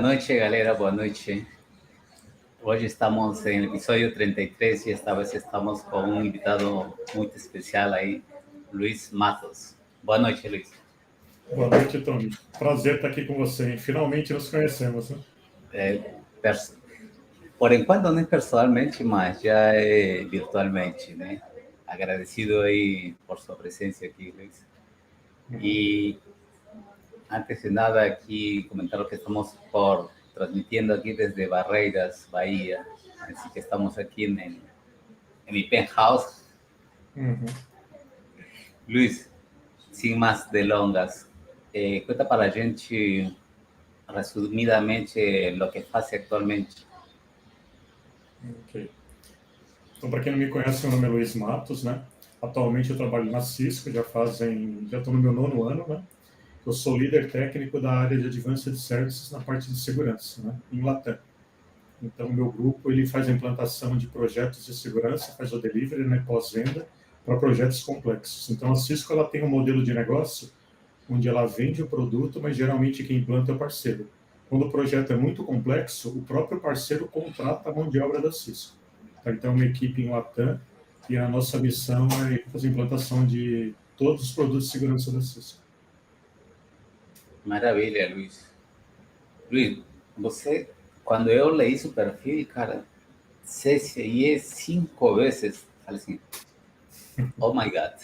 noite, galera. Boa noite. Hoje estamos en el episodio 33 y esta vez estamos con un invitado muy especial aí, Luiz Matos. Boa noite, Luiz. Boa noite, Tony. Prazer estar aqui com você, hein? Finalmente nos conhecemos, né? Por enquanto não pessoalmente, mas já virtualmente, né? Agradecido aí por sua presença aqui, Luiz. E antes de nada, aqui comentar que estamos transmitiendo aquí desde Barreiras, Bahía. Así que estamos aquí en mi penthouse. Luiz, sin más delongas, cuenta para a gente, resumidamente, o que faz atualmente. Ok. Então, para quem não me conhece, meu nome é Luiz Matos, né? Atualmente eu trabalho na Cisco, já estou no meu 9º ano, né? Eu sou líder técnico da área de Advanced Services na parte de segurança, né, em Latam. Então, o meu grupo ele faz a implantação de projetos de segurança, faz o delivery, né, pós-venda, para projetos complexos. Então, a Cisco ela tem um modelo de negócio onde ela vende o produto, mas geralmente quem implanta é o parceiro. Quando o projeto é muito complexo, o próprio parceiro contrata a mão de obra da Cisco. Então, uma equipe em Latam e a nossa missão é fazer a implantação de todos os produtos de segurança da Cisco. Maravilha, Luiz. Luiz, você, quando eu leí seu perfil, cara, CCIE 5 vezes, falei assim, oh my God,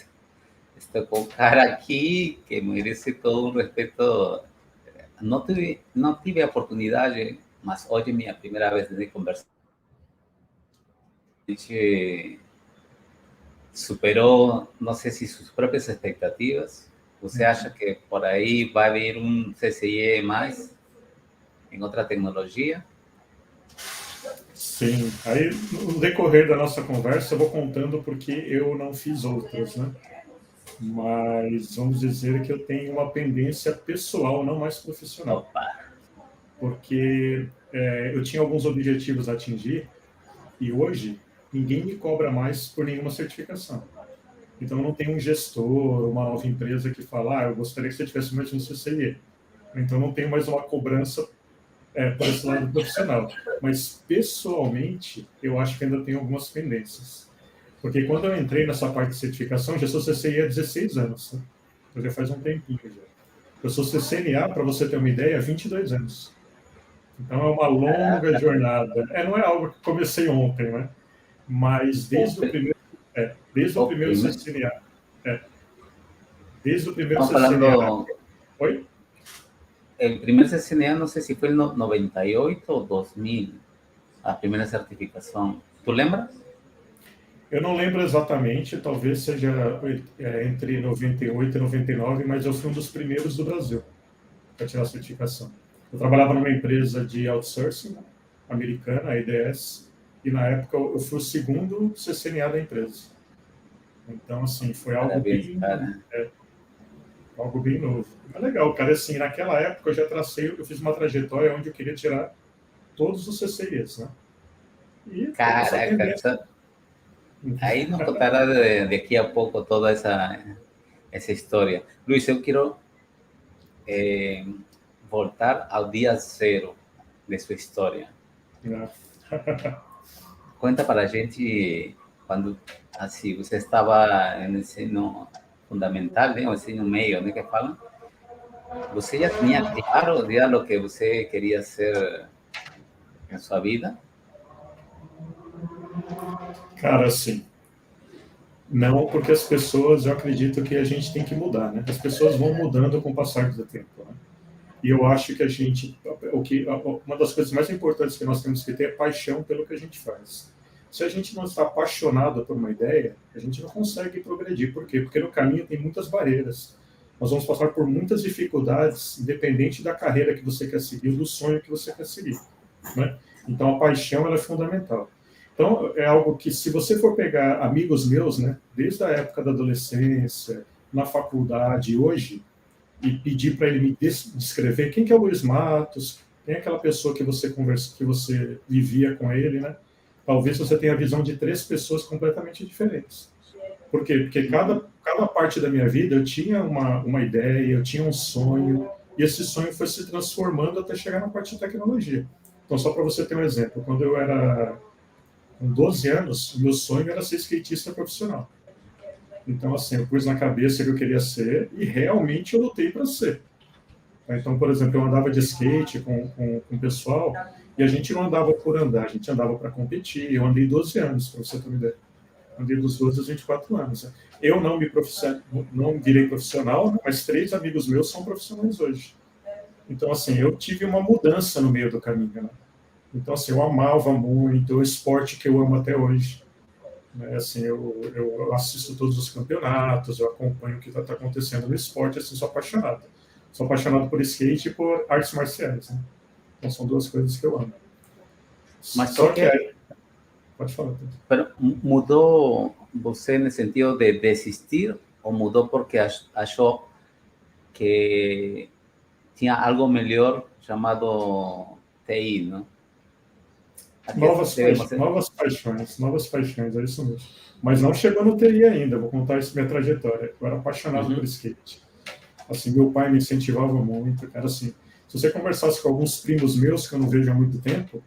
estou com um cara aqui que merece todo um respeito. Não tive a oportunidade, mas hoje é minha primeira vez de conversar. A gente superou, não sei se suas próprias expectativas. Você acha que por aí vai vir um CCIE mais em outra tecnologia? Sim. Aí, no decorrer da nossa conversa, eu vou contando porque eu não fiz outras, né? Mas vamos dizer que eu tenho uma pendência pessoal, não mais profissional. Opa. Porque eu tinha alguns objetivos a atingir e hoje ninguém me cobra mais por nenhuma certificação. Então, não tem um gestor, uma nova empresa que fala, eu gostaria que você tivesse mais um CCIE. Então, não tenho mais uma cobrança por esse lado profissional. Mas, pessoalmente, eu acho que ainda tenho algumas pendências. Porque quando eu entrei nessa parte de certificação, já sou CCIE há 16 anos. Né? Então, já faz um tempinho já. Eu sou CCNA, para você ter uma ideia, há 22 anos. Então, é uma longa jornada. Não é algo que comecei ontem, né? Mas desde o primeiro CCNA. Desde o primeiro CCNA. Oi? O primeiro CCNA, não sei se foi em 98 ou 2000, a primeira certificação. Tu lembra? Eu não lembro exatamente, talvez seja entre 98 e 99, mas eu fui um dos primeiros do Brasil para tirar a certificação. Eu trabalhava numa empresa de outsourcing americana, a EDS, e na época eu fui o segundo CCNA da empresa. Então, assim, foi algo algo bem novo. É legal, cara, assim, naquela época eu fiz uma trajetória onde eu queria tirar todos os CCIs, né? E caraca, aí nos contará daqui a pouco toda essa história. Luiz, eu quero voltar ao dia zero de sua história. Conta para a gente quando assim você estava no ensino fundamental, né, o ensino meio, né, que falam. Você já tinha claro já o que você queria ser em sua vida? Cara, assim, não, porque as pessoas, eu acredito que a gente tem que mudar, né? As pessoas vão mudando com o passar do tempo, né? E eu acho que uma das coisas mais importantes que nós temos que ter é paixão pelo que a gente faz. Se a gente não está apaixonado por uma ideia, a gente não consegue progredir. Por quê? Porque no caminho tem muitas barreiras. Nós vamos passar por muitas dificuldades, independente da carreira que você quer seguir, do sonho que você quer seguir, né? Então, a paixão ela é fundamental. Então, é algo que, se você for pegar amigos meus, né, desde a época da adolescência, na faculdade, hoje, e pedir para ele me descrever quem que é o Luiz Matos, quem é aquela pessoa que você conversa, que você vivia com ele, né? Talvez você tenha a visão de 3 pessoas completamente diferentes. Por quê? Porque cada parte da minha vida eu tinha uma ideia, eu tinha um sonho, E esse sonho foi se transformando até chegar na parte de tecnologia. Então, só para você ter um exemplo, quando eu era com 12 anos, o meu sonho era ser skatista profissional. Então, assim, eu pus na cabeça que eu queria ser e realmente eu lutei para ser. Então, por exemplo, eu andava de skate com o pessoal e a gente não andava por andar, a gente andava para competir. Eu andei 12 anos, para você ter uma ideia. Andei dos 12 aos 24 anos. Eu não virei profissional, mas 3 amigos meus são profissionais hoje. Então, assim, eu tive uma mudança no meio do caminho, né? Então, assim, eu amava muito o esporte que eu amo até hoje. Né? Assim, eu assisto todos os campeonatos, eu acompanho o que está acontecendo no esporte, assim, sou apaixonado. Sou apaixonado por skate e por artes marciais. Né? Então, são 2 coisas que eu amo. Mas só que aí... Pode falar. Pero mudou você no sentido de desistir ou mudou porque achou que tinha algo melhor chamado TI, não? Novas paixões, é isso mesmo. Mas não chegou no TI ainda, vou contar isso minha trajetória. Eu era apaixonado por skate. Assim, meu pai me incentivava muito, cara, assim, se você conversasse com alguns primos meus que eu não vejo há muito tempo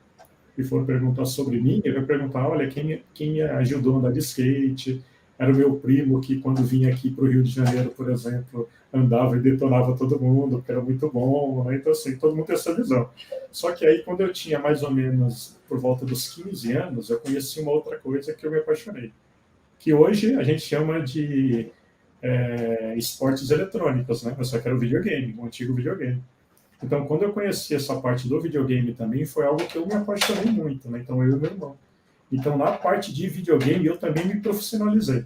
e for perguntar sobre mim, ele vai perguntar, olha, quem me ajudou a andar de skate, era o meu primo que quando vinha aqui para o Rio de Janeiro, por exemplo, andava e detonava todo mundo, porque era muito bom, né? Então, assim, todo mundo tem essa visão. Só que aí, quando eu tinha mais ou menos por volta dos 15 anos, eu conheci uma outra coisa que eu me apaixonei, que hoje a gente chama de esportes eletrônicos, né? Só que era o videogame, o antigo videogame. Então, quando eu conheci essa parte do videogame também, foi algo que eu me apaixonei muito, né? Então, eu e meu irmão. Então, na parte de videogame, eu também me profissionalizei.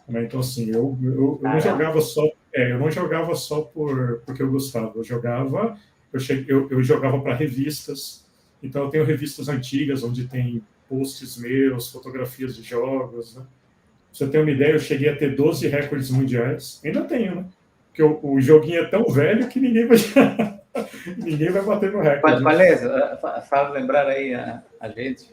Né? Então, assim, eu não jogava só, eu não jogava só porque eu gostava. Eu jogava para revistas. Então, eu tenho revistas antigas onde tem posts meus, fotografias de jogos, né? Pra você ter uma ideia, eu cheguei a ter 12 recordes mundiais. Ainda tenho, né? Porque o joguinho é tão velho que ninguém vai bater no recorde. Qual é? Fala lembrar aí a gente.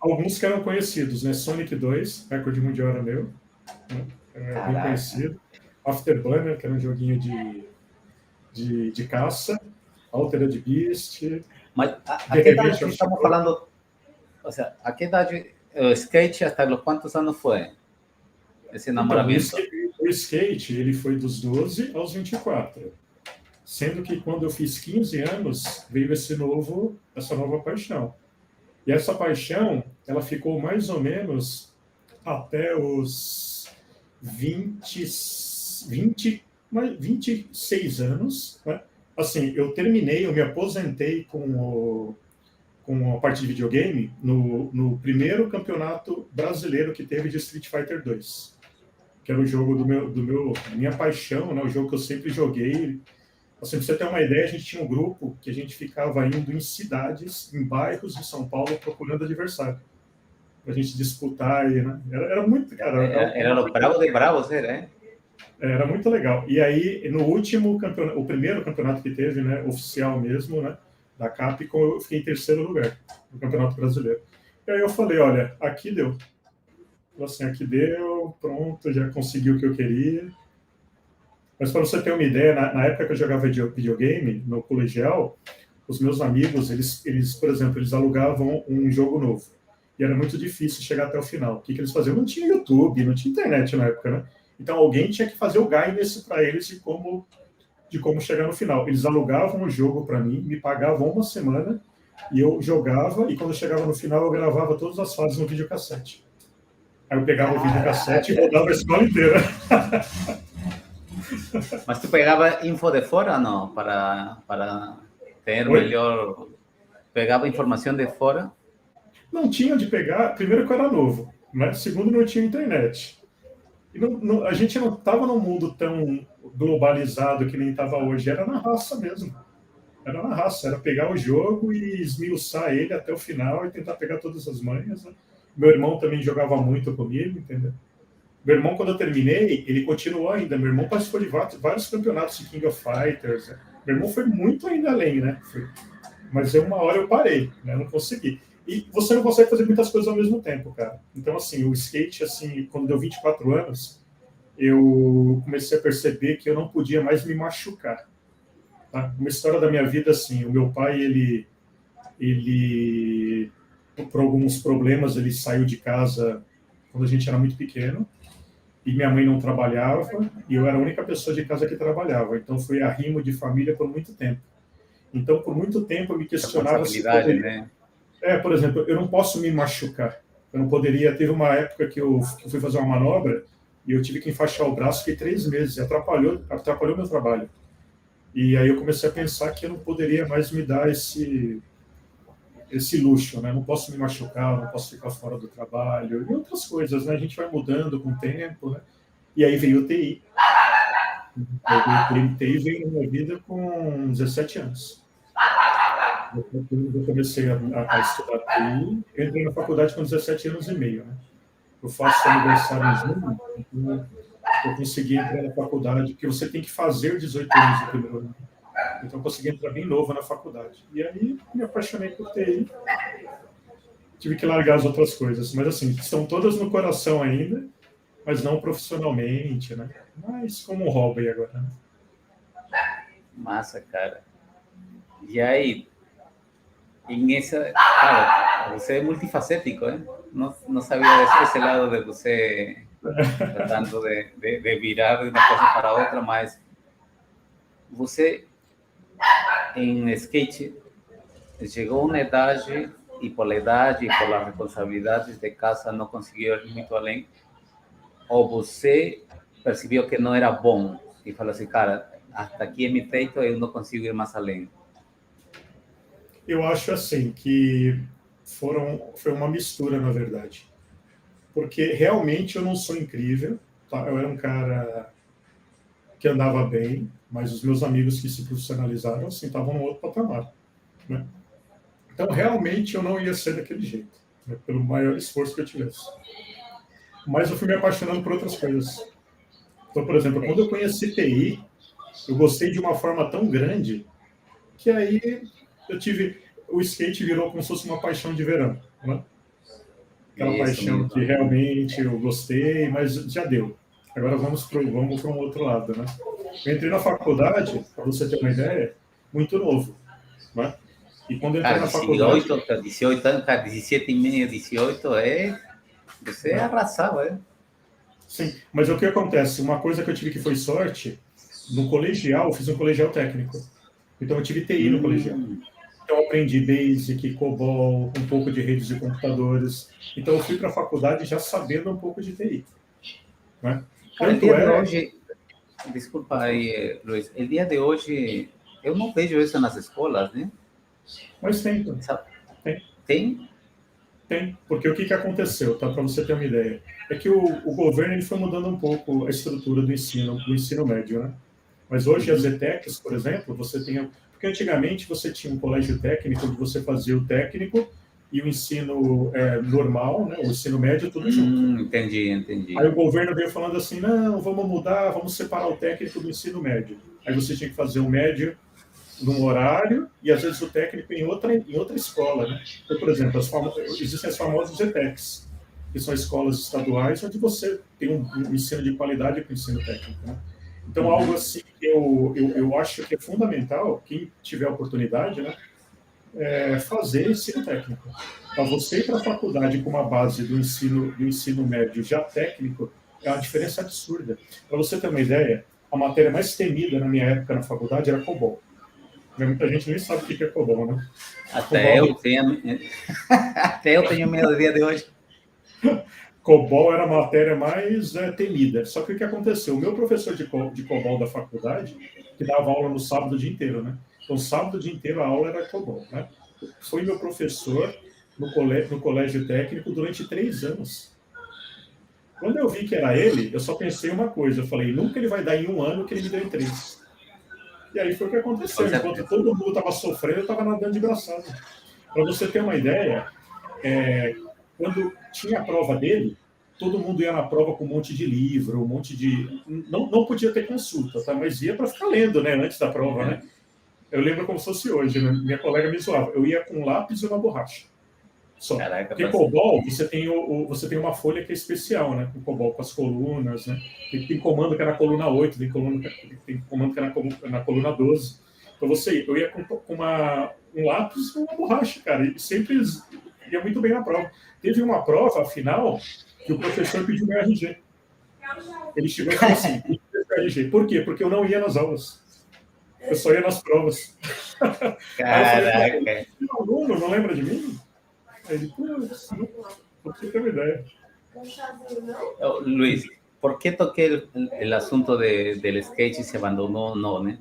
Alguns que eram conhecidos, né? Sonic 2, recorde mundial era meu. Né? Bem conhecido. Afterburner, que era um joguinho de caça. Altered Beast. Mas a que idade estamos falando? Ou seja, a que idade o skate hasta los quantos anos foi? Esse namoramento? Então, o skate, ele foi dos 12 aos 24. Sendo que quando eu fiz 15 anos, veio essa nova paixão. E essa paixão, ela ficou mais ou menos até os 26 anos. Né? Assim, eu me aposentei com a parte de videogame no primeiro campeonato brasileiro que teve de Street Fighter 2, que era o jogo da minha paixão, né? O jogo que eu sempre joguei. Assim, para você ter uma ideia, a gente tinha um grupo que a gente ficava indo em cidades, em bairros de São Paulo, procurando adversário. Para a gente disputar. Né? Era muito... Era o bravo de bravos, né? Era muito legal. E aí, no último campeonato, o primeiro campeonato que teve, né, oficial mesmo, né, da Capcom, eu fiquei em 3º lugar no Campeonato Brasileiro. E aí eu falei, olha, aqui deu. Assim, aqui deu, pronto, já consegui o que eu queria. Mas para você ter uma ideia, na época que eu jogava videogame, no colegial, os meus amigos, eles, por exemplo, eles alugavam um jogo novo. E era muito difícil chegar até o final. O que eles faziam? Não tinha YouTube, não tinha internet na época, né? Então alguém tinha que fazer o guidance para eles de como chegar no final. Eles alugavam o jogo para mim, me pagavam uma semana, e eu jogava, e quando chegava no final eu gravava todas as fases no videocassete. Aí eu pegava o videocassete e rodava a escola inteira. Mas tu pegava info de fora, não? Para ter melhor... Pegava informação de fora? Não tinha de pegar. Primeiro que eu era novo, né? Segundo, não tinha internet. E a gente não estava num mundo tão globalizado que nem estava hoje. Era na raça mesmo. Era na raça. Era pegar o jogo e esmiuçar ele até o final e tentar pegar todas as manhas. Né? Meu irmão também jogava muito comigo, entendeu? Meu irmão, quando eu terminei, ele continuou ainda. Meu irmão participou de vários campeonatos de King of Fighters. Né? Meu irmão foi muito ainda além, né? Mas uma hora eu parei, né? Não consegui. E você não consegue fazer muitas coisas ao mesmo tempo, cara. Então, assim, o skate, assim, quando deu 24 anos, eu comecei a perceber que eu não podia mais me machucar. Tá? Uma história da minha vida, assim, o meu pai, ele, por alguns problemas, ele saiu de casa quando a gente era muito pequeno, e minha mãe não trabalhava, e eu era a única pessoa de casa que trabalhava. Então, foi arrimo de família por muito tempo. Então, por muito tempo, eu me questionava se Responsabilidade, poderia... né? Por exemplo, eu não posso me machucar. Eu não poderia... Teve uma época que eu fui fazer uma manobra e eu tive que enfaixar o braço, fiquei 3 meses, atrapalhou meu trabalho. E aí eu comecei a pensar que eu não poderia mais me dar esse luxo, né? Não posso me machucar, não posso ficar fora do trabalho e outras coisas, né? A gente vai mudando com o tempo, né? E aí veio o TI. O TI veio na minha vida com 17 anos. Eu comecei a estudar TI, eu entrei na faculdade com 17 anos e meio, né? Eu faço aniversário em junho, então eu consegui entrar na faculdade, porque você tem que fazer 18 anos no primeiro ano. Então eu consegui entrar bem novo na faculdade. E aí me apaixonei por TI, tive que largar as outras coisas. Mas assim, estão todas no coração ainda, mas não profissionalmente, né? Mas como um hobby agora. Né? Massa, cara. E aí, cara, você é multifacético, hein? Não sabia desse lado de você tratando de virar de uma coisa para outra, mas você em skate chegou a uma idade e por a idade e por as responsabilidades de casa não conseguiu ir muito além, ou você percebeu que não era bom e falou assim, cara, hasta aqui é meu teito, eu não consigo ir mais além? Eu acho assim que foi uma mistura, na verdade. Porque realmente eu não sou incrível, tá? Eu era um cara que andava bem, mas os meus amigos que se profissionalizaram, assim, estavam no outro patamar, né? Então, realmente, eu não ia ser daquele jeito, né? Pelo maior esforço que eu tivesse. Mas eu fui me apaixonando por outras coisas. Então, por exemplo, quando eu conheci TI, eu gostei de uma forma tão grande que aí eu tive... O skate virou como se fosse uma paixão de verão, né? Aquela Isso paixão mesmo. que realmente eu gostei, mas já deu. Agora vamos para um outro lado, né? Eu entrei na faculdade, para você ter uma ideia, muito novo, né? E quando eu entrei Cara, na faculdade... 18 anos, cara, 17 e meio, 18, você arrasava, é? Sim, mas o que acontece? Uma coisa que eu tive que foi sorte, no colegial, eu fiz um colegial técnico. Então eu tive TI no colegial. Então eu aprendi Basic, COBOL, um pouco de redes de computadores. Então eu fui para a faculdade já sabendo um pouco de TI. Né? Cara, el Tanto día de é... hoje, desculpa aí, Luiz, el día de hoje, eu não vejo isso nas escolas, né? Mas tem, tem. Tem? Tem, porque o que aconteceu, tá? Para você ter uma ideia, é que o governo ele foi mudando um pouco a estrutura do ensino médio, né? Mas hoje as ETECs, por exemplo, você tem... Porque antigamente você tinha um colégio técnico onde você fazia o técnico e o ensino normal, né? O ensino médio, tudo junto. Entendi. Aí o governo veio falando assim, não, vamos mudar, vamos separar o técnico do ensino médio. Aí você tinha que fazer o médio num horário e às vezes o técnico em outra escola, né? Então, por exemplo, existem as famosas ETECs, que são escolas estaduais onde você tem um ensino de qualidade com ensino técnico, né? Então, algo assim que eu acho que é fundamental, quem tiver oportunidade, né, fazer ensino técnico. Para você ir para a faculdade com uma base do ensino médio já técnico, é uma diferença absurda. Para você ter uma ideia, a matéria mais temida na minha época na faculdade era COBOL. Muita gente nem sabe o que é COBOL, né? Até eu tenho medo do dia de hoje. COBOL era a matéria mais temida. Só que o que aconteceu? O meu professor de COBOL da faculdade, que dava aula no sábado o dia inteiro, né? Então, sábado o dia inteiro a aula era COBOL, né? Foi meu professor no colégio técnico durante 3 anos. Quando eu vi que era ele, eu só pensei uma coisa. Eu falei, nunca ele vai dar em 1 ano que ele me deu em 3. E aí foi o que aconteceu. Enquanto todo mundo estava sofrendo, eu estava nadando de braçada. Para você ter uma ideia, quando tinha a prova dele, todo mundo ia na prova com um monte de livro, um monte de... Não podia ter consulta, tá? Mas ia para ficar lendo, né? Antes da prova, né? Eu lembro como se fosse hoje, né? Minha colega me zoava. Eu ia com um lápis e uma borracha. Só. Caraca, Porque COBOL, você tem uma folha que é especial, né? O COBOL com as colunas, né? Tem comando que é na coluna 8, tem comando que é na coluna 12. Então eu ia com um lápis e uma borracha, cara, e sempre ia muito bem na prova. Teve uma prova, afinal, que o professor pediu meu RG. Ele chegou e falou assim, RG. Por quê? Porque eu não ia nas aulas. Eu só ia nas provas. Aí eu falei, Caraca. o aluno não lembra de mim? Aí ele, pô, não, você tem uma ideia. Luis, ¿por qué toqué el asunto del skate y se abandonó? No, ¿no?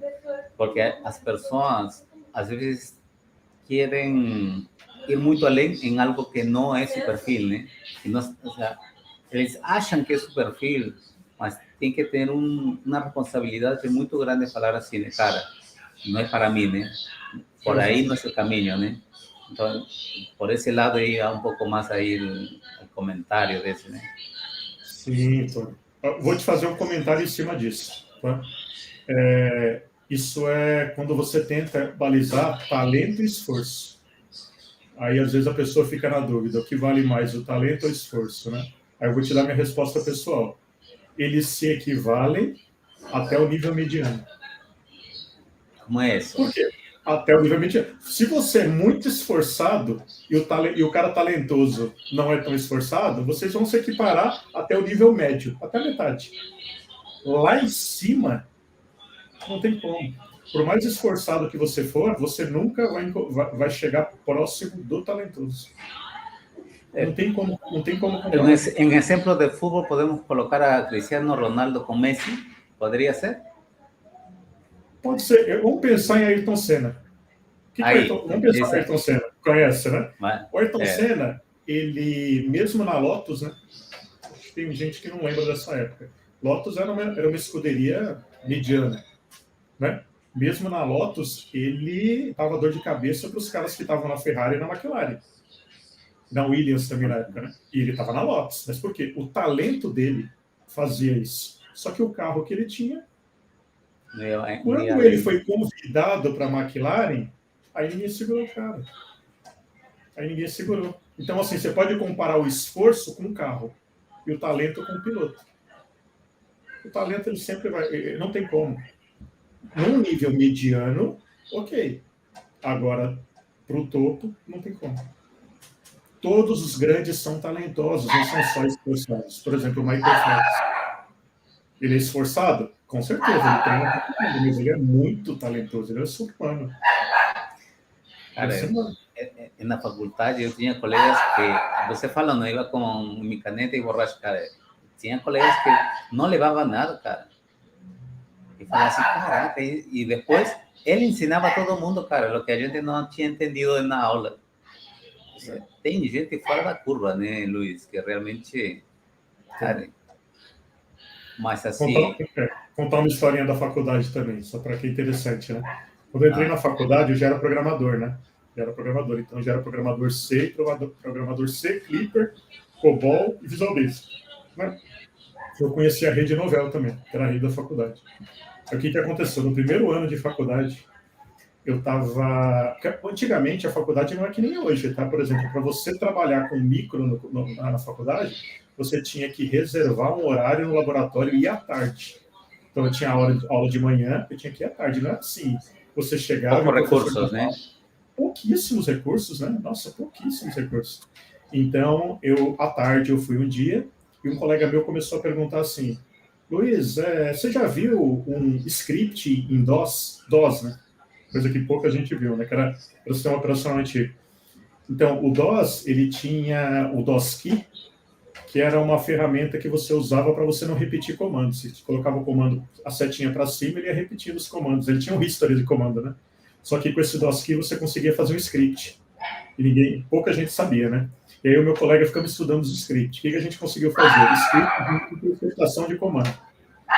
Porque as pessoas, às vezes, quieren ir muito além em algo que não é su perfil, né? E nós, o sea, eles acham que é su perfil, mas tem que ter uma responsabilidade muito grande de falar assim, né? Cara, não é para mim, né? Por aí não é o caminho, né? Então, por esse lado aí, há um pouco mais aí o comentário desse, né? Sim, Tony. Vou te fazer um comentário em cima disso. Tá? Isso é quando você tenta balizar talento e esforço. Aí, às vezes, a pessoa fica na dúvida, o que vale mais, o talento ou o esforço, né? Aí eu vou te dar minha resposta pessoal. Eles se equivalem até o nível mediano. Como é isso? Por quê? Até o nível mediano. Se você é muito esforçado e o cara talentoso não é tão esforçado, vocês vão se equiparar até o nível médio, até a metade. Lá em cima, não tem como. Por mais esforçado que você for, você nunca vai chegar próximo do talentoso. Não tem como comparar. Em exemplo de fútbol, podemos colocar a Cristiano Ronaldo com Messi? Poderia ser? Pode ser. Vamos pensar em Ayrton Senna. Vamos pensar em Ayrton Senna. Conhece, né? O Ayrton Senna, ele, mesmo na Lotus, né? Tem gente que não lembra dessa época. Lotus era uma escuderia mediana, né? Mesmo na Lotus, ele dava dor de cabeça para os caras que estavam na Ferrari e na McLaren. Na Williams também na época, né? E ele estava na Lotus. Mas por quê? O talento dele fazia isso. Só que o carro que ele tinha... Quando ele foi convidado para a McLaren, aí ninguém segurou o cara. Aí ninguém segurou. Então, assim, você pode comparar o esforço com o carro e o talento com o piloto. O talento, ele sempre vai... Não tem como. Num nível mediano, ok. Agora, para o topo, não tem como. Todos os grandes são talentosos, não são só esforçados. Por exemplo, o Michael Phelps. Ele é esforçado? Com certeza, ele treina, mas ele é muito talentoso, ele é super-humano. Cara, na faculdade eu tinha colegas que, você fala, não iba com minha caneta e borracha, cara, tinha colegas que não levavam nada, cara. E falava assim, caraca, e depois ele ensinava a todo mundo, cara, o que a gente não tinha entendido na aula. Tem gente fora da curva, né, Luiz, que realmente, cara, mas assim... Contar uma historinha da faculdade também, só para que é interessante, né? Quando eu entrei na faculdade, eu já era programador, né? Então já era programador C, Clipper, COBOL e Visual Basic, né? Eu conheci a rede Novell também, que era a rede da faculdade. O que aconteceu? No primeiro ano de faculdade, eu estava... Antigamente, a faculdade não é que nem hoje, tá? Por exemplo, para você trabalhar com micro na faculdade, você tinha que reservar um horário no laboratório e ir à tarde. Então, eu tinha aula de manhã, eu tinha que ir à tarde. Não é assim, você chegava... Poucos recursos, né? Pouquíssimos recursos, né? Nossa, pouquíssimos recursos. Então, à tarde, eu fui um dia e um colega meu começou a perguntar assim, Luiz, você já viu um script em DOS? DOS, né? Coisa que pouca gente viu, né? Que era o sistema operacional antigo. Então, o DOS, ele tinha o DOSKey, que era uma ferramenta que você usava para você não repetir comandos. Você colocava o comando, a setinha para cima, ele ia repetindo os comandos. Ele tinha um history de comando, né? Só que com esse DOSKey você conseguia fazer um script. E pouca gente sabia, né? E aí o meu colega ficava estudando os scripts. O que a gente conseguiu fazer? Script de interpretação de comando.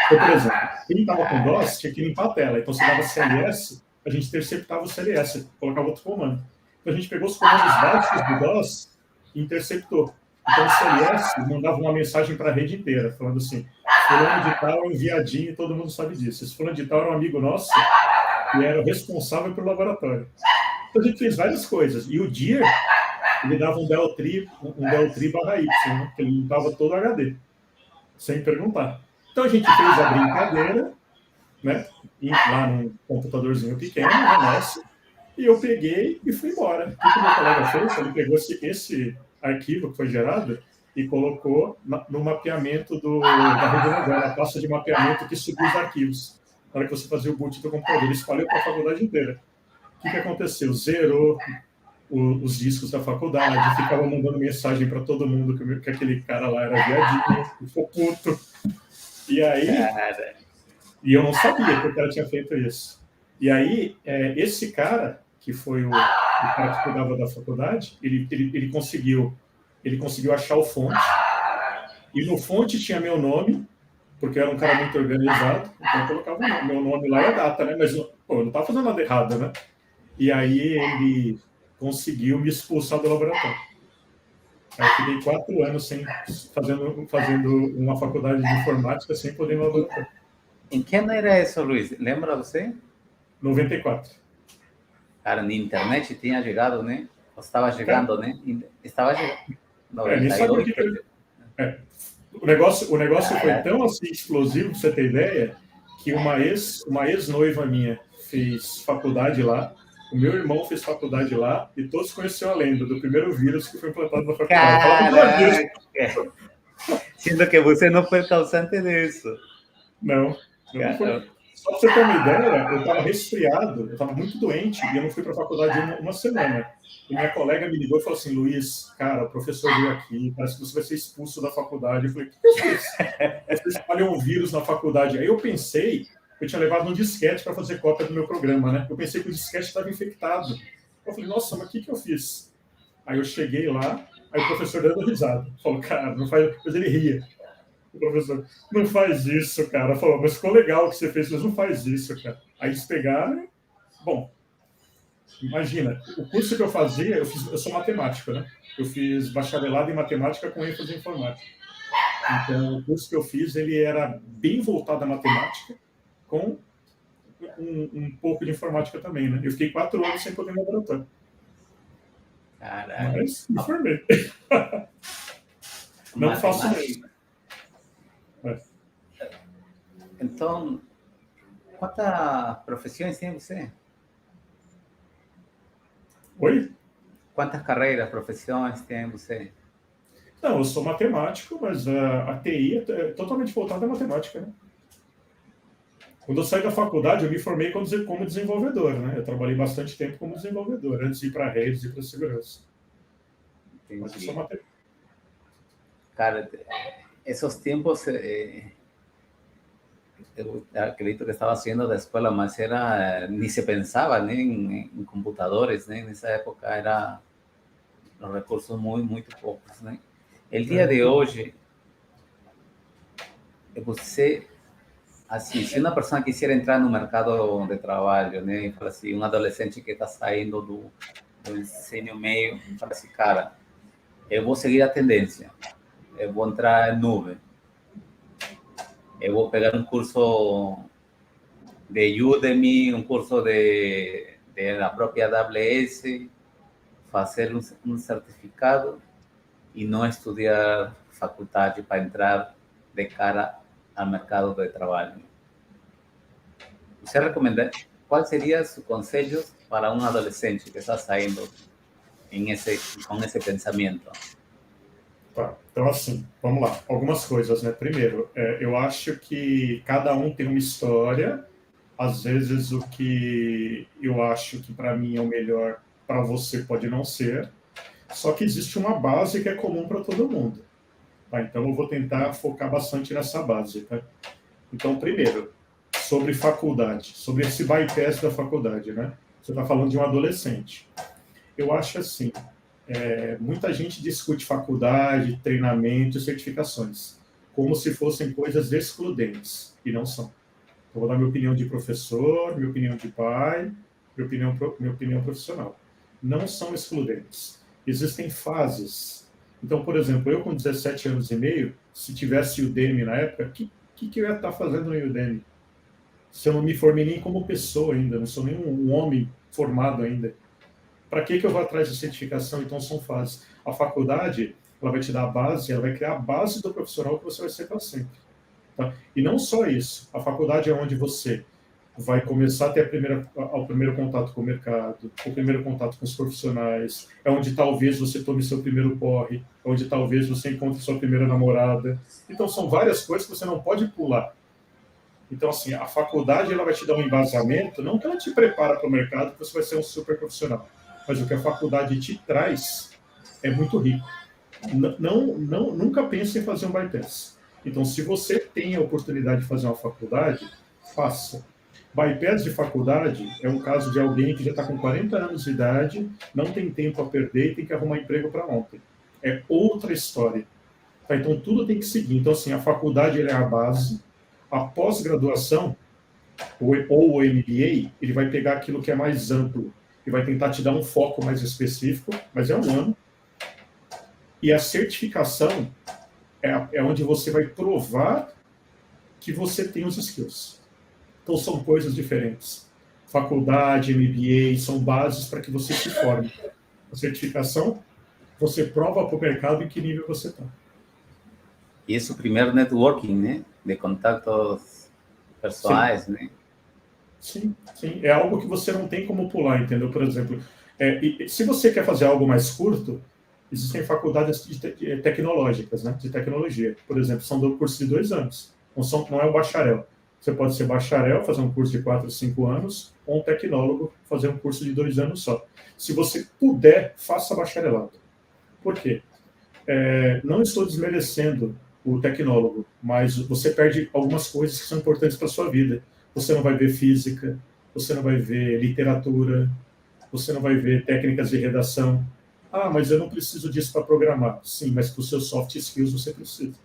Então, por exemplo, quem estava com DOS tinha que limpar a tela. Então, você dava CLS, a gente interceptava o CLS, colocava outro comando. Então, a gente pegou os comandos básicos do DOS e interceptou. Então, o CLS mandava uma mensagem para a rede inteira, falando assim, fulano de tal é um viadinho e todo mundo sabe disso. Esse fulano de tal era um amigo nosso e era responsável pelo laboratório. Então, a gente fez várias coisas. E o Deer, ele dava um Deltri barra Y, né? Que ele limpava todo o HD, sem perguntar. Então a gente fez a brincadeira, né? Lá num computadorzinho pequeno, né, nosso, e eu peguei e fui embora. O que o meu colega fez? Ele pegou esse arquivo que foi gerado e colocou no mapeamento da rede novela, a pasta de mapeamento que subiu os arquivos. Na hora que você fazia o boot do computador, ele espalhou para a faculdade inteira. O que aconteceu? Zerou os discos da faculdade, ficava mandando mensagem para todo mundo que aquele cara lá era viadinho, ficou puto. E aí... E eu não sabia que o cara tinha feito isso. E aí, esse cara, que foi o cara que cuidava da faculdade, ele conseguiu achar o fonte, e no fonte tinha meu nome, porque eu era um cara muito organizado, então eu colocava meu nome lá e a data, né? Mas pô, eu não estava fazendo nada errado, né? E aí ele conseguiu me expulsar do laboratório. Aí eu fiquei 4 anos fazendo uma faculdade de informática sem poder ir no laboratório. Em que ano era isso, Luiz? Lembra você? 94. Cara, na internet tinha chegado, né? Ou estava chegando, né? Estava chegando. Nem sabia o que O negócio foi tão assim explosivo, pra você ter ideia, que uma ex-noiva minha fez faculdade lá, o meu irmão fez faculdade lá, e todos conheciam a lenda do primeiro vírus que foi implantado na faculdade. Caraca! Sendo que você não foi causante disso. Não foi. Só pra você ter uma ideia, eu estava resfriado, eu estava muito doente, e eu não fui para a faculdade uma semana. E minha colega me ligou e falou assim: Luiz, cara, o professor veio aqui, parece que você vai ser expulso da faculdade. Eu falei: o que eu fiz? Você espalhou um vírus na faculdade. Aí eu pensei, eu tinha levado um disquete para fazer cópia do meu programa, né? Eu pensei que o disquete estava infectado. Eu falei: nossa, mas o que eu fiz? Aí eu cheguei lá, aí o professor dando risada. Falou: cara, não faz... Mas ele ria. O professor: não faz isso, cara. Falou: mas ficou legal o que você fez, mas não faz isso, cara. Aí eles pegaram. Bom, imagina, o curso que eu fazia, eu sou matemático, né? Eu fiz bacharelado em matemática com ênfase em informática. Então, o curso que eu fiz, ele era bem voltado à matemática, com um pouco de informática também, né? Eu fiquei 4 anos sem poder ir no laboratório. Caralho. Mas me formei. Não faço isso. Então, quantas profissões tem você? Oi? Quantas carreiras, profissões tem você? Não, eu sou matemático, mas a TI é totalmente voltada à matemática, né? Quando eu saí da faculdade, eu me formei como desenvolvedor, né? Eu trabalhei bastante tempo como desenvolvedor, antes de ir para redes e para segurança. Entendi. Mas eu sou matemático. Cara, esses tempos, eu acredito que estava saindo da escola, mas nem se pensava, né, em computadores, né? Nessa época era os recursos muito poucos, né? O dia de hoje, você, assim, se uma pessoa quisesse entrar no mercado de trabalho, né, e fala assim, um adolescente que está saindo do ensino meio, fala assim, cara, eu vou seguir a tendência, eu vou entrar em nuvem, eu vou pegar um curso de Udemy, um curso da própria AWS, fazer um certificado e não estudar faculdade para entrar de cara ao mercado de trabalho. Você recomenda, quais seriam os conselhos para um adolescente que está saindo com esse pensamento? Tá, então assim, vamos lá. Algumas coisas, né? Primeiro, eu acho que cada um tem uma história. Às vezes o que eu acho que para mim é o melhor, para você pode não ser. Só que existe uma base que é comum para todo mundo. Tá? Então eu vou tentar focar bastante nessa base. Tá? Então, primeiro, sobre faculdade, sobre esse bypass da faculdade, né? Você está falando de um adolescente. Eu acho assim, muita gente discute faculdade, treinamento e certificações como se fossem coisas excludentes, e não são. Eu vou dar minha opinião de professor, minha opinião de pai, minha opinião profissional. Não são excludentes. Existem fases. Então, por exemplo, eu com 17 anos e meio, se tivesse Udemy na época, o que eu ia estar fazendo no Udemy? Se eu não me formei nem como pessoa ainda, não sou nem um homem formado ainda. Para que eu vou atrás de certificação? Então, são fases. A faculdade, ela vai te dar a base, ela vai criar a base do profissional que você vai ser para sempre. Tá? E não só isso. A faculdade é onde você vai começar a ter o primeiro contato com o mercado, o primeiro contato com os profissionais, é onde talvez você tome seu primeiro porre, é onde talvez você encontre sua primeira namorada. Então, são várias coisas que você não pode pular. Então, assim, a faculdade ela vai te dar um embasamento, não que ela te prepara para o mercado, que você vai ser um super profissional, mas o que a faculdade te traz é muito rico. Nunca pense em fazer um bypass. Então, se você tem a oportunidade de fazer uma faculdade, faça. Bypass de faculdade é um caso de alguém que já está com 40 anos de idade, não tem tempo a perder e tem que arrumar emprego para ontem. É outra história. Tá? Então, tudo tem que seguir. Então, assim, a faculdade é a base, a pós-graduação, ou o MBA, ele vai pegar aquilo que é mais amplo e vai tentar te dar um foco mais específico, mas é um ano. E a certificação é onde você vai provar que você tem os skills. Então, são coisas diferentes. Faculdade, MBA, são bases para que você se forme. A certificação, você prova para o mercado em que nível você está. E isso primeiro networking, né? De contatos pessoais, né? Sim, sim. É algo que você não tem como pular, entendeu? Por exemplo, se você quer fazer algo mais curto, existem faculdades tecnológicas, né? De tecnologia. Por exemplo, são do curso de 2 anos. Não é o bacharel. Você pode ser bacharel, fazer um curso de 4 ou 5 anos, ou um tecnólogo, fazer um curso de 2 anos só. Se você puder, faça bacharelado. Por quê? Não estou desmerecendo o tecnólogo, mas você perde algumas coisas que são importantes para a sua vida. Você não vai ver física, você não vai ver literatura, você não vai ver técnicas de redação. Ah, mas eu não preciso disso para programar. Sim, mas para os seus soft skills você precisa.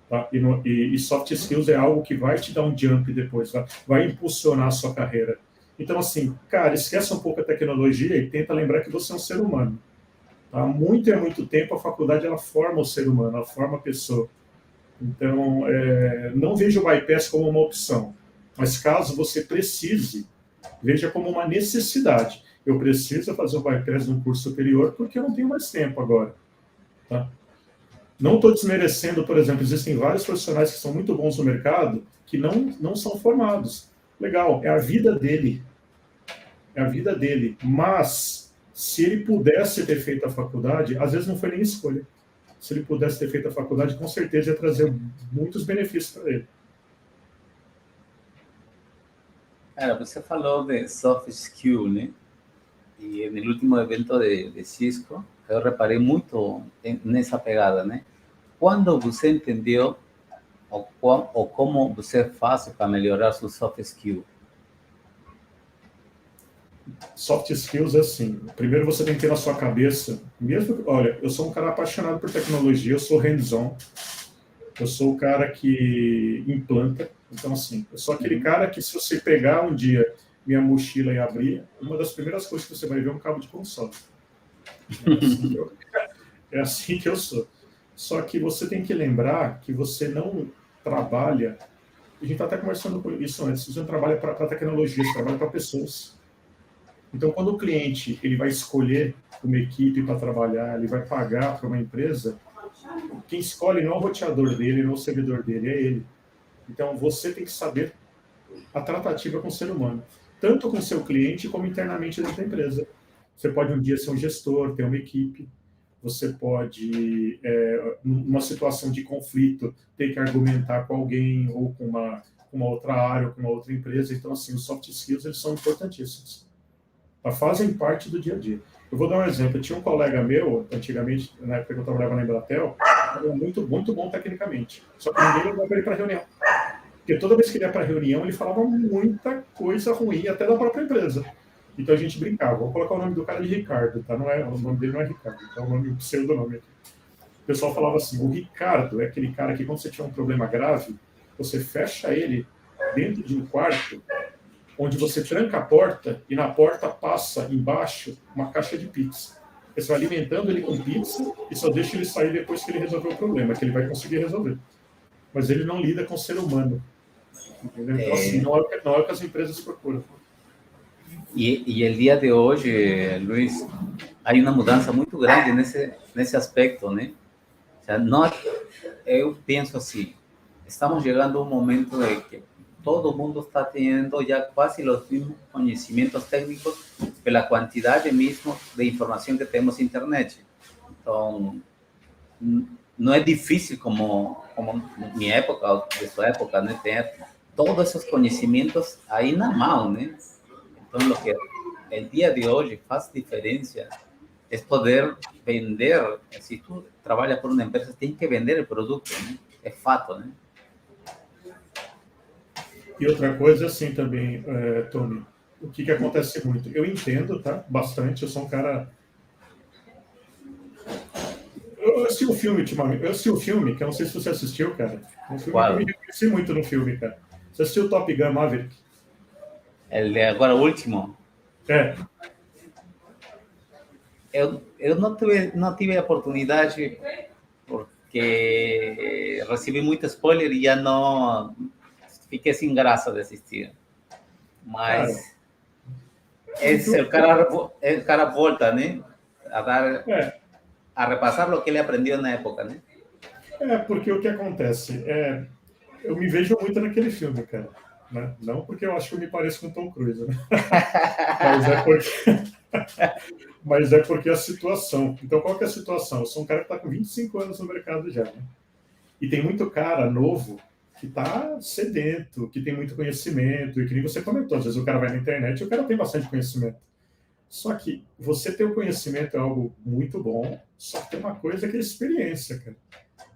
Tá? E soft skills é algo que vai te dar um jump depois, vai impulsionar a sua carreira. Então, assim, cara, esquece um pouco a tecnologia e tenta lembrar que você é um ser humano. Há muito e muito tempo a faculdade ela forma o ser humano, ela forma a pessoa. Então, não veja o bypass como uma opção, mas caso você precise, veja como uma necessidade. Eu preciso fazer o bypass num curso superior porque eu não tenho mais tempo agora. Tá? Não estou desmerecendo, por exemplo, existem vários profissionais que são muito bons no mercado que não são formados. Legal, é a vida dele. É a vida dele. Mas, se ele pudesse ter feito a faculdade, às vezes não foi nem escolha. Se ele pudesse ter feito a faculdade, com certeza ia trazer muitos benefícios para ele. Cara, você falou de soft skill, né? E no último evento de Cisco, eu reparei muito nessa pegada, né? Quando você entendeu ou como você faz para melhorar seu soft skill? Soft skills é assim, primeiro você tem que ter na sua cabeça, mesmo, olha, eu sou um cara apaixonado por tecnologia, eu sou hands-on, eu sou o cara que implanta, então assim, eu sou aquele cara que se você pegar um dia minha mochila e abrir, uma das primeiras coisas que você vai ver é um cabo de console. É assim que eu sou. Só que você tem que lembrar que você não trabalha, a gente está até conversando com isso antes, você não trabalha para tecnologia, você trabalha para pessoas. Então, quando o cliente ele vai escolher uma equipe para trabalhar, ele vai pagar para uma empresa, quem escolhe não é o roteador dele, não é o servidor dele, é ele. Então, você tem que saber a tratativa com o ser humano, tanto com o seu cliente como internamente dentro da empresa. Você pode um dia ser um gestor, ter uma equipe, você pode, numa situação de conflito, ter que argumentar com alguém ou com uma outra área ou com uma outra empresa. Então, assim, os soft skills eles são importantíssimos. Fazem parte do dia a dia. Eu vou dar um exemplo. Eu tinha um colega meu, antigamente, na época que eu trabalhava na Embratel, ele era muito, muito bom tecnicamente. Só que ninguém levava ele para reunião. Porque toda vez que ele ia para reunião, ele falava muita coisa ruim, até da própria empresa. Então a gente brincava. Vou colocar o nome do cara de Ricardo, tá? O nome dele não é Ricardo, então é o nome, o pseudonome aqui. O pessoal falava assim, o Ricardo é aquele cara que quando você tiver um problema grave, você fecha ele dentro de um quarto onde você tranca a porta e na porta passa embaixo uma caixa de pizza. Você vai alimentando ele com pizza e só deixa ele sair depois que ele resolver o problema, que ele vai conseguir resolver. Mas ele não lida com o ser humano. Entendeu? Então, assim, não é o que as empresas procuram. E o dia de hoje, Luiz, há uma mudança muito grande nesse aspecto, né? O sea, não, eu penso assim, estamos chegando a um momento de que todo mundo está tendo já quase os mesmos conhecimentos técnicos pela quantidade mesmo de informação que temos na internet. Então, não é difícil como minha época, ou de sua época, né? Ter todos esses conhecimentos aí na mão, né? Então, o que o dia de hoje faz diferença é poder vender. Se tu trabalha por uma empresa, tem que vender o produto, né? É fato, né? E outra coisa, assim, também, Tony, o que acontece muito? Eu entendo, tá? Bastante, eu sou um cara... Eu assisti um filme ultimamente, que eu não sei se você assistiu, cara. Um filme que eu me Qual? reconheci muito no filme, cara. Você assistiu Top Gun Maverick? El de agora, o último. É, Eu não tive a oportunidade porque recebi muito spoiler e já não fiquei sem graça de assistir. cara, Mas é um filme... o cara volta, né? A dar, É, a repassar o que ele aprendeu na época, né? porque o que acontece? Eu me vejo muito naquele filme, cara. Né? Não porque eu acho que eu me pareço com o Tom Cruise, né? Mas é porque... Mas é porque a situação. Então, qual que é a situação? Eu sou um cara que está com 25 anos no mercado já, né? E tem muito cara novo que está sedento, que tem muito conhecimento, e que nem você comentou, às vezes o cara vai na internet e o cara tem bastante conhecimento. Só que você ter o conhecimento é algo muito bom, só que tem uma coisa que é a experiência, cara.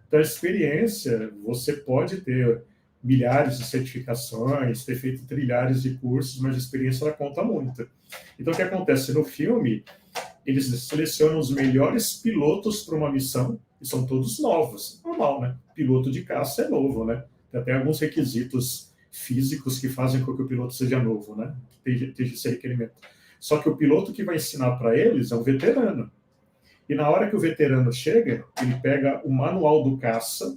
Então, a experiência, você pode ter milhares de certificações, ter feito trilhares de cursos, mas a experiência ela conta muito. Então, o que acontece? No filme, eles selecionam os melhores pilotos para uma missão, e são todos novos. Normal, né? Piloto de caça é novo, né? Tem até alguns requisitos físicos que fazem com que o piloto seja novo, né? Tem esse requerimento. Só que o piloto que vai ensinar para eles é um veterano. E na hora que o veterano chega, ele pega o manual do caça,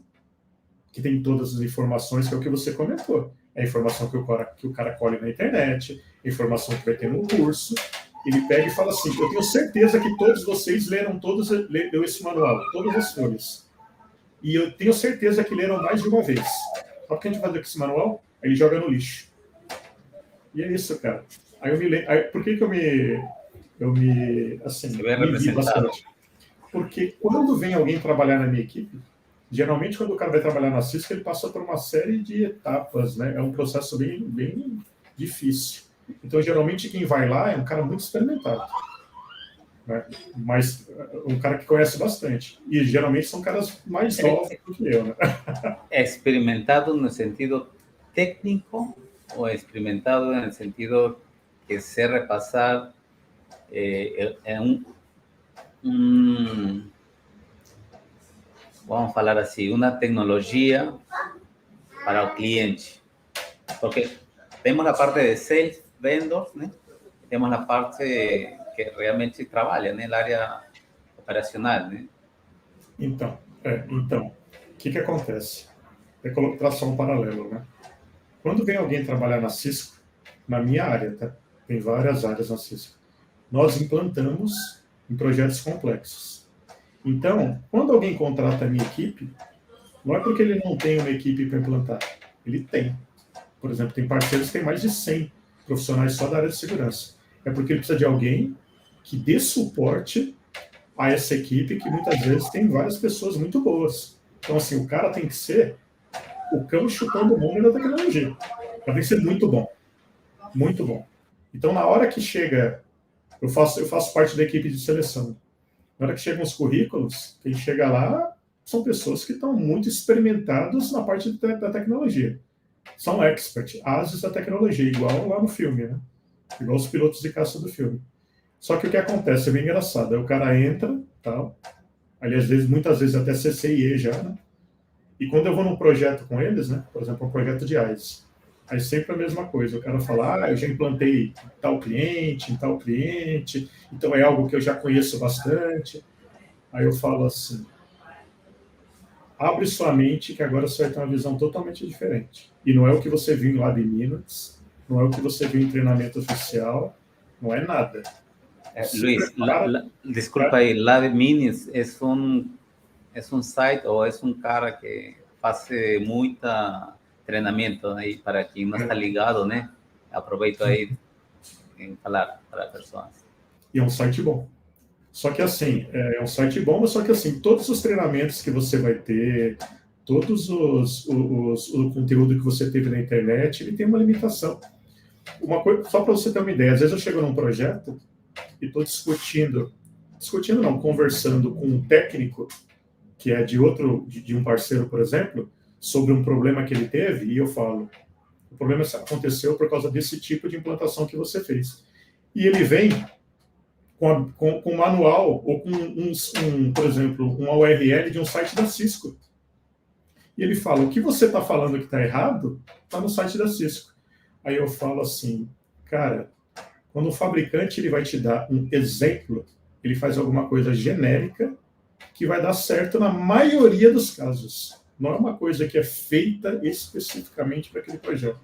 que tem todas as informações, que é o que você comentou. É a informação que o cara colhe na internet, a informação que vai ter no curso. Ele pega e fala assim: eu tenho certeza que todos vocês leram esse manual, todas as folhas. E eu tenho certeza que leram mais de uma vez. Sabe o que a gente vai fazer com esse manual? Aí ele joga no lixo. E é isso, cara. Aí eu me lembro. Por que assim, Se vê me vi representado. bastante? Porque quando vem alguém trabalhar na minha equipe, geralmente quando o cara vai trabalhar na Cisco, ele passa por uma série de etapas, né? É um processo bem difícil. Então, geralmente, quem vai lá é um cara muito experimentado, né? Mas um cara que conhece bastante. E geralmente são caras mais novos do que eu, né? É experimentado no sentido técnico ou experimentado no sentido que se repassar vamos falar assim, uma tecnologia para o cliente. Porque temos a parte de sales, vendors, né? Temos a parte que realmente trabalha, né? Na área operacional, né? Então, o que acontece? É traçar um paralelo, né? Quando vem alguém trabalhar na Cisco, na minha área, tá? Tem várias áreas na Cisco. Nós implantamos em projetos complexos. Então, quando alguém contrata a minha equipe, não é porque ele não tem uma equipe para implantar. Ele tem. Por exemplo, tem parceiros que têm mais de 100 profissionais só da área de segurança. É porque ele precisa de alguém que dê suporte a essa equipe, que muitas vezes tem várias pessoas muito boas. Então, assim, o cara tem que ser o cão chupando o mundo da tecnologia. O cara tem que ser muito bom. Muito bom. Então, na hora que chega... Eu faço parte da equipe de seleção. Na hora que chegam os currículos, quem chega lá são pessoas que estão muito experimentados na parte da tecnologia. São expert, ases da tecnologia, igual lá no filme, né? Igual os pilotos de caça do filme. Só que o que acontece é bem engraçado. Aí o cara entra, tal, ali às vezes, muitas vezes até CCIE já, né? E quando eu vou num projeto com eles, né? Por exemplo, um projeto de AIS, aí sempre a mesma coisa. O cara fala, eu já implantei em tal cliente, então é algo que eu já conheço bastante. Aí eu falo assim, abre sua mente que agora você vai ter uma visão totalmente diferente. E não é o que você viu lá de Minas, não é o que você viu em treinamento oficial, não é nada. Luis, disculpa aí, Lab Minis é um site ou é um cara que faz muita treinamento aí para quem não está ligado, né? Aproveito aí em falar para as pessoas. E é um site bom. Só que assim, é um site bom, mas só que assim, todos os treinamentos que você vai ter, todos o conteúdo que você teve na internet, ele tem uma limitação. Uma coisa, só para você ter uma ideia, às vezes eu chego num projeto e estou conversando com um técnico que é de um parceiro, por exemplo, sobre um problema que ele teve, e eu falo, o problema aconteceu por causa desse tipo de implantação que você fez. E ele vem com um manual ou com por exemplo, uma URL de um site da Cisco. E ele fala, o que você está falando que está errado, está no site da Cisco. Aí eu falo assim, cara, quando o fabricante ele vai te dar um exemplo, ele faz alguma coisa genérica que vai dar certo na maioria dos casos. Não é uma coisa que é feita especificamente para aquele projeto.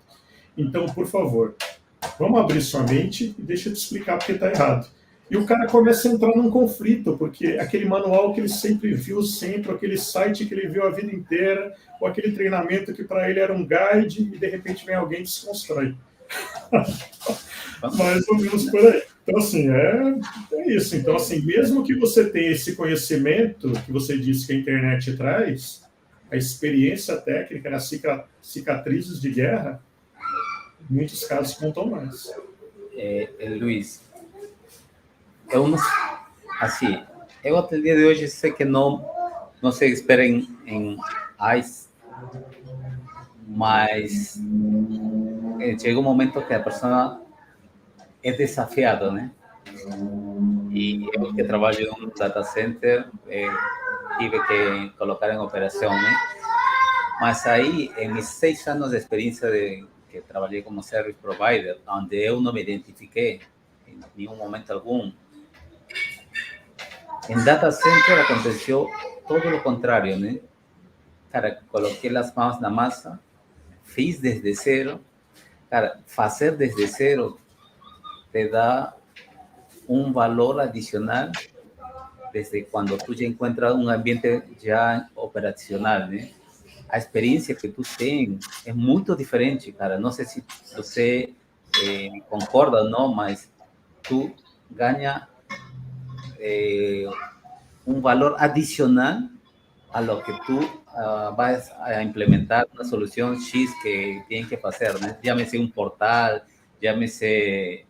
Então, por favor, vamos abrir sua mente e deixa eu te explicar porque está errado. E o cara começa a entrar num conflito, porque aquele manual que ele sempre viu, aquele site que ele viu a vida inteira, ou aquele treinamento que para ele era um guide, e de repente vem alguém e desconstrói. Mais ou menos por aí. Então, assim, é isso. Então, assim, mesmo que você tenha esse conhecimento que você disse que a internet traz, a experiência técnica, as cicatrizes de guerra, em muitos casos contam mais. Luiz, eu até o dia de hoje sei que não se espera em ICE, mas chega um momento que a pessoa é desafiada, né? E eu que trabalho em um data center, tive que colocar em operação, né? Mas aí, em meus 6 anos de experiência que trabalhei como service provider, onde eu não me identifiquei em nenhum momento algum, em data center aconteceu todo o contrário, né? Cara, coloquei as mãos na massa, fiz desde zero. Cara, fazer desde zero te dá um valor adicional desde quando tu já encuentras um ambiente já operacional, né? A experiência que tu tem é muito diferente, cara. Não sei se você concorda ou não, mas tu ganha um valor adicional a lo que tú vas a implementar una solución X que tienen que hacer, ¿no? Llámese un portal, llámese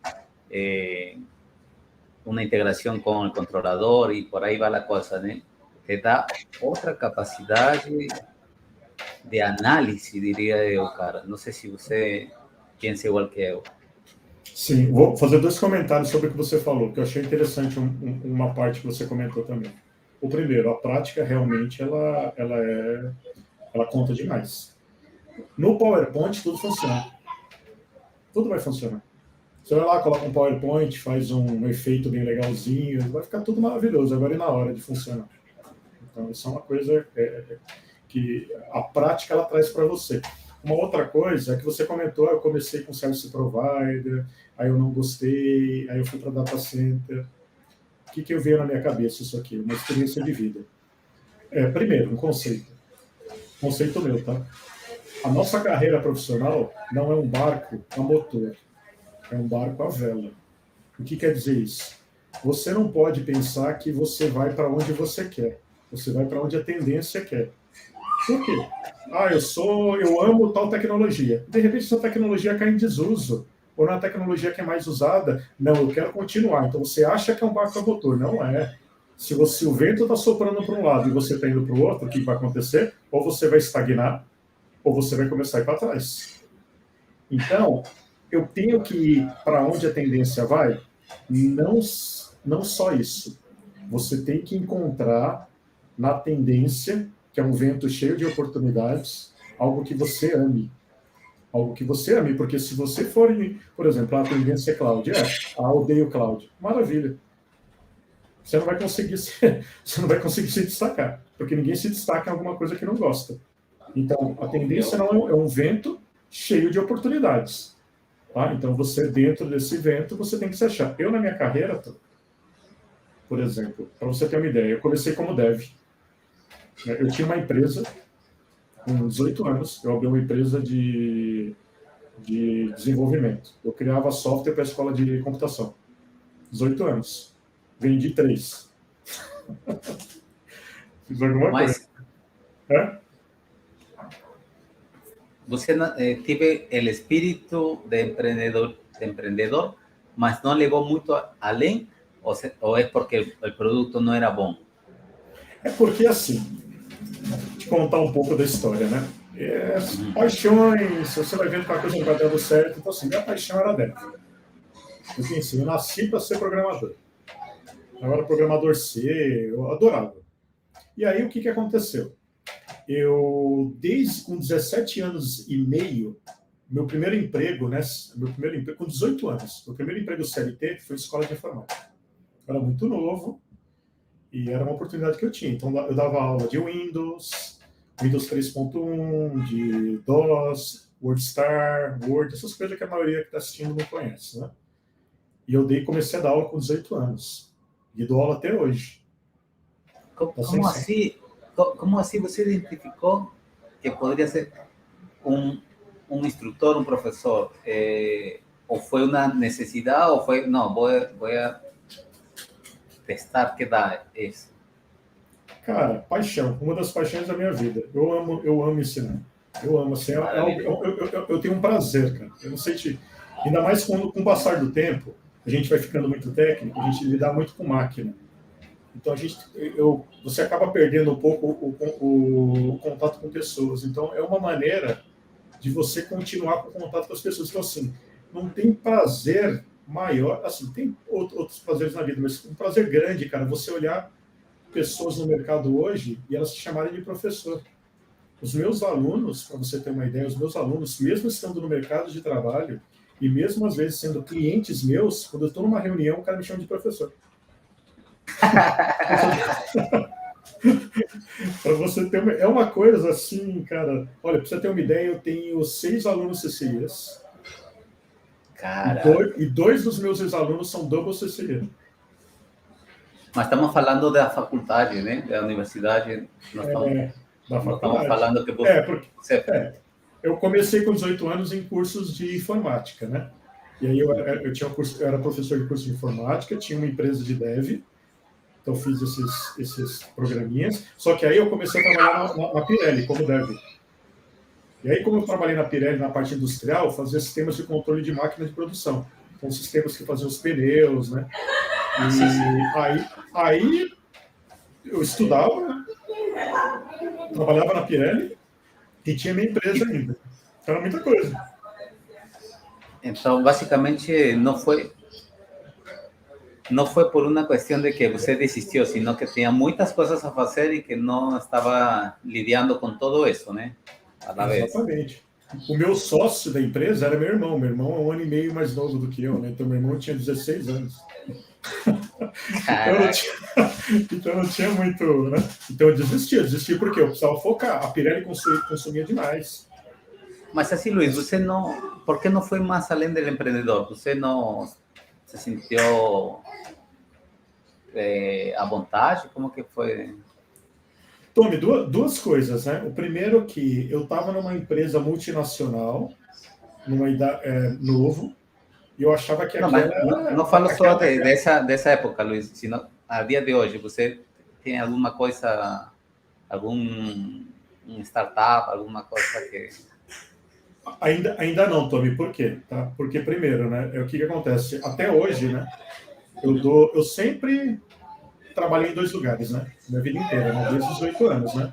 una integración con el controlador y por ahí va la cosa, ¿no? Te da outra capacidade de análise, diria eu, cara. Não sei se você pensa igual que eu. Sim, vou fazer 2 comentários sobre o que você falou, que eu achei interessante uma parte que você comentou também. O primeiro, a prática realmente ela conta demais. No PowerPoint tudo funciona. Tudo vai funcionar. Você vai lá, coloca um PowerPoint, faz um efeito bem legalzinho, vai ficar tudo maravilhoso. Agora é na hora de funcionar. Então, isso é uma coisa que a prática ela traz para você. Uma outra coisa é que você comentou, eu comecei com Service Provider, aí eu não gostei, aí eu fui para Data Center. O que eu veio na minha cabeça isso aqui? Uma experiência de vida. Primeiro, um conceito. Conceito meu, tá? A nossa carreira profissional não é um barco a motor, é um barco a vela. O que quer dizer isso? Você não pode pensar que você vai para onde você quer. Você vai para onde a tendência quer. Por quê? Eu amo tal tecnologia. De repente, essa tecnologia cai em desuso. Ou na tecnologia que é mais usada, não, eu quero continuar. Então, você acha que é um barco a motor. Não é. Se o vento está soprando para um lado e você está indo para o outro, o que vai acontecer? Ou você vai estagnar, ou você vai começar a ir para trás. Então, eu tenho que ir para onde a tendência vai? Não só isso. Você tem que encontrar na tendência, que é um vento cheio de oportunidades, algo que você ame. Algo que você ame, porque se você for, por exemplo, a tendência é cloud, odeio cloud, maravilha. Você não vai conseguir se destacar, porque ninguém se destaca em alguma coisa que não gosta. Então, a tendência não é um vento cheio de oportunidades. Tá? Então, você, dentro desse evento, você tem que se achar. Eu, na minha carreira, por exemplo, para você ter uma ideia, eu comecei como dev. Eu tinha uma empresa, com 18 anos, eu abri uma empresa de desenvolvimento. Eu criava software para a escola de computação. 18 anos. Vendi 3. Fiz alguma coisa. É? Você teve o espírito de empreendedor, mas não levou muito além, ou é porque o produto não era bom? É porque, assim, te contar um pouco da história, né? Paixões, você vai vendo que a coisa não vai dando certo. Então, assim, minha paixão era dev. Eu pensei, eu nasci para ser programador. Eu era programador C, eu adorava. E aí, o que aconteceu? Desde com 17 anos e meio, meu primeiro emprego, com 18 anos, meu primeiro emprego CLT foi escola de informática. Eu era muito novo e era uma oportunidade que eu tinha. Então, eu dava aula de Windows 3.1, de DOS, WordStar, Word, essas coisas que a maioria que está assistindo não conhece, né? E comecei a dar aula com 18 anos. E dou aula até hoje. Como assim você identificou que poderia ser um instrutor, um professor? Ou foi uma necessidade, ou foi, não, vou testar que dá isso? Cara, paixão, uma das paixões da minha vida. Eu amo ensinar. Eu amo, assim, eu tenho um prazer, cara. Eu não sei te... Ainda mais com o passar do tempo, a gente vai ficando muito técnico, a gente lida muito com máquina. Então, você acaba perdendo um pouco o contato com pessoas. Então, é uma maneira de você continuar com o contato com as pessoas. Então, assim, não tem prazer maior, assim, tem outros prazeres na vida, mas um prazer grande, cara, você olhar pessoas no mercado hoje e elas te chamarem de professor. Os meus alunos, para você ter uma ideia, os meus alunos, mesmo estando no mercado de trabalho e mesmo às vezes sendo clientes meus, quando eu estou numa reunião, o cara me chama de professor. Para você ter é uma coisa assim, cara. Olha, para você ter uma ideia, eu tenho 6 alunos CCIs. E 2 dos meus ex-alunos são double CCI. Mas estamos falando da faculdade, né? Da universidade. Da faculdade. Estamos falando que você... eu comecei com 18 anos em cursos de informática, né? E aí eu era professor de curso de informática, tinha uma empresa de dev. Então, fiz esses programinhas. Só que aí eu comecei a trabalhar na Pirelli, como dev. E aí, como eu trabalhei na Pirelli, na parte industrial, fazia sistemas de controle de máquina de produção. Então, sistemas que faziam os pneus, né? E aí eu estudava, né? Trabalhava na Pirelli e tinha minha empresa ainda. Então, era muita coisa. Então, basicamente, não foi por uma questão de que você desistiu, sino que tinha muitas coisas a fazer e que não estava lidando com tudo isso, né? Exatamente. O meu sócio da empresa era meu irmão. Meu irmão é 1 ano e meio mais novo do que eu, né? Então, meu irmão tinha 16 anos. Então, não tinha muito, né? Então, eu desisti porque eu precisava focar. A Pirelli consumia demais. Mas assim, Luiz, por que não foi mais além do empreendedor? Você não se sentiu à vontade? Como que foi? Tommy, duas coisas, né? O primeiro que eu estava numa empresa multinacional, numa idade novo, e eu achava que não falo só dessa época, Luiz, sino a dia de hoje. Você tem alguma coisa, algum startup, alguma coisa que... Ainda não, Tommy. Por quê? Tá? Porque, primeiro, né, o que acontece? Até hoje, né, eu sempre trabalhei em 2 lugares, né? Minha vida inteira, né? Desde os 8 anos, né?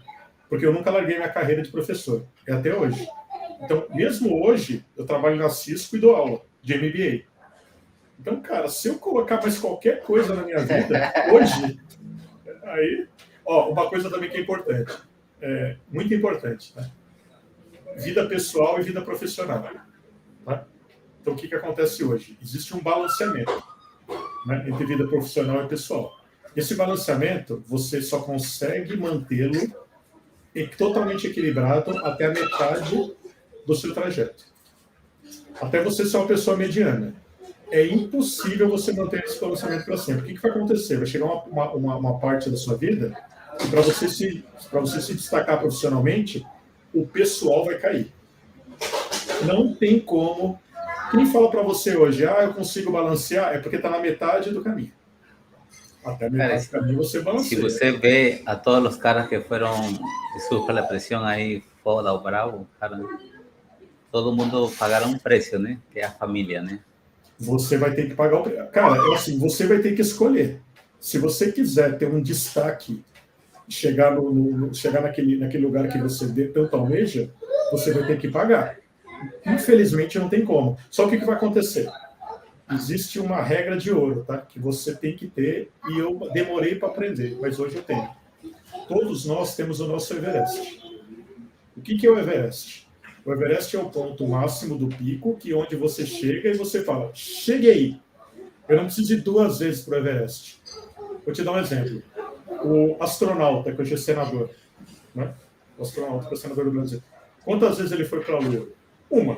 Porque eu nunca larguei minha carreira de professor. É até hoje. Então, mesmo hoje, eu trabalho na Cisco e dou aula de MBA. Então, cara, se eu colocar mais qualquer coisa na minha vida, hoje, aí... uma coisa também que é importante. Muito importante, né? Vida pessoal e vida profissional. Tá? Então, o que acontece hoje? Existe um balanceamento, né, entre vida profissional e pessoal. Esse balanceamento, você só consegue mantê-lo totalmente equilibrado até a metade do seu trajeto. até você ser uma pessoa mediana. É impossível você manter esse balanceamento para sempre. O que vai acontecer? Vai chegar uma parte da sua vida que para você se destacar profissionalmente, o pessoal vai cair. Não tem como. Quem fala para você hoje, eu consigo balancear, é porque está na metade do caminho. Até a metade do caminho você balanceia. Se você vê a todos os caras que foram sufrem a pressão aí, foda ou bravo, cara, todo mundo pagaram um preço, né? Que é a família, né? Você vai ter que pagar o preço. Cara, é assim, você vai ter que escolher. Se você quiser ter um destaque, chegar naquele lugar que você tanto almeja, você vai ter que pagar. Infelizmente não tem como. Só que o que vai acontecer? Existe uma regra de ouro, tá? Que você tem que ter, e eu demorei para aprender, mas hoje eu tenho. Todos nós temos o nosso Everest. O que é o Everest? O Everest é o ponto máximo do pico, que onde você chega e você fala, cheguei. Eu não preciso ir 2 vezes para o Everest. Vou te dar um exemplo. O astronauta, que hoje é senador, né? O astronauta que é senador do Brasil. Quantas vezes ele foi para a Lua? 1.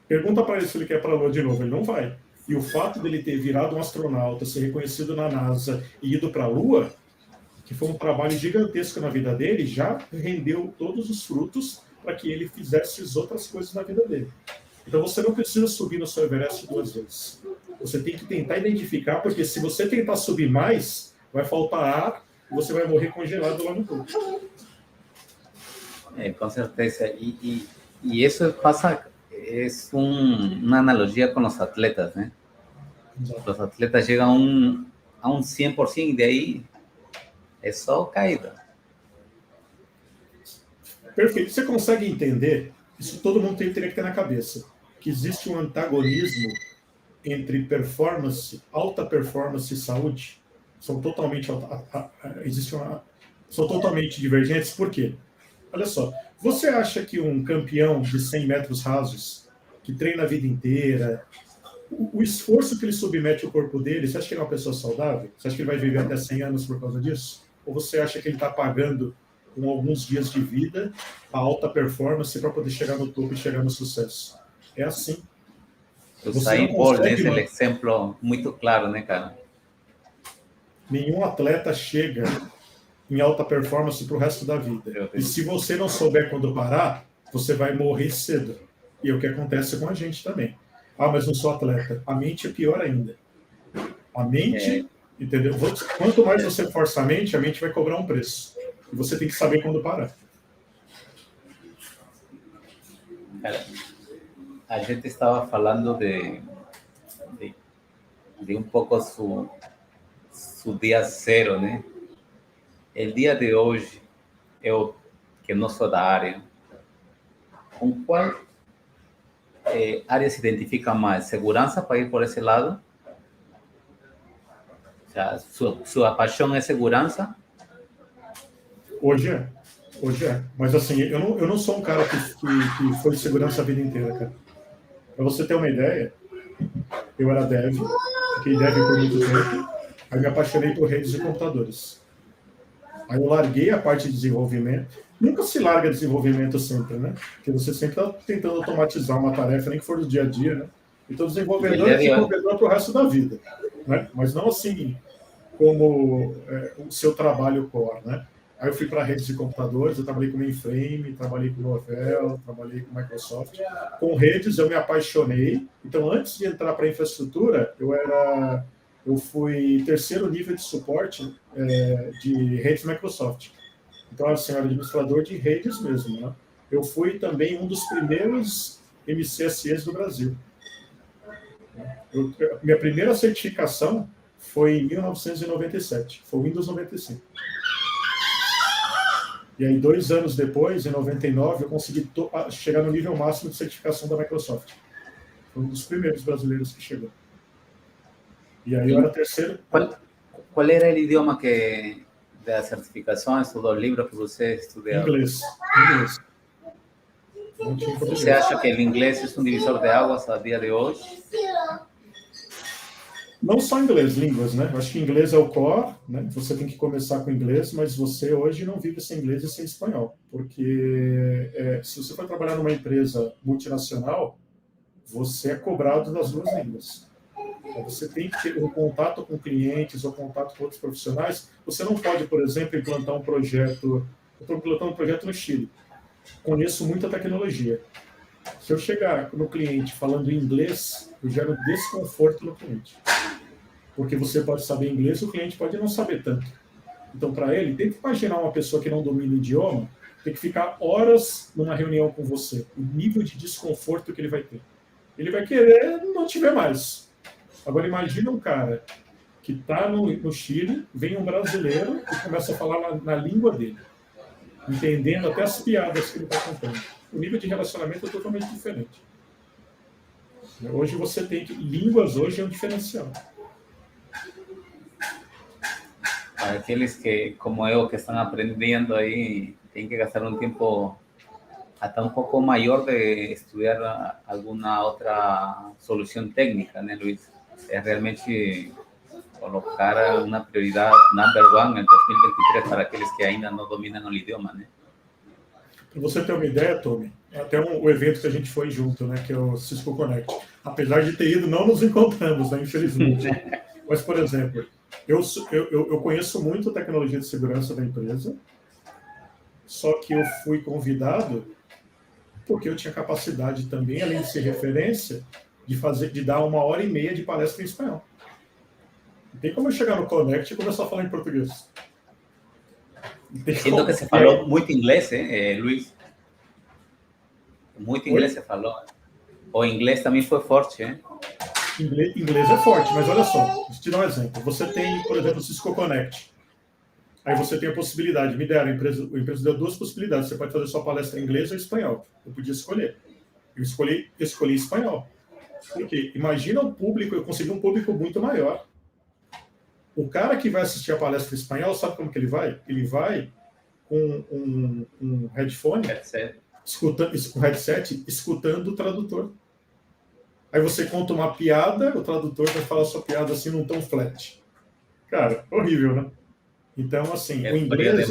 Pergunta para ele se ele quer para a Lua de novo. Ele não vai. E o fato dele ter virado um astronauta, ser reconhecido na NASA e ido para a Lua, que foi um trabalho gigantesco na vida dele, já rendeu todos os frutos para que ele fizesse as outras coisas na vida dele. Então você não precisa subir no seu Everest 2 vezes. Você tem que tentar identificar, porque se você tentar subir mais, vai faltar ar e você vai morrer congelado lá no topo. Com certeza. E isso passa, é uma analogia com os atletas, né? Exato. Os atletas chegam a um 100% e daí é só caída. Perfeito. Você consegue entender? Isso todo mundo teria que ter na cabeça. Que existe um antagonismo entre performance, alta performance e saúde. São totalmente são totalmente divergentes. Por quê? Olha só. Você acha que um campeão de 100 metros rasos, que treina a vida inteira, o esforço que ele submete o corpo dele, você acha que ele é uma pessoa saudável? Você acha que ele vai viver até 100 anos por causa disso? Ou você acha que ele está pagando com alguns dias de vida a alta performance para poder chegar no topo e chegar no sucesso? É assim. O Usain Bolt é um exemplo muito claro, né, cara? Nenhum atleta chega em alta performance para o resto da vida. E se você não souber quando parar, você vai morrer cedo. E é o que acontece com a gente também. Mas não sou atleta. A mente é pior ainda. A mente, entendeu? Quanto mais você força a mente vai cobrar um preço. E você tem que saber quando parar. Cara, a gente estava falando de um pouco su dia zero, né? O dia de hoje, eu que não sou da área, com qual área se identifica mais? Segurança para ir por esse lado? O sea, sua paixão é segurança? Hoje é. Mas assim, eu não sou um cara que foi de segurança a vida inteira, cara. Para você ter uma ideia, eu era dev, fiquei dev por muito tempo, aí me apaixonei por redes de computadores. Aí eu larguei a parte de desenvolvimento. Nunca se larga desenvolvimento sempre, né? Porque você sempre está tentando automatizar uma tarefa, nem que for do dia a dia, né? Então, desenvolvedor é desenvolvedor para o resto da vida, né? Mas não assim como o seu trabalho core, né? Aí eu fui para redes de computadores, eu trabalhei com mainframe, trabalhei com Novell, trabalhei com Microsoft. Com redes eu me apaixonei. Então, antes de entrar para a infraestrutura, eu fui 3º nível de suporte de redes Microsoft. Então, assim, eu era administrador de redes mesmo, né? Eu fui também um dos primeiros MCSEs do Brasil. Minha primeira certificação foi em 1997, foi o Windows 95. E aí, 2 anos depois, em 99, eu consegui chegar no nível máximo de certificação da Microsoft. Foi um dos primeiros brasileiros que chegou. E aí eu era 3º. Qual era o idioma da certificação, estudou o livro que você estudou? Inglês. Você acha que o inglês é um divisor de águas a dia de hoje? Não só inglês, línguas, né? Eu acho que inglês é o core, né? Você tem que começar com inglês, mas você hoje não vive sem inglês e sem espanhol. Porque se você for trabalhar numa empresa multinacional, você é cobrado das duas línguas. Então, você tem que ter um contato com clientes ou contato com outros profissionais. Você não pode, por exemplo, implantar um projeto. Eu estou implantando um projeto no Chile. Conheço muita tecnologia. Se eu chegar no cliente falando inglês, eu gero desconforto no cliente. Porque você pode saber inglês, o cliente pode não saber tanto. Então, para ele, tem que imaginar uma pessoa que não domina o idioma, tem que ficar horas numa reunião com você. O nível de desconforto que ele vai ter. Ele vai querer não te ver mais. Agora, imagina um cara que está no Chile, vem um brasileiro e começa a falar na língua dele, entendendo até as piadas que ele está contando. O nível de relacionamento é totalmente diferente. Hoje você tem que... Línguas hoje é um diferencial. Para aqueles que, como eu, que estão aprendendo aí, tem que gastar um tempo até um pouco maior de estudar alguma outra solução técnica, né, Luiz? É realmente colocar uma prioridade number one em 2023 para aqueles que ainda não dominam o idioma, né? Para você ter uma ideia, Tommy, até o evento que a gente foi junto, né, que é o Cisco Connect. Apesar de ter ido, não nos encontramos, né, infelizmente. Mas, por exemplo, eu conheço muito a tecnologia de segurança da empresa, só que eu fui convidado porque eu tinha capacidade também, além de ser referência, de dar 1h30 de palestra em espanhol. Não tem como eu chegar no Connect e começar a falar em português. Siendo que se falou muito inglês, Luiz? Muito inglês se falou. O inglês também foi forte, hein? Inglês é forte, mas olha só, vou te dar um exemplo. Você tem, por exemplo, o Cisco Connect. Aí você tem a possibilidade, me deram, a empresa deu duas possibilidades. Você pode fazer sua palestra em inglês ou em espanhol. Eu podia escolher. Eu escolhi espanhol. Por quê? Imagina o público, eu consegui um público muito maior. O cara que vai assistir a palestra em espanhol, sabe como que ele vai? Ele vai com um headphone, com headset, escutando o tradutor. Aí você conta uma piada, o tradutor vai falar sua piada assim num tom flat. Cara, horrível, né? Então, assim, o inglês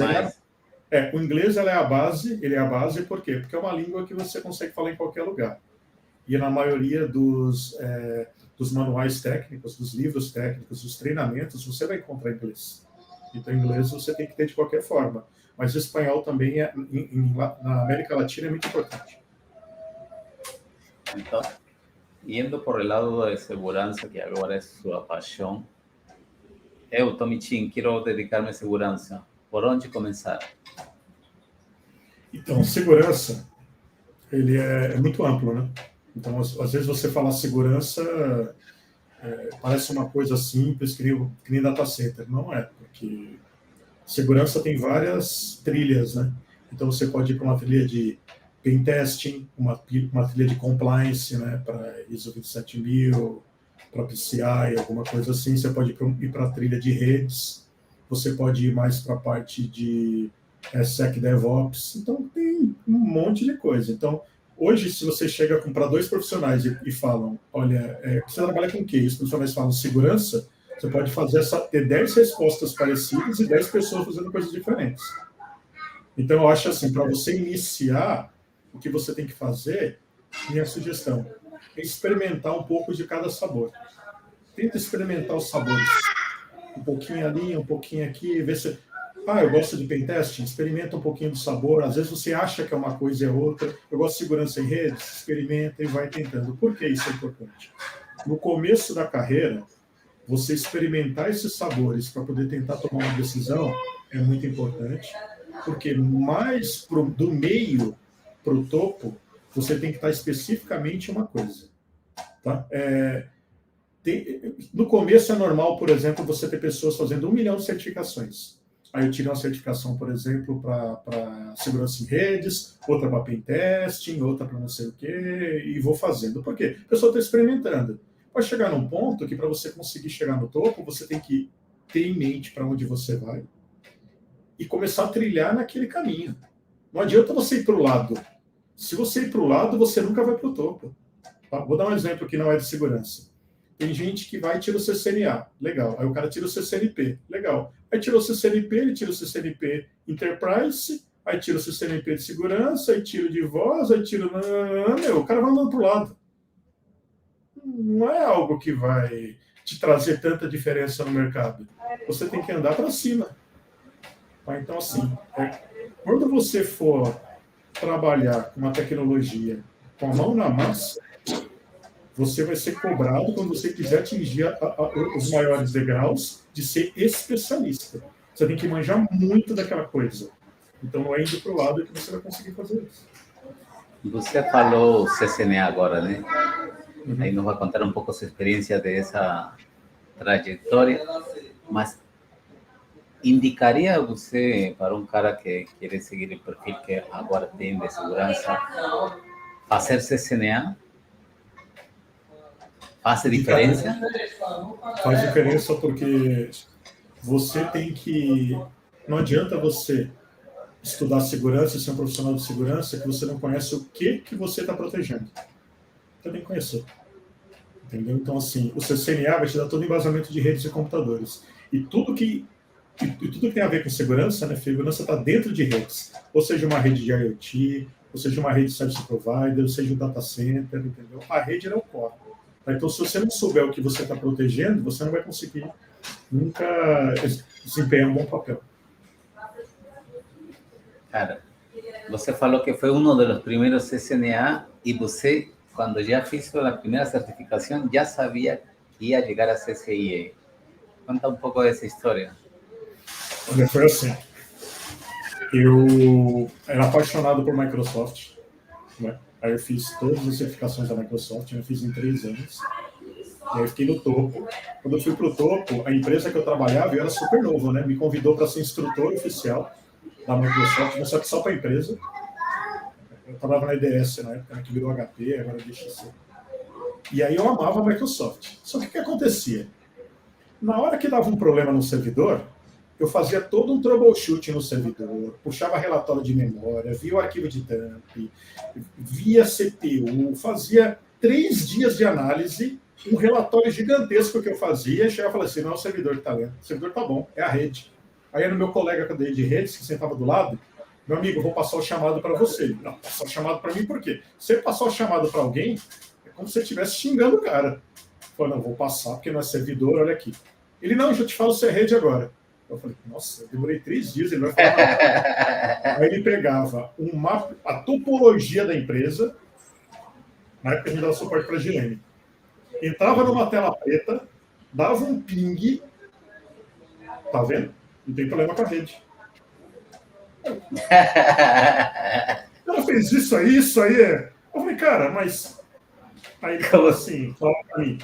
o inglês ele é a base, por quê? Porque é uma língua que você consegue falar em qualquer lugar. E na maioria dos manuais técnicos, dos livros técnicos, dos treinamentos, você vai encontrar inglês. Então, inglês você tem que ter de qualquer forma. Mas o espanhol também, na América Latina, é muito importante. Então, indo por el lado de segurança, que agora é sua paixão, eu, Tommy Chin, quero dedicar-me à segurança. Por onde começar? Então, segurança, ele é muito amplo, né? Então, às vezes você fala segurança, parece uma coisa simples, que nem data center. Não é, porque segurança tem várias trilhas, né? Então, você pode ir para uma trilha de pen testing, uma trilha de compliance, né? Para ISO 27000, para PCI, alguma coisa assim. Você pode ir para a trilha de redes, você pode ir mais para a parte de SecDevOps. Então, tem um monte de coisa. Então, hoje, se você chega para dois profissionais e falam, olha, você trabalha com o quê? E os profissionais falam segurança, você pode ter 10 respostas parecidas e 10 pessoas fazendo coisas diferentes. Então, eu acho assim, para você iniciar, o que você tem que fazer, minha sugestão, é experimentar um pouco de cada sabor. Tenta experimentar os sabores. Um pouquinho ali, um pouquinho aqui, ver se... eu gosto de pentesting, experimenta um pouquinho do sabor. Às vezes você acha que é uma coisa e é outra. Eu gosto de segurança em redes, experimenta e vai tentando. Por que isso é importante? No começo da carreira, você experimentar esses sabores para poder tentar tomar uma decisão é muito importante, porque mais do meio para o topo, você tem que estar especificamente uma coisa. Tá? No começo é normal, por exemplo, você ter pessoas fazendo 1 milhão de certificações. Aí eu tiro uma certificação, por exemplo, para segurança em redes, outra para pen testing, outra para não sei o quê, e vou fazendo. Por quê? A pessoa está experimentando. Vai chegar num ponto que, para você conseguir chegar no topo, você tem que ter em mente para onde você vai e começar a trilhar naquele caminho. Não adianta você ir para o lado. Se você ir para o lado, você nunca vai para o topo. Tá? Vou dar um exemplo que não é de segurança. Tem gente que vai e tira o CCNA, legal. Aí o cara tira o CCNP, legal. Aí tirou o CCNP, ele tira o CCNP Enterprise, aí tira o CCNP de segurança, aí tira o de voz, aí tira... o cara vai andando pro lado. não é algo que vai te trazer tanta diferença no mercado. Você tem que andar para cima. Tá? Então, assim, quando você for trabalhar com uma tecnologia com a mão na massa, você vai ser cobrado quando você quiser atingir os maiores degraus de ser especialista. Você tem que manjar muito daquela coisa. Então, não é indo para o lado que você vai conseguir fazer isso. Você falou CCNA agora, né? Aí nos vai contar um pouco a sua experiência dessa trajetória, mas indicaria você para um cara que quer seguir o perfil que agora tem de segurança, fazer CCNA? Faz diferença? Faz diferença porque você tem que... Não adianta você estudar segurança e ser um profissional de segurança que você não conhece o que você está protegendo. Você tem que conhecer. Entendeu? Então, assim, o CCNA vai te dar todo o embasamento de redes e computadores. E tudo que tem a ver com segurança, né? Segurança está dentro de redes. Ou seja, uma rede de IoT, ou seja, uma rede de service provider, ou seja, um data center, entendeu? A rede é o core. Então, se você não souber o que você está protegendo, você não vai conseguir nunca desempenhar um bom papel. Cara, você falou que foi um dos primeiros CCNA e você, quando já fez a primeira certificação, já sabia que ia chegar a CCIE. Conta um pouco dessa história. Foi assim. Eu era apaixonado por Microsoft, né? Aí eu fiz todas as certificações da Microsoft, eu fiz em 3 anos. E aí eu fiquei no topo. Quando eu fui para o topo, a empresa que eu trabalhava, eu era super novo, né? Me convidou para ser instrutor oficial da Microsoft, mas só para a empresa. Eu trabalhava na IDS na época, que virou HP, agora deixa ser. E aí eu amava a Microsoft. Só que o que acontecia? Na hora que dava um problema no servidor, eu fazia todo um troubleshoot no servidor, puxava relatório de memória, via o arquivo de dump, via CPU, fazia 3 dias de análise, um relatório gigantesco que eu fazia, e chegava e falava assim, não é o servidor que está lendo, o servidor está bom, é a rede. Aí era o meu colega de redes, que sentava do lado, meu amigo, eu vou passar o chamado para você. Não, passar o chamado para mim por quê? Se você passar o chamado para alguém, é como se você estivesse xingando o cara. Eu falei, não, vou passar, porque não é servidor, olha aqui. Ele, não, eu te falo se é rede agora. Eu falei, nossa, eu demorei 3 dias, ele vai falar. Aí ele pegava a topologia da empresa, na época a gente dava suporte para a GM, entrava numa tela preta, dava um ping, tá vendo? Não tem problema com a rede. Ela fez isso aí é... Eu falei, cara, mas... Aí ele falou assim, fala pra mim,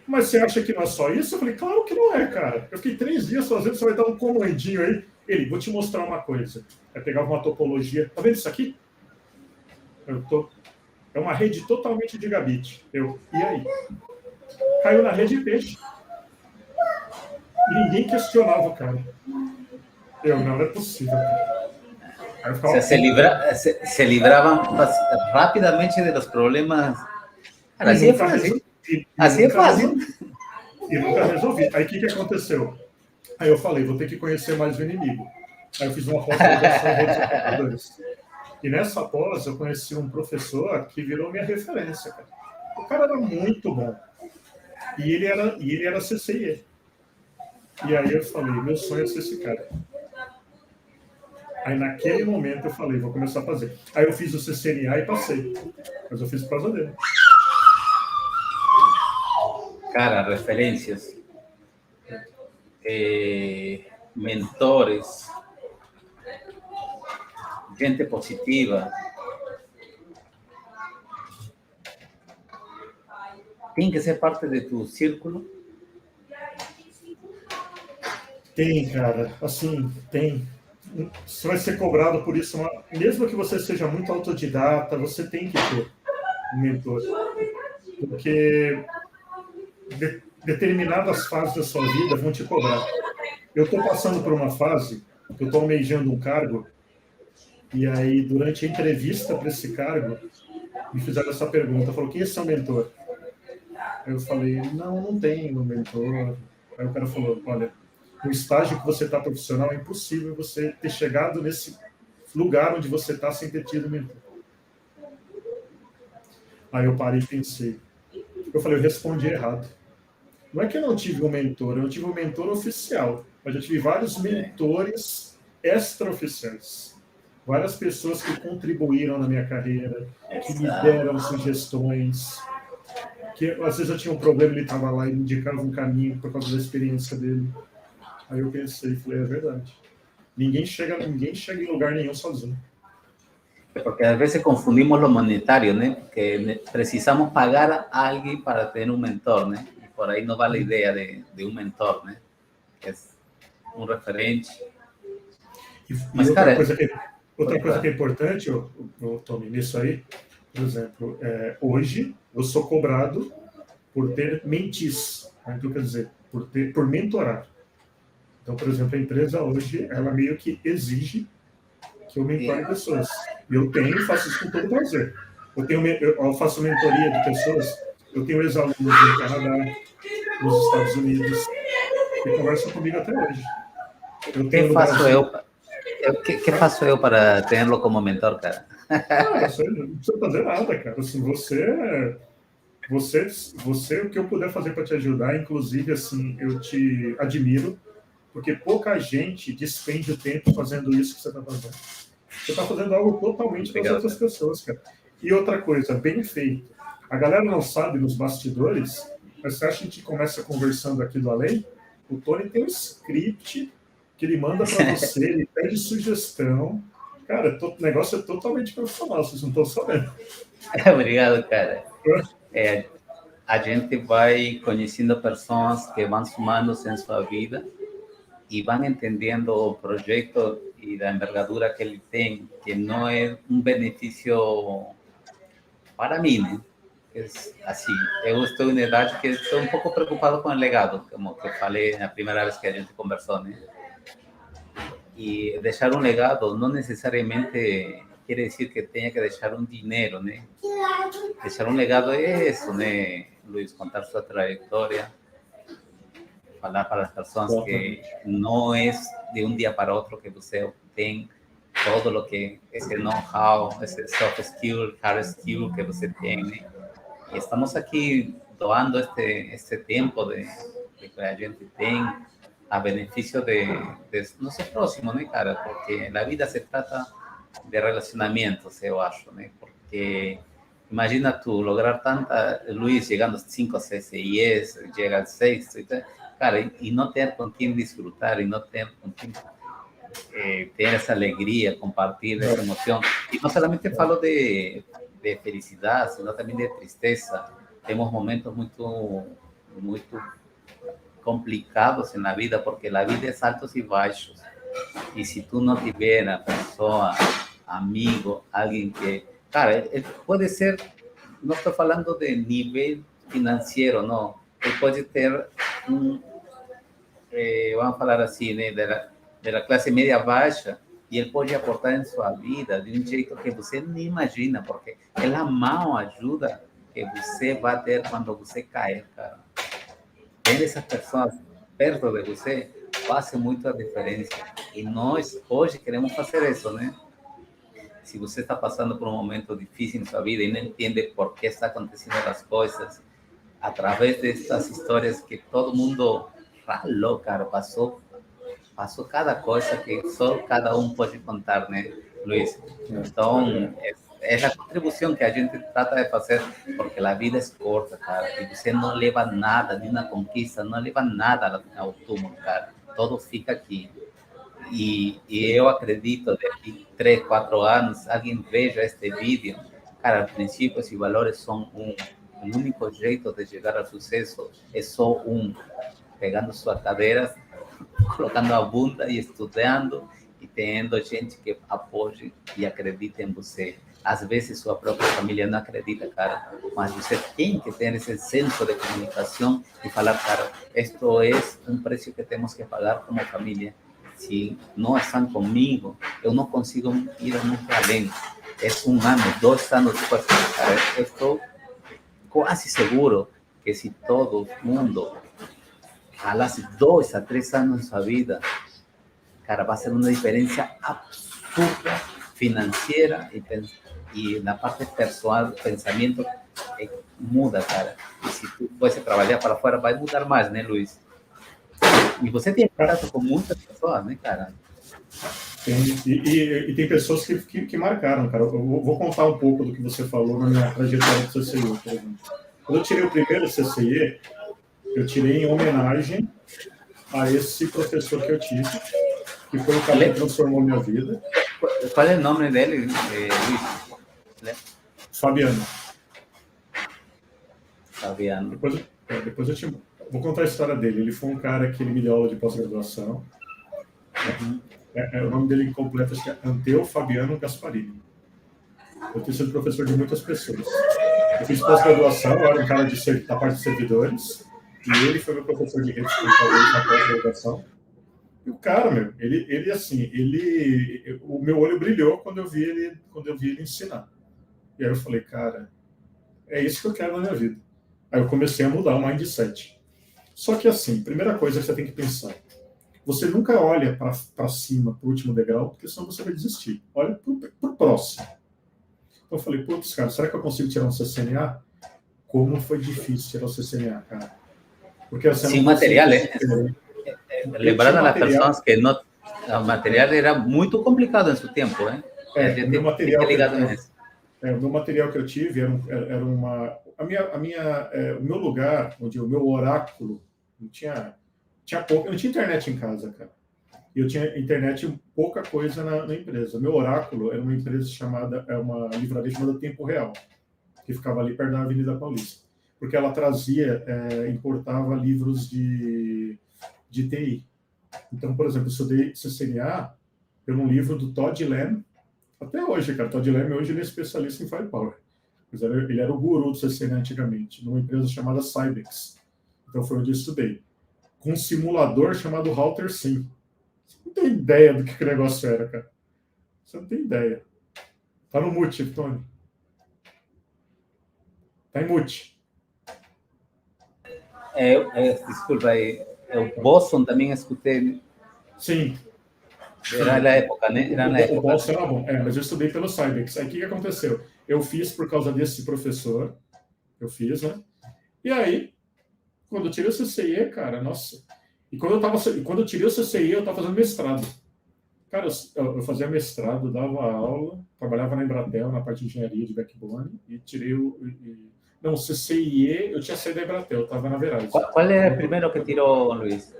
mas você acha que não é só isso? Eu falei, claro que não é, cara. Eu fiquei 3 dias fazendo, você vai dar um comandinho aí. Ele, vou te mostrar uma coisa. Aí pegava uma topologia. Tá vendo isso aqui? É uma rede totalmente de gigabit. E aí? Caiu na rede peixe. E ninguém questionava o cara. Não é possível, cara. Se libravam rapidamente dos problemas. Cara, assim é fácil. Assim é fácil. E nunca resolvi. Aí o que aconteceu? Aí eu falei, vou ter que conhecer mais o inimigo. Aí eu fiz uma pós-graduação em redes de computadores. E nessa pós eu conheci um professor que virou minha referência, cara. O cara era muito bom. E ele era CCIE. E aí eu falei, meu sonho é ser esse cara. Aí naquele momento eu falei, vou começar a fazer. Aí eu fiz o CCNA e passei. Mas eu fiz por causa dele. Cara, referências, mentores, gente positiva. Tem que ser parte de tu círculo? Tem, cara. Assim, tem. Você vai ser cobrado por isso. Mesmo que você seja muito autodidata, você tem que ter um mentor. Porque determinadas fases da sua vida vão te cobrar. Eu estou passando por uma fase, eu estou almejando um cargo, e aí, durante a entrevista para esse cargo, me fizeram essa pergunta, falou, quem é seu mentor? Aí eu falei, não tenho um mentor. Aí o cara falou, olha, no estágio que você está profissional, é impossível você ter chegado nesse lugar onde você está sem ter tido mentor. Aí eu parei e pensei, Eu falei, eu respondi errado. Não é que eu não tive um mentor, eu não tive um mentor oficial, mas eu tive vários mentores extraoficiais. Várias pessoas que contribuíram na minha carreira, que me deram sugestões, que às vezes eu tinha um problema, ele estava lá e me indicava um caminho por causa da experiência dele. Aí eu pensei, falei, é verdade. Ninguém chega em lugar nenhum sozinho. Porque a veces confundimos lo monetario, ¿no? Que precisamos pagar a alguien para tener un mentor, ¿no? Y por ahí no va la idea de un mentor, ¿no? Que es un referente. E outra coisa que é Claro. importante, Tommy, nisso aí, por exemplo, hoje eu sou cobrado por ter mentis, né? Então, quer dizer, por mentorar. Então, por exemplo, a empresa hoje, ela meio que exige que eu mentore pessoas. E eu tenho e faço isso com todo prazer. Eu faço mentoria de pessoas, eu tenho ex-alunos no Canadá, nos Estados Unidos, que conversam comigo até hoje. Eu tenho no Brasil. ¿Qué faço eu para tenerlo como mentor, cara? Você não precisa fazer nada, cara. Assim, você, o que eu puder fazer para te ajudar, inclusive, assim, eu te admiro, porque pouca gente despende o tempo fazendo isso que você está fazendo. Você está fazendo algo totalmente para as outras pessoas, cara. E outra coisa, bem feito. A galera não sabe nos bastidores, mas você acha que a gente começa conversando aqui do além? O Tony tem um script que ele manda para você, ele pede sugestão. Cara, o negócio é totalmente profissional, vocês não estão sabendo. Obrigado, cara. A gente vai conhecendo pessoas que vão sumando-se em sua vida e vão entendendo o projeto e da envergadura que ele tem, que não é um benefício para mim, né? É assim, eu estou em idade que estou um pouco preocupado com o legado, como que falei na primeira vez que a gente conversou, né? E deixar um legado não necessariamente quiere decir que tenga que dejar un dinero, ¿no? Dejar un legado es eso, ¿no? Luis, contar su trayectoria, hablar para las personas que no es de un día para otro que usted obtenga todo lo que ese know-how, ese soft skill, hard skill que usted tiene. Y estamos aquí doando este tiempo de que a gente tenga a beneficio de nuestro próximo, ¿no, cara? Porque la vida se trata de relacionamientos, eu acho, né? Porque imagina tú lograr tanta, Luis, llegando a 5 CCIs, llega al 6, cara, y no tener con quién disfrutar, y no tener con quién tener esa alegría, compartir esa emoción. Y no solamente falo de felicidad, sino también de tristeza. Tenemos momentos muy complicados en la vida, porque la vida es altos y bajos. Y si tú no tiver a pessoa, amigo, alguien que, cara, puede ser, no estoy hablando de nivel financiero, no, él puede ter vamos a falar assim, né, de la clase media baixa, e ele pode aportar em sua vida de um jeito que você nem imagina, porque é a mão ajuda que você vai ter quando você cair, cara. Ter essas pessoas perto de você faz muito a diferença. E nós, hoje, queremos fazer isso, né? Se você está passando por um momento difícil em sua vida e não entende por que está acontecendo as coisas, através destas histórias que todo mundo falou, cara, passou cada coisa que só cada um pode contar, né, Luiz? Então, é a contribuição que a gente trata de fazer, porque a vida é curta, cara, e você não leva nada, nenhuma conquista, não leva nada ao túmulo, cara. Todo fica aqui. E eu acredito que daqui 3, 4 anos, alguém veja este vídeo, cara, princípios e valores são um. O único jeito de chegar ao sucesso é só um. Pegando sua cadeira, colocando a bunda e estudando e tendo gente que apoie e acredite em você. Às vezes sua própria família não acredita, cara, mas você tem que ter esse senso de comunicação e falar, cara, isto é um preço que temos que pagar como família. Se não estão comigo, eu não consigo ir muito além. É 1 ano, 2 anos depois, cara, eu estou quase seguro que se todo mundo falasse 2 a 3 anos de sua vida, cara, vai ser uma diferença absurda financeira e na parte pessoal, pensamento, muda, cara. E se tu fosse trabalhar para fora, vai mudar mais, né, Luiz? E você tem contato com muitas pessoas, né, cara? E tem pessoas que marcaram, cara. Eu vou contar um pouco do que você falou na minha trajetória do CCI, por exemplo. Quando eu tirei o primeiro CCI, eu tirei em homenagem a esse professor que eu tive, que foi o cara que transformou minha vida. Qual é o nome dele, Luiz? Fabiano. Fabiano. Depois eu vou contar a história dele. Ele foi um cara que ele me deu aula de pós-graduação. Uhum. O nome dele completo acho que é Anteu Fabiano Gasparini. Eu tenho sido professor de muitas pessoas. Eu fiz pós-graduação, eu era um cara da parte de servidores, e ele foi meu professor de redes sociais na pós-graduação. E o cara, meu, o meu olho brilhou quando eu vi ele ensinar. E aí eu falei, cara, é isso que eu quero na minha vida. Aí eu comecei a mudar o mindset. Só que assim, primeira coisa que você tem que pensar, você nunca olha para cima, para o último degrau, porque senão você vai desistir. Olha para o próximo. Então eu falei, putz, cara, será que eu consigo tirar um CCNA? Como foi difícil tirar o CCNA, cara. Porque assim, sem material, lembrando as pessoas que não, o material era muito complicado em seu tempo, né? O meu material o meu material que eu tive era uma... o meu lugar, o meu oráculo, eu não tinha internet em casa, cara. Eu tinha internet pouca coisa na empresa. Meu oráculo era uma empresa uma livraria chamada Tempo Real, que ficava ali perto da Avenida Paulista. Porque ela importava livros de TI. Então, por exemplo, eu estudei CCNA pelo livro do Todd Lamb. Até hoje, cara. Todd Lamb hoje ele é especialista em Firepower. Ele era o guru do CCNA antigamente, numa empresa chamada Cybex. Então foi onde eu estudei. Com um simulador chamado Router Sim. Você não tem ideia do que o negócio era, cara. Você não tem ideia. Tá no mute, Tony. Tá em mute. Desculpa aí. O Boston também escutei. Sim. Era na época, né? O Boston era bom. Mas eu estudei pelo Cybex. Aí o que aconteceu? Eu fiz por causa desse professor. Eu fiz, né? E aí, quando eu tirei o CCIE, cara, nossa. E quando eu tirei o CCIE, eu estava fazendo mestrado. Cara, eu fazia mestrado, dava aula, trabalhava na Embratel, na parte de engenharia de backbone, e tirei Não, o CCIE, eu tinha saído da Embratel, eu estava na Verizon. Qual era o primeiro que tirou, Luiz?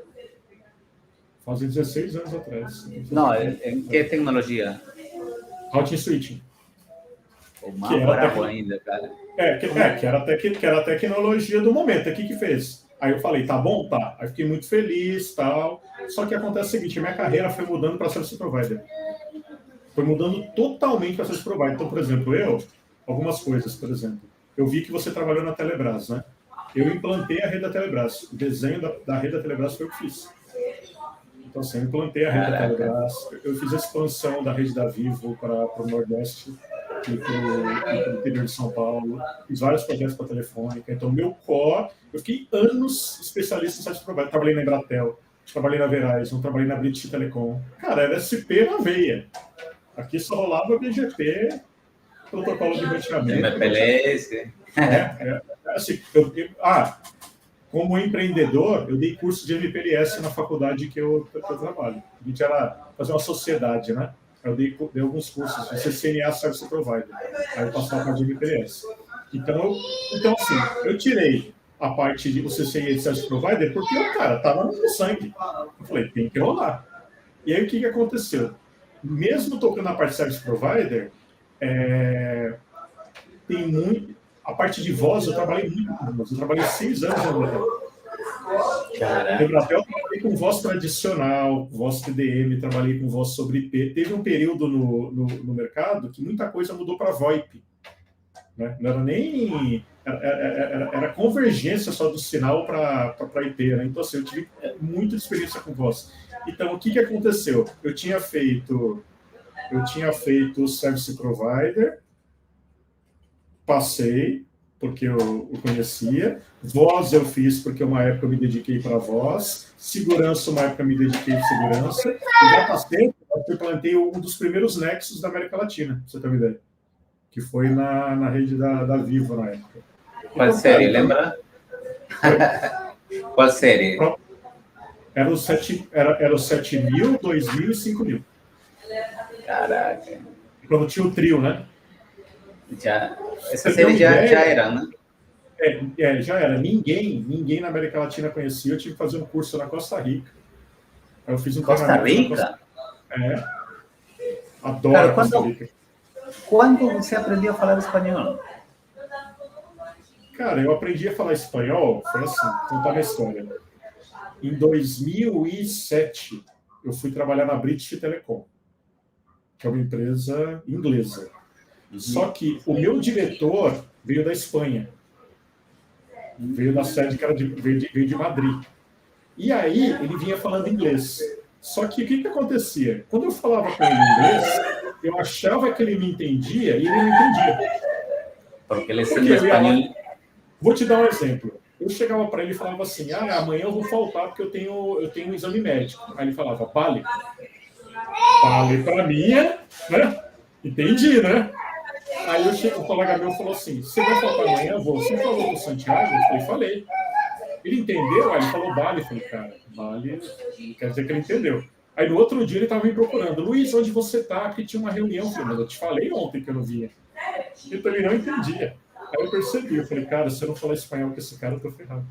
Fazia 16 anos atrás. Não, em que tecnologia? Routing Switching. O mais bravo ainda, cara. Que era a tecnologia do momento. O que fez? Aí eu falei, tá bom? Tá. Aí fiquei muito feliz, tal. Só que acontece o seguinte, minha carreira foi mudando para Service Provider. Foi mudando totalmente para Service Provider. Então, por exemplo, algumas coisas, por exemplo. Eu vi que você trabalhou na Telebrás, né? Eu implantei a rede da Telebrás. O desenho da rede da Telebrás foi o que fiz. Então, assim, eu implantei a rede da Telebrás. Eu fiz a expansão da rede da Vivo para o Nordeste e para o interior de São Paulo. Fiz vários projetos para a Telefônica. Então, meu core... Eu fiquei anos especialista em Service Provider. Trabalhei na Embratel, trabalhei na Verizon, trabalhei na British Telecom. Cara, era SP na veia. Aqui só rolava BGP, protocolo de roteamento. MPLS. Assim, como empreendedor, eu dei curso de MPLS na faculdade que eu trabalho. A gente era fazer uma sociedade, né? Eu dei alguns cursos de CCNA Service Provider. Aí eu passava de MPLS. Então, assim, eu tirei a parte do CCNA de Service Provider porque o cara estava no sangue. Eu falei, tem que rolar. E aí o que aconteceu? Mesmo tocando na parte de Service Provider, tem muito... A parte de voz, eu trabalhei muito com voz. Eu trabalhei 6 anos na Embratel. Na Embratel, eu trabalhei com voz tradicional, voz TDM, trabalhei com voz sobre IP. Teve um período no mercado que muita coisa mudou para VoIP. Né? Não era nem... Era convergência só do sinal para IP. Né? Então, assim, eu tive muita experiência com voz. Então, o que aconteceu? Eu tinha feito Service Provider, passei, porque eu conhecia. Voz eu fiz, porque uma época eu me dediquei para voz. Segurança, uma época eu me dediquei para segurança. E já passei, eu plantei um dos primeiros nexos da América Latina, pra você ter uma ideia. Que foi na rede da Vivo, na época. Qual Então, série, cara, lembra? Qual série? Era o 7.000, 2.000 e 5.000. Caraca. Quando tinha o trio, né? Já, essa Você tem série uma já ideia? era, né? Já era. Ninguém na América Latina conhecia. Eu tive que fazer um curso na Costa Rica. Aí eu fiz um Costa treinamento na Costa Rica? Rica. Adoro Cara, a Costa Rica. quando você aprendeu a falar espanhol? Cara, eu aprendi a falar espanhol, foi assim, contar minha história. Em 2007, eu fui trabalhar na British Telecom, que é uma empresa inglesa. Só que o meu diretor veio da Espanha. Veio da sede que era veio de Madrid. E aí, ele vinha falando inglês. Só que o que acontecia? Quando eu falava com ele em inglês, eu achava que ele me entendia e ele não entendia. Porque ele Porque sendo eu ia lá, espanhol. vou te dar um exemplo. Eu chegava para ele e falava assim: amanhã eu vou faltar porque eu tenho um exame médico. Aí ele falava: vale. Vale para mim, né? Entendi, né? Aí um colega meu falou assim: você vai faltar amanhã? Eu vou. Você falou com o Santiago? Eu falei: ele entendeu? Aí ele falou: vale. Eu falei: cara, vale, quer dizer que ele entendeu. Aí no outro dia ele estava me procurando: Luiz, onde você está? Porque tinha uma reunião. Eu falei: mas eu te falei ontem que eu não vinha. Então ele não entendia. Aí eu percebi, eu falei: cara, se eu não falar espanhol com esse cara, eu tô ferrado.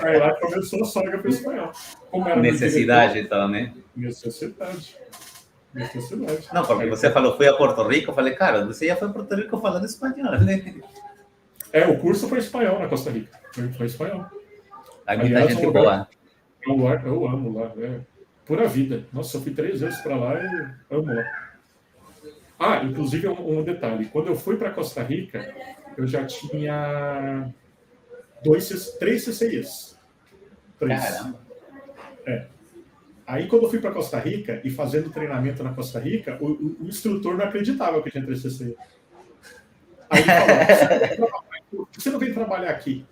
Aí lá começou a saga para o espanhol. Como era Necessidade, então, né? Necessidade. Não, porque você falou, fui a Porto Rico, eu falei, cara, você já foi a Porto Rico falando espanhol, né? O curso foi espanhol na Costa Rica. Foi espanhol. Há muita gente boa. Eu amo lá. Pura vida. Nossa, eu fui 3 vezes para lá e amo lá. Inclusive um detalhe. Quando eu fui para Costa Rica, eu já tinha 3 CCIs. 3. Caramba. Aí, quando eu fui para Costa Rica e fazendo treinamento na Costa Rica, o instrutor não acreditava que eu tinha 3 CCIs. Aí ele falou: por que você não vem trabalhar aqui?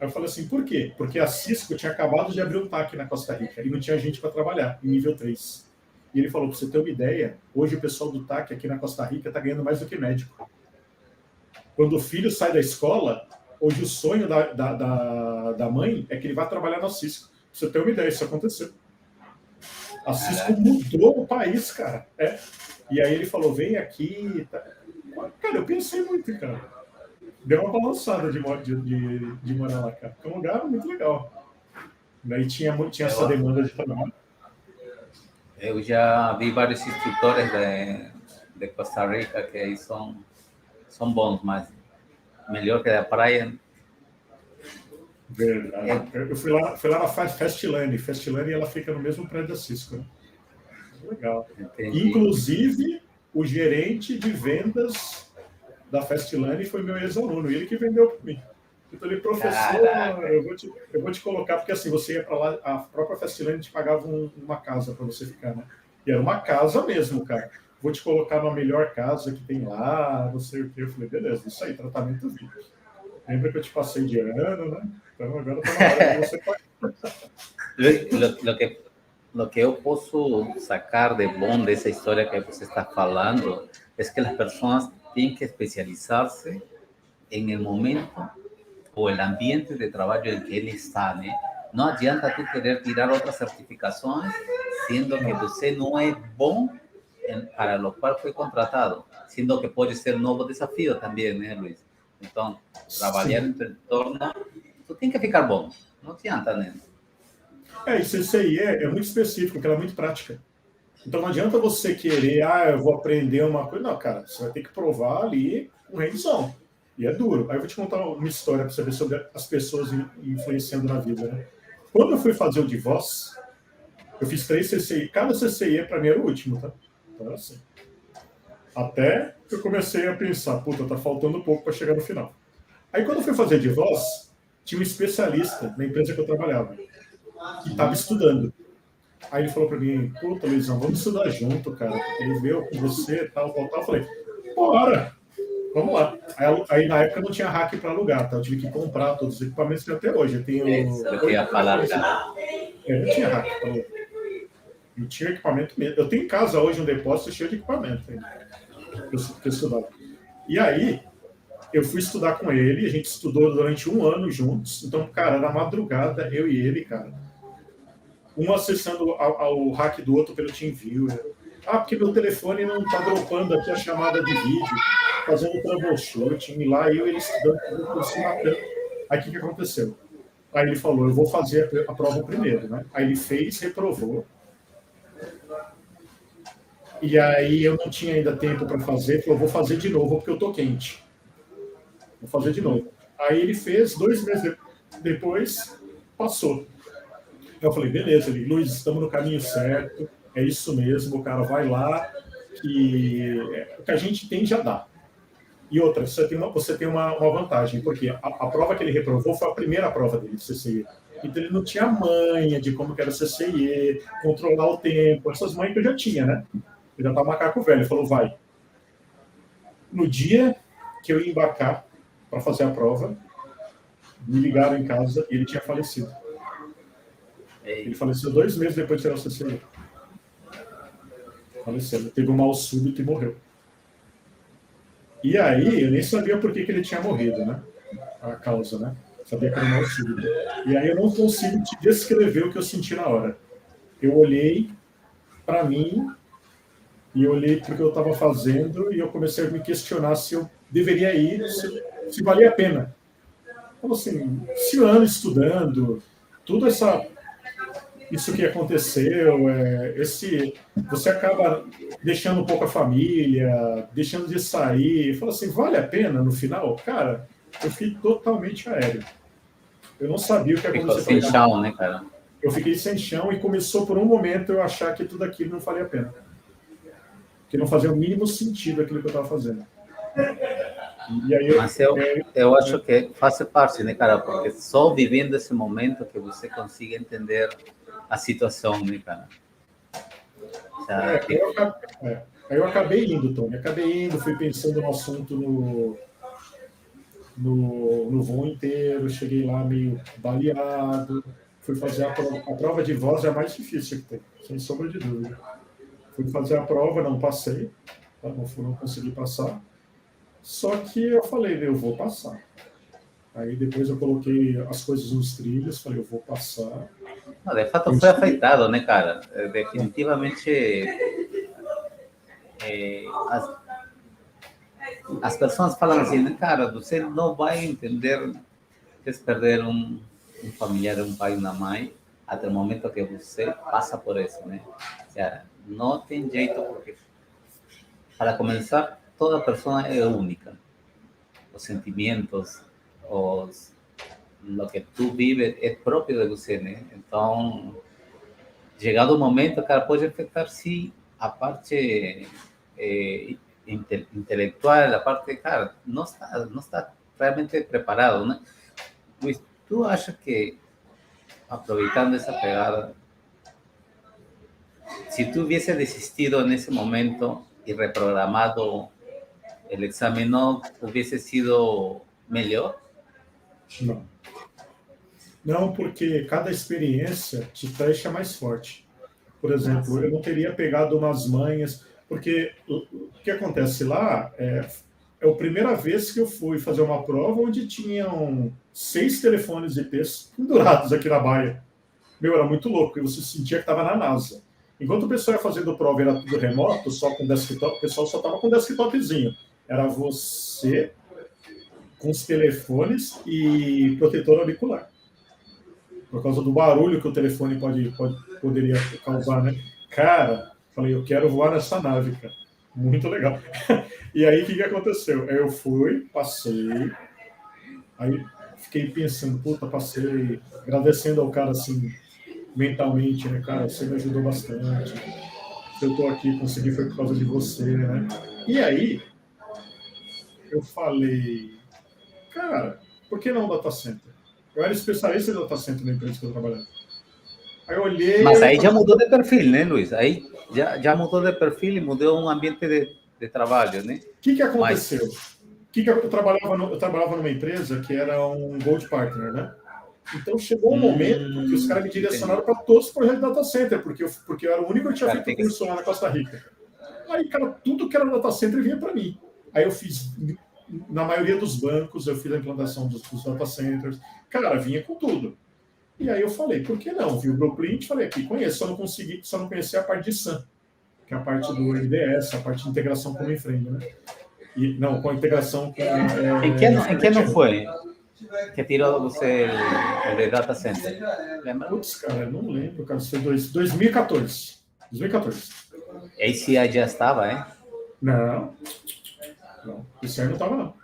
Aí eu falei assim: por quê? Porque a Cisco tinha acabado de abrir um TAC na Costa Rica e não tinha gente para trabalhar, em nível 3. E ele falou: para você ter uma ideia, hoje o pessoal do TAC aqui na Costa Rica está ganhando mais do que médico. Quando o filho sai da escola, hoje o sonho da mãe é que ele vá trabalhar na Cisco. Pra você ter uma ideia, isso aconteceu. A Cisco mudou o país, cara. E aí ele falou: vem aqui. Cara, eu pensei muito, cara. Deu uma balançada de morar lá, cara. É um lugar muito legal. Daí tinha essa demanda de trabalho. Eu já vi vários instrutores de Costa Rica que aí são bons, mas melhor que da praia. Verdade. Eu fui lá na Fastlane. Fastlane, ela fica no mesmo prédio da Cisco, né? Legal. Entendi. Inclusive, o gerente de vendas da Fastlane foi meu ex-aluno, ele que vendeu para mim. Então ele: professor, eu vou te colocar, porque assim, você ia para lá, a própria Fastlane te pagava uma casa para você ficar, né? E era uma casa mesmo, cara. Vou te colocar na melhor casa que tem lá, não sei o quê. Eu falei: beleza, isso aí, tratamento VIP. Lembra que eu te passei de ano, né? Então agora tá na hora de você pagar. Lo que eu posso sacar de bom dessa história que você está falando é que as pessoas têm que especializar-se em el momento ou el ambiente de trabalho em que ele está, né? Não adianta tu querer tirar outras certificações, sendo que você não é bom para o qual foi contratado, sendo que pode ser um novo desafio também, né, Luiz? Então, trabalhar em tu entorno, tu tem que ficar bom, não adianta, né? E CCIE é muito específico, porque ela é muito prática. Então não adianta você querer: eu vou aprender uma coisa. Não, cara, você vai ter que provar ali com rendição. E é duro. Aí eu vou te contar uma história para você ver sobre as pessoas influenciando na vida, né? Quando eu fui fazer o de voz, eu fiz 3 CCI. Cada CCI para mim era o último, tá? Então era assim. Até que eu comecei a pensar: puta, tá faltando pouco para chegar no final. Aí quando eu fui fazer de voz, tinha um especialista na empresa que eu trabalhava, que estava estudando. Aí ele falou para mim: puta, Luizão, vamos estudar junto, cara. Ele veio com você, tal. Eu falei: bora, vamos lá. Aí na época não tinha hack para alugar, tá? Eu tive que comprar todos os equipamentos que até hoje. Eu tenho. Eu ia falar, cara. Não tinha hack para alugar. Eu tinha equipamento mesmo. Eu tenho em casa hoje um depósito cheio de equipamento ainda, que eu estudava. E aí, eu fui estudar com ele, a gente estudou durante 1 ano juntos. Então, cara, na madrugada, eu e ele, cara, um acessando ao hack do outro pelo TeamViewer. Ah, porque meu telefone não tá dropando aqui a chamada de vídeo, fazendo troubleshooting, e lá eu e ele estudando por cima. Aí o que aconteceu? Aí ele falou, eu vou fazer a prova primeiro, né? Aí ele fez, reprovou. E aí eu não tinha ainda tempo para fazer, falou, vou fazer de novo, porque eu tô quente. Vou fazer de novo. Aí ele fez, 2 meses depois, passou. Eu falei, beleza, Luiz, estamos no caminho certo, é isso mesmo, o cara vai lá, que o que a gente tem já dá. E outra, você tem uma vantagem, porque a prova que ele reprovou foi a primeira prova dele de CCIE. Então ele não tinha manha de como que era CCIE, controlar o tempo, essas manhas que eu já tinha, né? Eu já estava macaco velho, ele falou, vai. No dia que eu ia embarcar para fazer a prova, me ligaram em casa e ele tinha falecido. Ele faleceu 2 meses depois de tirar o CCIE. Faleceu, ele teve um mal súbito e morreu. E aí, eu nem sabia por que ele tinha morrido, né? A causa, né? Sabia que era um mal súbito. E aí eu não consigo te descrever o que eu senti na hora. Eu olhei para mim e eu olhei para o que eu estava fazendo e eu comecei a me questionar se eu deveria ir, se valia a pena. Então, assim, esse ano estudando, tudo isso que aconteceu, você acaba deixando um pouco a família, deixando de sair, fala assim, vale a pena no final? Cara, eu fiquei totalmente aéreo. Eu não sabia o que aconteceu. Ficou sem chão, né, cara? Eu fiquei sem chão e começou por um momento eu achar que tudo aquilo não valia a pena. Que não fazia o mínimo sentido aquilo que eu estava fazendo. E aí mas eu acho que faz parte, né, cara? Porque só vivendo esse momento que você consiga entender a situação, né, cara? Aí eu acabei indo, Tony. Acabei indo, fui pensando no assunto no voo inteiro, cheguei lá meio baleado, fui fazer a prova de voz é a mais difícil que tem, sem sombra de dúvida. Fui fazer a prova, não passei, tá? Não consegui passar. Só que eu falei, eu vou passar. Aí depois eu coloquei as coisas nos trilhos, falei, eu vou passar. Não, de fato foi afetado, né, cara? Definitivamente as pessoas falam assim, né, cara, você não vai entender que é perder um familiar, um pai, uma mãe, até o momento que você passa por isso, né? Ou seja, não tem jeito, porque para começar, toda pessoa é única. Os sentimentos, lo que tu vives é próprio de você, né? Então, chegado o momento, cara, pode afetar, sim, a parte intelectual, a parte, cara, não está realmente preparado, né? Luis, tu acha que, aproveitando essa pegada, se tu hubiese desistido nesse momento y reprogramado el examen, ¿no hubiese sido melhor? Não. Não, porque cada experiência te deixa mais forte. Por exemplo, eu não teria pegado umas manhas, porque o que acontece lá é a primeira vez que eu fui fazer uma prova onde tinham 6 telefones IPs pendurados aqui na baia. Meu, era muito louco, e você sentia que estava na NASA. Enquanto o pessoal ia fazendo prova, era tudo remoto, só com desktop, o pessoal só estava com desktopzinho. Era você com os telefones e protetor auricular. Por causa do barulho que o telefone poderia causar, né? Cara, falei, eu quero voar nessa nave, cara. Muito legal. E aí, o que aconteceu? Eu fui, passei, aí fiquei pensando, puta, passei, agradecendo ao cara, assim, mentalmente, né, cara, você me ajudou bastante. Se eu tô aqui, consegui, foi por causa de você, né? E aí, eu falei, cara, por que não data center? Eu era especialista em data center na empresa que eu trabalhava. Aí eu olhei... Mas aí já mudou de perfil, né, Luiz? Aí já mudou de perfil e mudou um ambiente de trabalho, né? O que aconteceu? Eu trabalhava numa empresa que era um Gold Partner, né? Então chegou um momento que os caras me direcionaram para todos os projetos de data center, porque eu era o único que tinha feito curso lá na Costa Rica. Aí, cara, tudo que era data center vinha para mim. Aí eu fiz na maioria dos bancos, eu fiz a implantação dos data centers. Cara, vinha com tudo. E aí eu falei, por que não? Vi o Blueprint, falei, aqui conheço, só não conhecia a parte de SAM, que é a parte do MDS, a parte de integração com o mainframe, né? E, não, com a integração com... em que ano foi que tirou você o de data center? Lembra? Putz, cara, não lembro, cara, isso foi 2014. 2014. Esse aí já estava, hein? Não, esse aí não estava, não.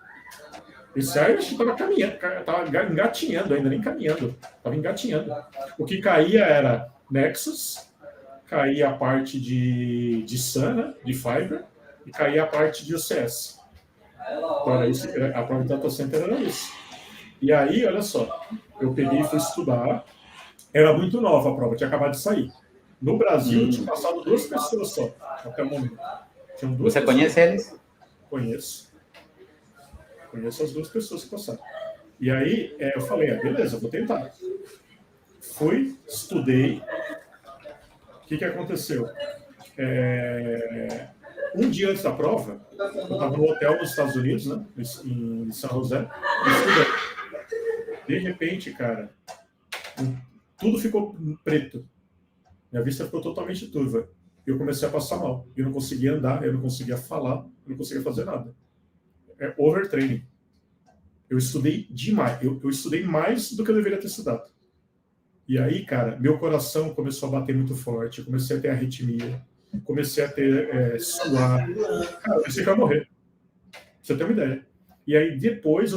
Esse aí acho que estava caminhando, estava engatinhando ainda, nem caminhando. Estava engatinhando. O que caía era Nexus, caía a parte de SAN, né, de Fiber, e caía a parte de UCS. Então, era isso, a prova de data center era isso. E aí, olha só, eu peguei e fui estudar. Era muito nova a prova, tinha acabado de sair. No Brasil, tinha passado 2 pessoas só, até o momento. Você conhece eles? Conheço. Conheço as 2 pessoas que passaram. E aí, eu falei, beleza, vou tentar. Fui, estudei. O que aconteceu? Um dia antes da prova, eu estava no hotel nos Estados Unidos, né, em São José, estudando. De repente, cara, tudo ficou preto. Minha vista ficou totalmente turva. Eu comecei a passar mal. Eu não conseguia andar, eu não conseguia falar, eu não conseguia fazer nada. É overtraining. Eu estudei demais. Eu estudei mais do que eu deveria ter estudado. E aí, cara, meu coração começou a bater muito forte. Eu comecei a ter arritmia. Comecei a ter suar. Cara, eu pensei que eu ia morrer. Pra você ter uma ideia. E aí, depois,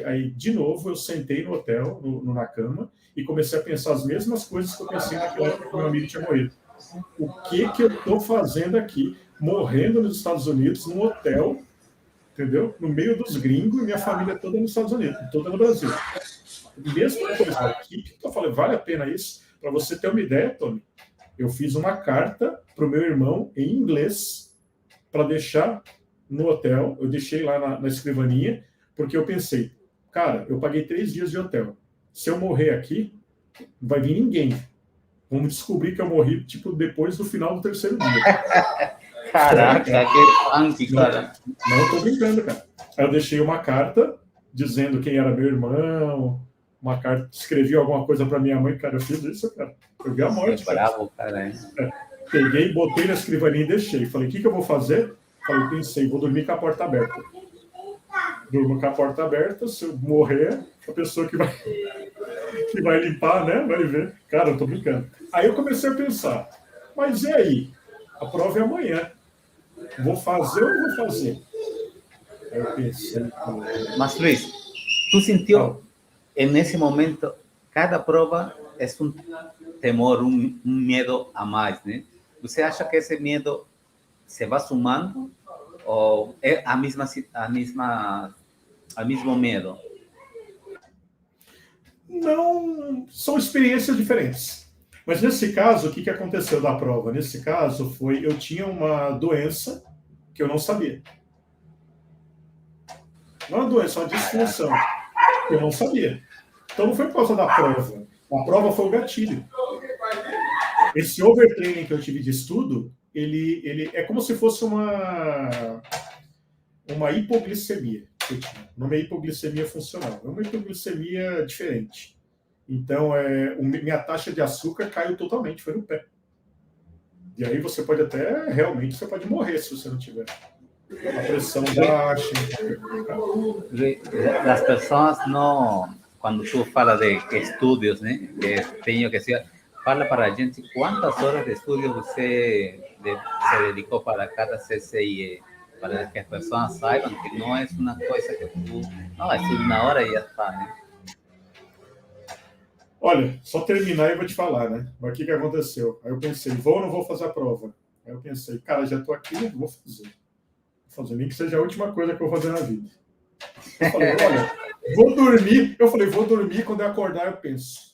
aí, de novo, eu sentei no hotel, na cama, e comecei a pensar as mesmas coisas que eu pensei naquela época que meu amigo tinha morrido. O que eu estou fazendo aqui, morrendo nos Estados Unidos, num hotel, entendeu? No meio dos gringos, e minha família toda nos Estados Unidos, toda no Brasil. Mesma coisa, aqui que eu falei, vale a pena isso? Para você ter uma ideia, Tony, eu fiz uma carta para o meu irmão em inglês para deixar no hotel. Eu deixei lá na escrivaninha, porque eu pensei, cara, eu paguei 3 dias de hotel. Se eu morrer aqui, não vai vir ninguém. Vamos descobrir que eu morri, tipo, depois do final do 3º dia. Caraca, que punk, cara. Não tô brincando, cara. Aí eu deixei uma carta dizendo quem era meu irmão, uma carta, escrevi alguma coisa para minha mãe, cara, eu fiz isso, cara. Eu vi a morte, cara. Bravo, cara. Peguei, botei na escrivaninha e deixei. Falei, o que eu vou fazer? Falei, pensei, vou dormir com a porta aberta. Durmo com a porta aberta, se eu morrer, a pessoa que vai limpar, né, vai ver. Cara, eu tô brincando. Aí eu comecei a pensar, mas e aí? A prova é amanhã. Vou fazer ou não vou fazer? Aí eu pensei... Mas, Luiz, tu sentiu, nesse momento, cada prova é um temor, um medo a mais, né? Você acha que esse medo se vai somando ou é o mesmo medo? Não, são experiências diferentes. Mas nesse caso, o que aconteceu da prova? Nesse caso, eu tinha uma doença que eu não sabia. Não é uma doença, é uma disfunção que eu não sabia. Então não foi por causa da prova. A prova foi o gatilho. Esse overtraining que eu tive de estudo, ele é como se fosse uma hipoglicemia. O nome é hipoglicemia funcional. É uma hipoglicemia diferente. Então, minha taxa de açúcar caiu totalmente, foi no pé. E aí você pode realmente, você pode morrer se você não tiver. A pressão baixa. As pessoas não... Quando tu fala de estudos, né? Que tenho que ser... Fala para a gente quantas horas de estudo você se dedicou para cada CCIE, para que as pessoas saibam que não é uma coisa que tu... Não, estudo na hora e já está, né? Olha, só terminar e eu vou te falar, né? Mas o que aconteceu? Aí eu pensei, vou ou não vou fazer a prova? Aí eu pensei, cara, já estou aqui, vou fazer. Vou fazer, nem que seja a última coisa que eu vou fazer na vida. Eu falei, olha, vou dormir. Eu falei, vou dormir, quando eu acordar eu penso.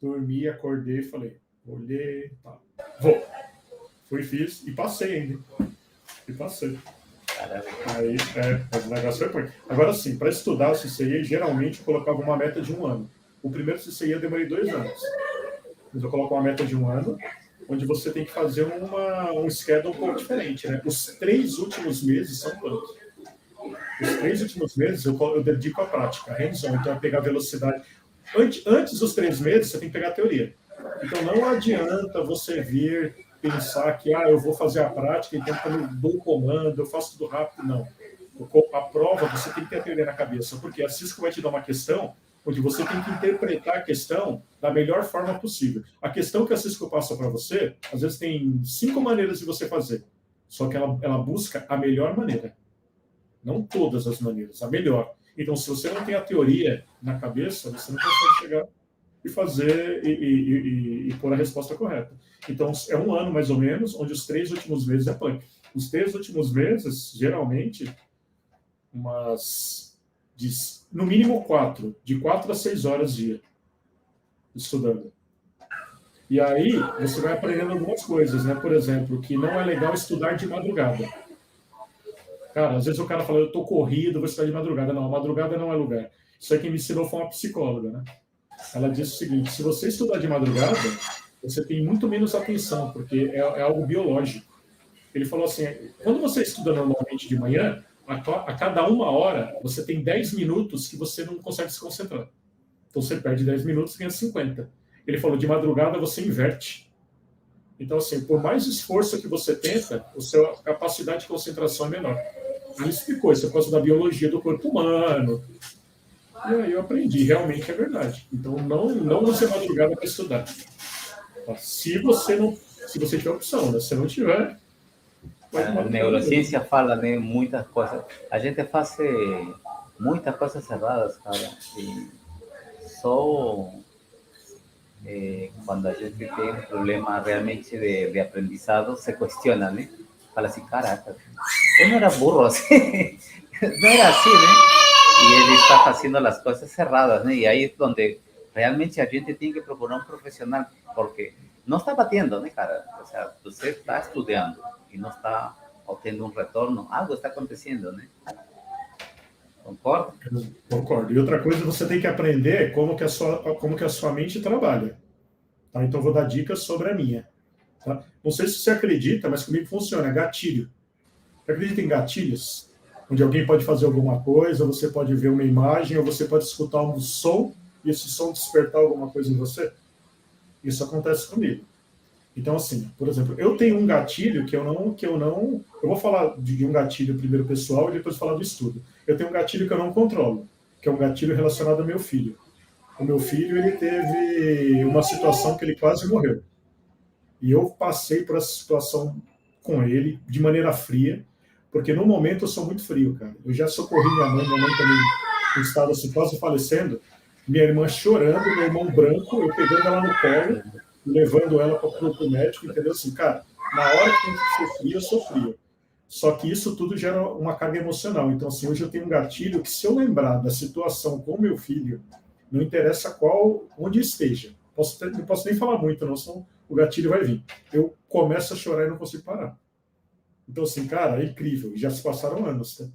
Dormi, acordei, falei, olhei, tá. Vou. Fui, fiz e passei ainda. E passei. Aí, o negócio foi... Agora sim, para estudar o CCIE, geralmente eu colocava uma meta de 1 ano. O primeiro CCIE eu demorei 2 anos. Mas eu coloco uma meta de 1 ano, onde você tem que fazer um schedule um pouco diferente, né? Os 3 últimos meses são planos. Os 3 últimos meses eu dedico à prática, hands-on, então é pegar velocidade. Antes dos 3 meses, você tem que pegar a teoria. Então não adianta você vir pensar que eu vou fazer a prática, então eu dou o comando, eu faço tudo rápido. Não. A prova, você tem que ter a teoria na cabeça, porque a Cisco vai te dar uma questão onde você tem que interpretar a questão da melhor forma possível. A questão que a Cisco passa para você, às vezes tem 5 maneiras de você fazer, só que ela busca a melhor maneira. Não todas as maneiras, a melhor. Então, se você não tem a teoria na cabeça, você não consegue chegar e fazer e pôr a resposta correta. Então, é um ano, mais ou menos, onde os 3 últimos meses é punk. Os 3 últimos meses, geralmente, no mínimo 4, de 4 a 6 horas dia, estudando. E aí, você vai aprendendo algumas coisas, né? Por exemplo, que não é legal estudar de madrugada. Cara, às vezes o cara fala, eu tô corrido, vou estudar de madrugada. Não, madrugada não é lugar. Isso aí quem me ensinou foi uma psicóloga, né? Ela disse o seguinte, se você estudar de madrugada, você tem muito menos atenção, porque é algo biológico. Ele falou assim, quando você estuda normalmente de manhã, a cada 1 hora, você tem 10 minutos que você não consegue se concentrar. Então você perde 10 minutos e ganha 50. Ele falou, de madrugada você inverte. Então, assim, por mais esforço que você tenta, a sua capacidade de concentração é menor. Ele explicou isso, é por causa da biologia do corpo humano. E aí eu aprendi, realmente é verdade. Então, não use madrugada para estudar. Se você tiver opção, né? Se não tiver... A neurociência fala de muitas coisas. A gente faz muitas coisas erradas, cara. E só quando a gente tem um problema realmente de aprendizado, se questiona, né? Fala assim, caraca, eu não era burro assim. Não era assim, né? E ele está fazendo as coisas erradas, né? E aí é onde realmente a gente tem que procurar um profissional, porque não está batendo, né, cara? O sea, você está estudando e não está obtendo um retorno, algo está acontecendo, né? Concorda? Concordo. E outra coisa, você tem que aprender como que a sua mente trabalha. Tá? Então, eu vou dar dicas sobre a minha. Tá? Não sei se você acredita, mas comigo funciona, gatilho. Você acredita em gatilhos? Onde alguém pode fazer alguma coisa, você pode ver uma imagem, ou você pode escutar um som, e esse som despertar alguma coisa em você? Isso acontece comigo. Então, assim, por exemplo, eu tenho um gatilho que eu não... Eu vou falar de um gatilho primeiro pessoal e depois falar do estudo. Eu tenho um gatilho que eu não controlo, que é um gatilho relacionado ao meu filho. O meu filho, ele teve uma situação que ele quase morreu. E eu passei por essa situação com ele de maneira fria, porque no momento eu sou muito frio, cara. Eu já socorri minha mãe também estava assim, quase falecendo, minha irmã chorando, meu irmão branco, eu pegando ela no colo, levando ela para o médico, entendeu? Assim, cara, na hora que tem que ser frio, eu sou frio. Só que isso tudo gera uma carga emocional. Então, assim, hoje eu tenho um gatilho que, se eu lembrar da situação com o meu filho, não interessa onde esteja. Não posso nem falar muito, não, senão o gatilho vai vir. Eu começo a chorar e não consigo parar. Então, assim, cara, é incrível. Já se passaram anos, tá?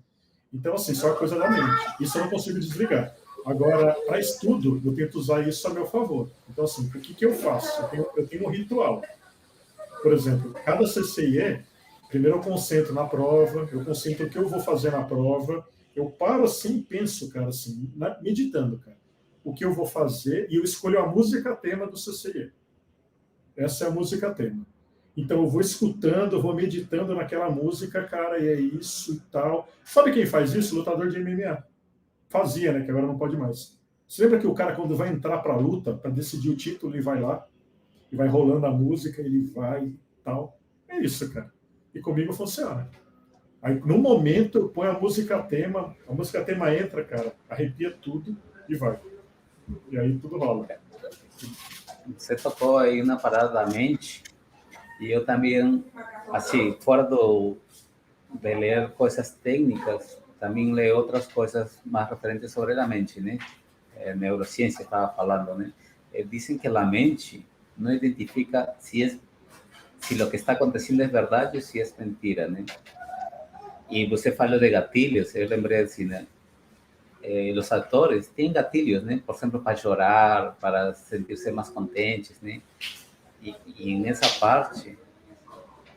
Então, assim, isso é uma coisa da mente. Isso eu não consigo desligar. Agora, para estudo, eu tento usar isso a meu favor. Então, assim, o que eu faço? Eu tenho um ritual. Por exemplo, cada CCIE, primeiro eu concentro na prova, eu concentro o que eu vou fazer na prova, eu paro assim e penso, cara, assim, meditando, cara, o que eu vou fazer, e eu escolho a música tema do CCIE. Essa é a música tema. Então eu vou escutando, eu vou meditando naquela música, cara, e é isso e tal. Sabe quem faz isso? Lutador de MMA. Fazia, né? Que agora não pode mais. Você lembra que o cara, quando vai entrar para a luta, para decidir o título, ele vai lá, e vai rolando a música, ele vai e tal. É isso, cara. E comigo funciona. Aí, no momento, eu ponho a música tema entra, cara, arrepia tudo e vai. E aí tudo rola. Você tocou aí na parada da mente, e eu também, assim, fora de ler coisas técnicas, também leio outras coisas mais referentes sobre a mente, né? Neurociência estava falando, né? Dizem que a mente não identifica se lo que está acontecendo é verdade ou se é mentira, né? E você falou de gatilhos, eu lembrei assim, né? Os atores têm gatilhos, né? Por exemplo, para chorar, para sentir-se mais contentes, né? E nessa parte,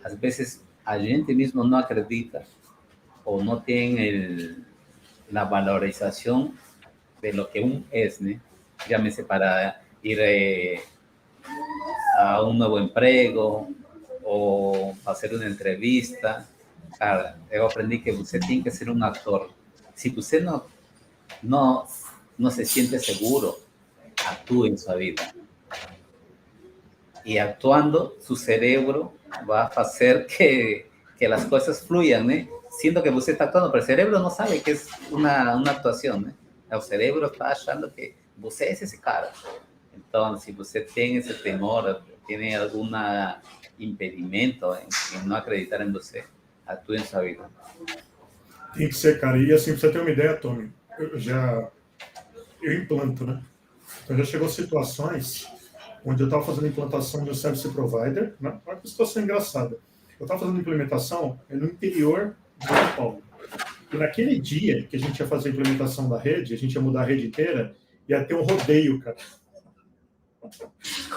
às vezes a gente mesmo não acredita ou não tem la valorización de lo que uno es, ¿no? Llámese para ir a un nuevo emprego ou fazer uma entrevista. Cara, eu aprendi que você tem que ser um ator. Se você não se siente seguro, actúe em sua vida. E actuando, su cerebro vai fazer que as coisas fluyan, né? Siendo que você está actuando, pero el cerebro no sabe que es una actuación, ¿no? El cerebro está achando que você es ese cara. Entonces, si você tem esse temor, tiene algún impedimento en no acreditar en você, actúe en sua vida. Tem que ser, cara. E assim, pra você ter uma ideia, Tommy, eu implanto, né? Então já chegou situações onde eu estava fazendo a implantação de um service provider, né? Olha que situação engraçada. Eu estava fazendo implementação no interior de São Paulo. E naquele dia que a gente ia fazer a implementação da rede, a gente ia mudar a rede inteira, ia ter um rodeio, cara.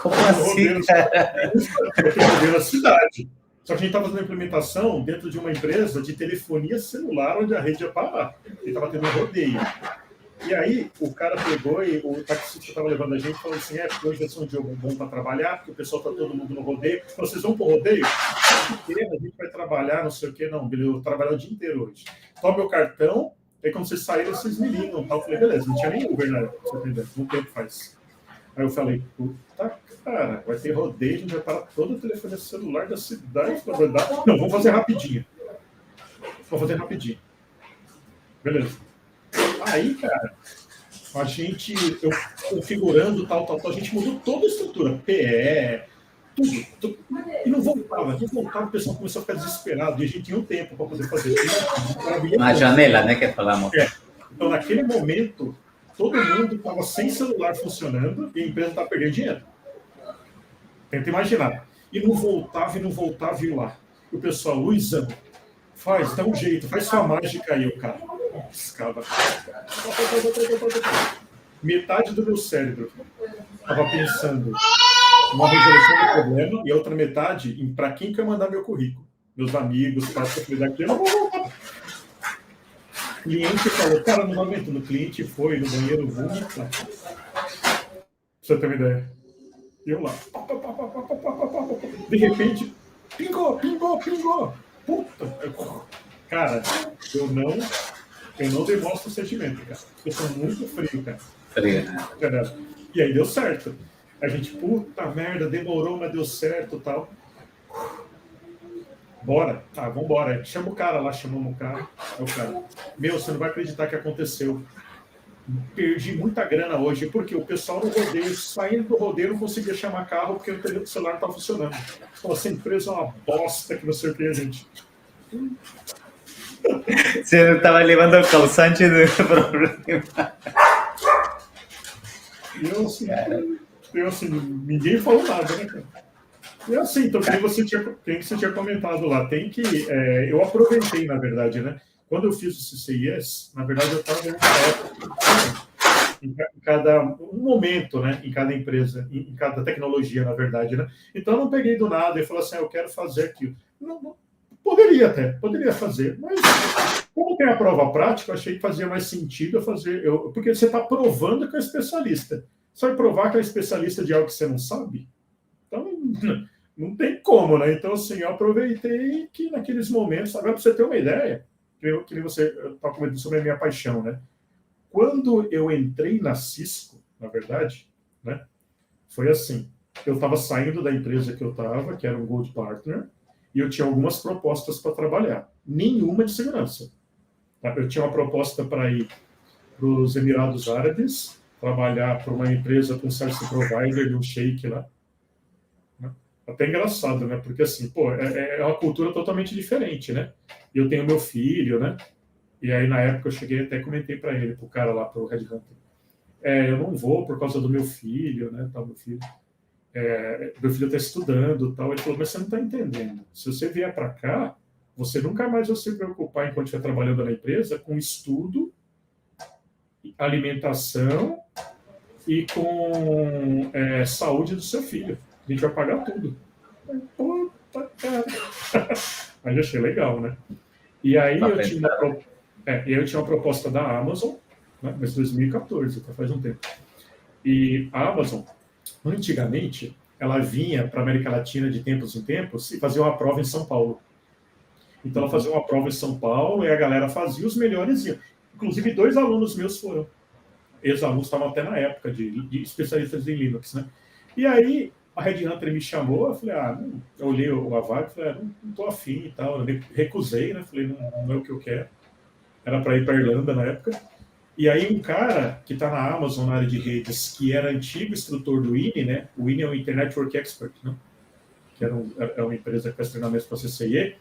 Como assim, cara? Ia ter um rodeio na cidade. Só que a gente estava fazendo a implementação dentro de uma empresa de telefonia celular, onde a rede ia parar. E estava tendo um rodeio. E aí, o cara pegou e o taxista que estava levando a gente falou assim, porque hoje vai ser um dia bom para trabalhar, porque o pessoal está todo mundo no rodeio. Falou, vocês vão para o rodeio? A gente vai trabalhar, não sei o quê. Não, beleza, eu vou trabalhar o dia inteiro hoje. Toma meu cartão, aí quando vocês saírem, vocês me ligam. Eu falei, beleza, não tinha nem Uber na época, você entendeu? Não tempo faz. Aí eu falei, puta, cara, vai ter rodeio, a gente vai parar todo o telefone celular da cidade para verdade. Não, vamos fazer rapidinho. Vamos fazer rapidinho. Beleza. Aí, cara, a gente, eu configurando tal, a gente mudou toda a estrutura, PE, tudo. E não voltava, o pessoal começou a ficar desesperado, e a gente tinha um tempo para poder fazer isso. Na janela, né, que falamos. Então, naquele momento, todo mundo estava sem celular funcionando e a empresa estava perdendo dinheiro. Tenta imaginar. E não voltava, e lá. E o pessoal, Luizão, dá um jeito, faz sua mágica aí, o cara. Escava. Metade do meu cérebro estava pensando numa resolução do problema e a outra metade em para quem quer mandar meu currículo. Meus amigos, para daqui, eu não vou voltar. O cliente falou, cara, no momento do cliente foi no banheiro vomitar. Pra você ter uma ideia. E eu lá. De repente, pingou. Puta. Cara, eu não demonstro sentimento, cara. Eu sou muito frio, cara. Frio, né? E aí deu certo. A gente, puta merda, demorou, mas deu certo e tal. Bora. Tá, vambora. Chama o cara lá, chamamos o cara. É o cara. Meu, você não vai acreditar que aconteceu. Perdi muita grana hoje, porque o pessoal no rodeio, saindo do rodeio, não conseguia chamar carro porque o celular não estava funcionando. Então, essa empresa é uma bosta que não sei o que, gente. Você estava levando o causante do problema. E eu assim, ninguém falou nada, né, cara? E assim, então, que você tinha comentado lá, eu aproveitei, na verdade, né? Quando eu fiz o CCIS, na verdade, eu estava em uma época, um momento, né? Em cada empresa, em cada tecnologia, na verdade, né? Então, eu não peguei do nada e falei assim, eu quero fazer aquilo. Não, poderia fazer, mas como tem a prova prática, eu achei que fazia mais sentido eu fazer, porque você está provando que é especialista. Você vai provar que é especialista de algo que você não sabe? Então, não tem como, né? Então, assim, eu aproveitei que naqueles momentos, agora para você ter uma ideia, que você estava comentando sobre a minha paixão, né? Quando eu entrei na Cisco, na verdade, né? Foi assim, eu estava saindo da empresa que eu estava, que era um Gold Partner, e eu tinha algumas propostas para trabalhar. Nenhuma de segurança. Eu tinha uma proposta para ir para os Emirados Árabes, trabalhar para uma empresa com service provider de um sheik lá. Até engraçado, né? Porque assim, é uma cultura totalmente diferente, né? E eu tenho meu filho, né? E aí, na época, eu cheguei até comentei para ele, pro cara lá, pro Red Hunter. Eu não vou por causa do meu filho, né? Meu filho está estudando, tal. Ele falou, mas você não está entendendo. Se você vier para cá, você nunca mais vai se preocupar, enquanto estiver trabalhando na empresa, com estudo, alimentação e com saúde do seu filho. A gente vai pagar tudo. Puta, cara. Aí eu achei legal, né? E aí eu tinha E aí eu tinha uma proposta da Amazon, né, mas 2014, até faz um tempo. E a Amazon, antigamente, ela vinha para a América Latina de tempos em tempos e fazia uma prova em São Paulo. Então ela fazia uma prova em São Paulo e a galera fazia, os melhores iam. Inclusive 2 alunos meus foram. Ex-alunos estavam até na época de especialistas em Linux, né? E aí a Red Hunter me chamou, eu falei, eu olhei a vaga, falei, não tô afim e tal, eu recusei, né? Falei, não é o que eu quero. Era para ir para Irlanda na época. E aí um cara que está na Amazon, na área de redes, que era antigo instrutor do INE, né? O INE é o Internet Work Expert, né? Que era uma empresa que faz treinamentos para CCIE,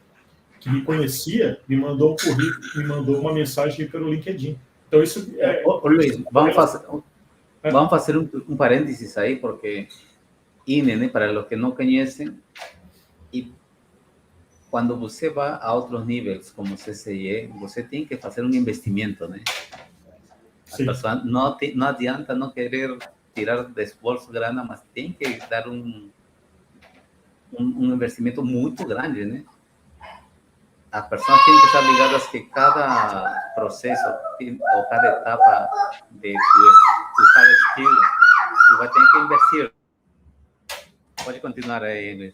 que me conhecia, me mandou um currículo, me mandou uma mensagem pelo LinkedIn. Então isso Luis, vamos fazer um parênteses aí, porque INE, né, para os que não conhecem, e quando você vai a outros níveis, como CCIE, você tem que fazer um investimento, né? As pessoas não adianta não querer tirar do bolso grana, mas tem que dar um investimento muito grande, né? As pessoas têm que estar ligadas que cada processo ou cada etapa de tu hard skill, tu vai ter que investir. Pode continuar aí, Luiz.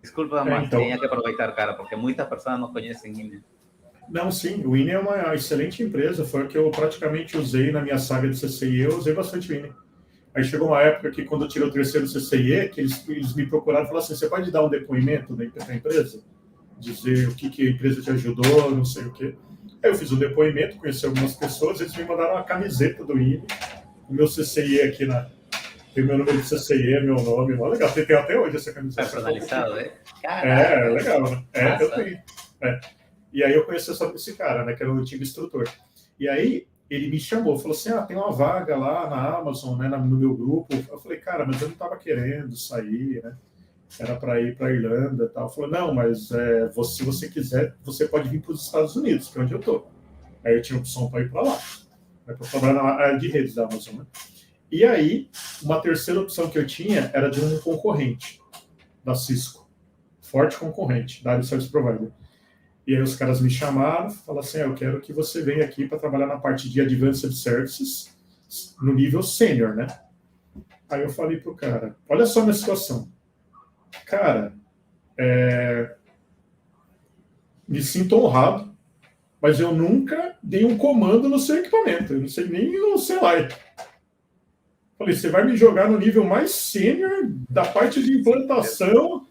Desculpa, mas tinha que aproveitar, cara, porque muitas pessoas não conhecem INE. Não, sim, o INE é uma excelente empresa, foi a que eu praticamente usei na minha saga de CCIE, eu usei bastante o INE. Aí chegou uma época que, quando eu tirei o terceiro CCIE, que eles me procuraram e falaram assim, você pode dar um depoimento da empresa? Dizer o que a empresa te ajudou, não sei o quê. Aí eu fiz um depoimento, conheci algumas pessoas, eles me mandaram uma camiseta do INE, o meu CCIE aqui tem meu número de CCIE, meu nome, ó, legal, tem até hoje essa camiseta. Personalizado, né? Caraca, legal, né? Eu tenho. E aí eu conheci esse cara, né, que era o antigo instrutor. E aí ele me chamou, falou assim, tem uma vaga lá na Amazon, né, no meu grupo. Eu falei, cara, mas eu não estava querendo sair, né? Era para ir para a Irlanda e tal. Falou, não, mas se você quiser, você pode vir para os Estados Unidos, que é onde eu estou. Aí eu tinha opção para ir para lá, para trabalhar na área de redes da Amazon, né? E aí, uma terceira opção que eu tinha era de um concorrente da Cisco, forte concorrente da área de Service Provider. E aí os caras me chamaram, falaram assim, eu quero que você venha aqui para trabalhar na parte de Advanced Services, no nível sênior, né? Aí eu falei pro cara, olha só a minha situação. Cara, me sinto honrado, mas eu nunca dei um comando no seu equipamento, eu não sei nem o CLI. Falei, você vai me jogar no nível mais sênior da parte de implantação.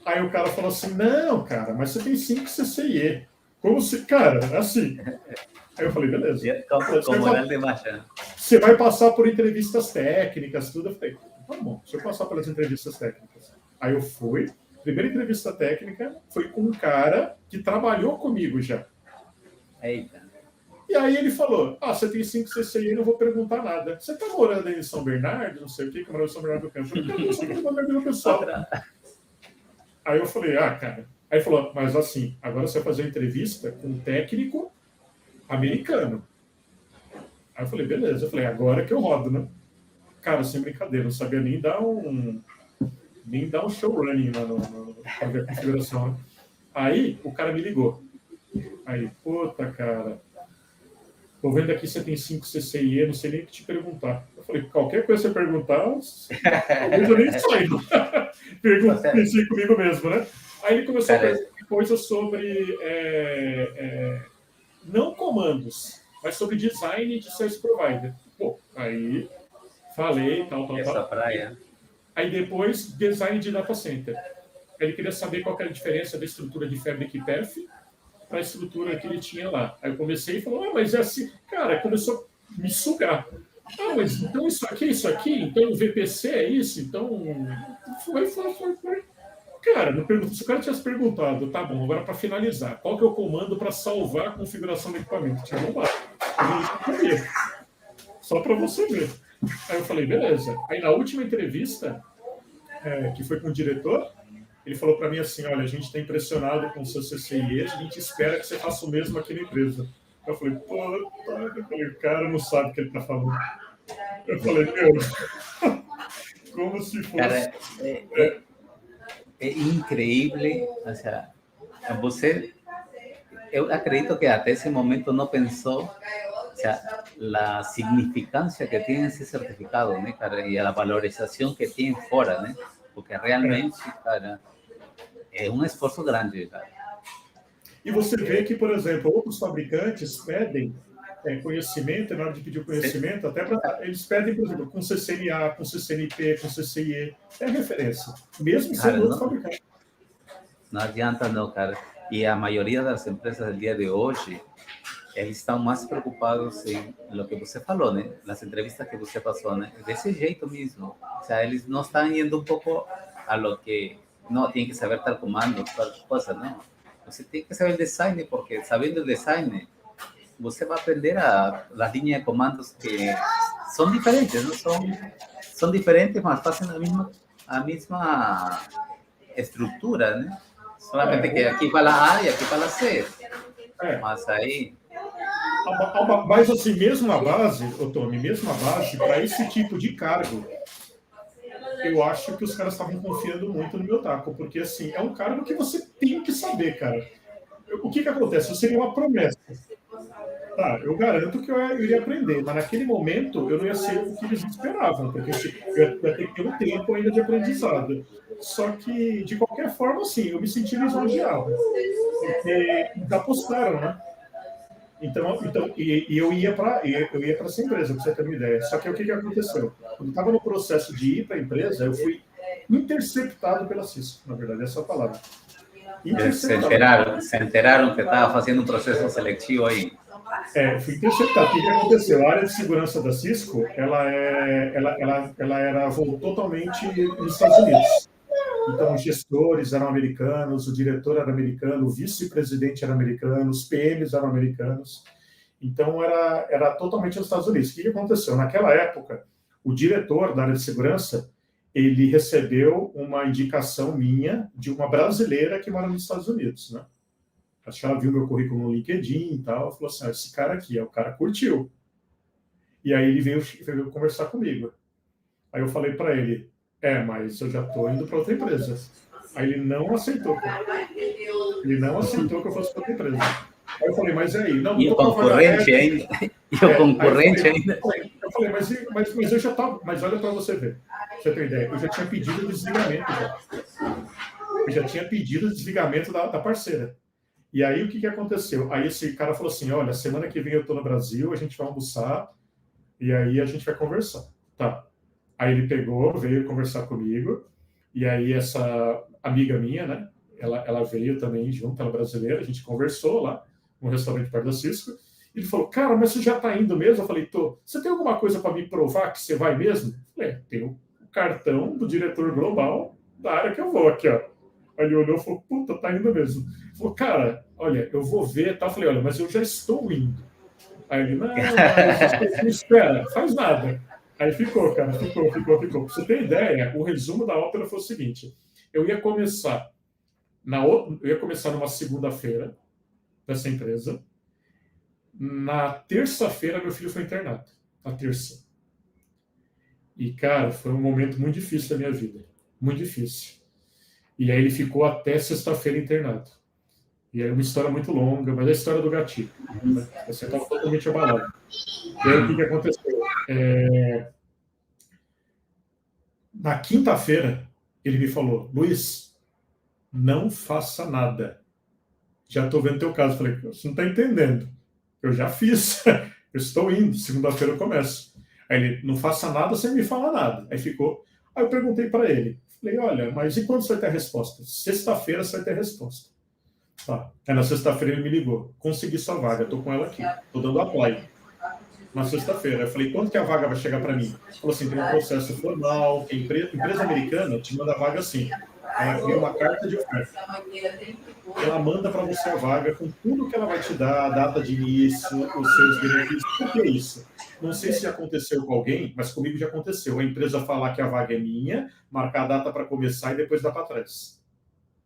Aí o cara falou assim, não, cara, mas você tem 5 CCIE. Como se, cara, assim. Aí eu falei, beleza. Você vai passar por entrevistas técnicas, tudo. Eu falei, tá bom, deixa eu passar pelas entrevistas técnicas. Aí eu fui, primeira entrevista técnica foi com um cara que trabalhou comigo já. Eita. E aí ele falou, você tem 5 CCI, não vou perguntar nada. Você tá morando em São Bernardo, não sei o que, morando em São Bernardo do Campo. Eu falei, só perguntar do meu pessoal. Aí eu falei, cara. Aí ele falou, mas assim, agora você vai fazer uma entrevista com um técnico americano. Aí eu falei, beleza. Eu falei, agora que eu rodo, né? Cara, sem brincadeira, não sabia nem dar um showrunning na configuração. Né? Aí o cara me ligou. Aí, puta, cara, tô vendo aqui você tem 5 CCIE, não sei nem o que te perguntar. Eu falei, qualquer coisa que você perguntar, talvez eu nem saiba. Pensei comigo mesmo, né? Aí ele começou a perguntar coisas sobre não comandos, mas sobre design de service provider. Pô, aí falei, tal. Essa praia. Aí depois, design de data center. Ele queria saber qual era a diferença da estrutura de Fabric Path para a estrutura que ele tinha lá. Aí eu comecei e falou, mas é assim, cara, começou a me sugar. Mas então isso aqui, então o VPC é isso, então foi. Cara, se o cara tivesse perguntado, tá bom, agora para finalizar, qual que é o comando para salvar a configuração do equipamento? Tinha bombado. Só para você ver. Aí eu falei, beleza. Aí na última entrevista, que foi com o diretor, ele falou para mim assim, olha, a gente está impressionado com o seu CCIE, a gente espera que você faça o mesmo aqui na empresa. Eu falei, o cara não sabe o que ele está falando. Eu falei, como se fosse... Cara, é incrível, você eu acredito que até esse momento não pensou, o sea, a significância que tem esse certificado, né, cara, e a valorização que tem fora, né? Porque realmente, cara, é um esforço grande, cara. E você vê que, por exemplo, outros fabricantes pedem conhecimento, na hora de pedir o conhecimento, até eles pedem, por exemplo, com CCNA, com CCNP, com CCIE, é referência, mesmo Cara, sendo outro fabricante. não adianta não, cara. E a maioria das empresas do dia de hoje, eles estão mais preocupados em lo que você falou, né? Nas entrevistas que você passou, né? Desse jeito mesmo. O sea, eles não estão indo um pouco a lo que, não, tem que saber tal comando, tal coisa, não. Você tem que saber design, porque sabendo design, você vai aprender as linhas de comandos que são diferentes, não são diferentes, mas fazem a mesma estrutura, né? Solamente que aqui fala A e aqui fala C. Mas aí... Mas assim, mesmo a base, Tony, mesmo a base, para esse tipo de cargo, eu acho que os caras estavam confiando muito no meu taco, porque assim, é um cargo que você tem que saber, cara. O que acontece? Eu seria uma promessa. Tá, eu garanto que eu iria aprender, mas naquele momento eu não ia ser o que eles esperavam, porque eu ia ter que ter um tempo ainda de aprendizado. Só que, de qualquer forma, assim, eu me senti lisonjeado, porque eles apostaram, né? Então eu ia para essa empresa, para você ter uma ideia. Só que o que aconteceu? Quando estava no processo de ir para a empresa, eu fui interceptado pela Cisco, na verdade, essa é a palavra. Se enteraram que estava fazendo um processo seletivo aí. Fui interceptado. O que aconteceu? A área de segurança da Cisco, ela era totalmente nos Estados Unidos. Então, os gestores eram americanos, o diretor era americano, o vice-presidente era americano, os PMs eram americanos. Então, era totalmente nos Estados Unidos. O que aconteceu? Naquela época, o diretor da área de segurança, ele recebeu uma indicação minha de uma brasileira que mora nos Estados Unidos, né? Acho que ela viu meu currículo no LinkedIn e tal, falou assim, esse cara aqui, o cara curtiu. E aí ele veio conversar comigo. Aí eu falei para ele, mas eu já estou indo para outra empresa. Aí ele não aceitou. Ele não aceitou que eu fosse para outra empresa. Aí eu falei, mas aí? Não, e o concorrente ainda. E o concorrente ainda. Eu falei, mas eu já estava... Mas olha para você ver. Você tem ideia? Eu já tinha pedido desligamento. Eu já tinha pedido desligamento da parceira. E aí, o que aconteceu? Aí esse cara falou assim, olha, semana que vem eu estou no Brasil, a gente vai almoçar, e aí a gente vai conversar. Tá. Aí ele pegou, veio conversar comigo, e aí essa amiga minha, né, ela veio também junto, ela é brasileira, a gente conversou lá, no restaurante perto da Cisco, e ele falou, cara, mas você já está indo mesmo? Eu falei, tô. Você tem alguma coisa para me provar que você vai mesmo? Eu falei, tem o cartão do diretor global da área que eu vou aqui, ó. Aí ele olhou e falou, puta, tá indo mesmo. Ele falou, cara, olha, eu vou ver, tá? Eu falei, olha, mas eu já estou indo. Aí ele, não, mas espera, faz nada. Aí ficou, cara, ficou. Pra você ter ideia, o resumo da ópera foi o seguinte, eu ia começar numa segunda-feira dessa empresa, na terça-feira meu filho foi internado, na terça. E, cara, foi um momento muito difícil da minha vida, muito difícil. E aí ele ficou até sexta-feira internado. E aí uma história muito longa, mas é a história do gatilho. Né? Você estava totalmente abalado. E aí o que aconteceu? Na quinta-feira, ele me falou, Luiz, não faça nada. Já estou vendo teu caso. Falei, você não está entendendo. Eu já fiz. Eu estou indo. Segunda-feira eu começo. Aí ele, não faça nada sem me falar nada. Aí ficou. Aí eu perguntei para ele. Falei, olha, mas e quando você vai ter a resposta? Sexta-feira você vai ter a resposta. Tá. Aí na sexta-feira ele me ligou. Consegui sua vaga, estou com ela aqui. Estou dando apply. Na sexta-feira. Eu falei, quando que a vaga vai chegar para mim? Ele falou assim, tem um processo formal, que empresa americana te manda a vaga assim. Ela cria uma carta de oferta. Ela manda para você a vaga com tudo que ela vai te dar, a data de início, os seus benefícios. Por que isso? Não sei se já aconteceu com alguém, mas comigo já aconteceu. A empresa falar que a vaga é minha, marcar a data para começar e depois dar para trás.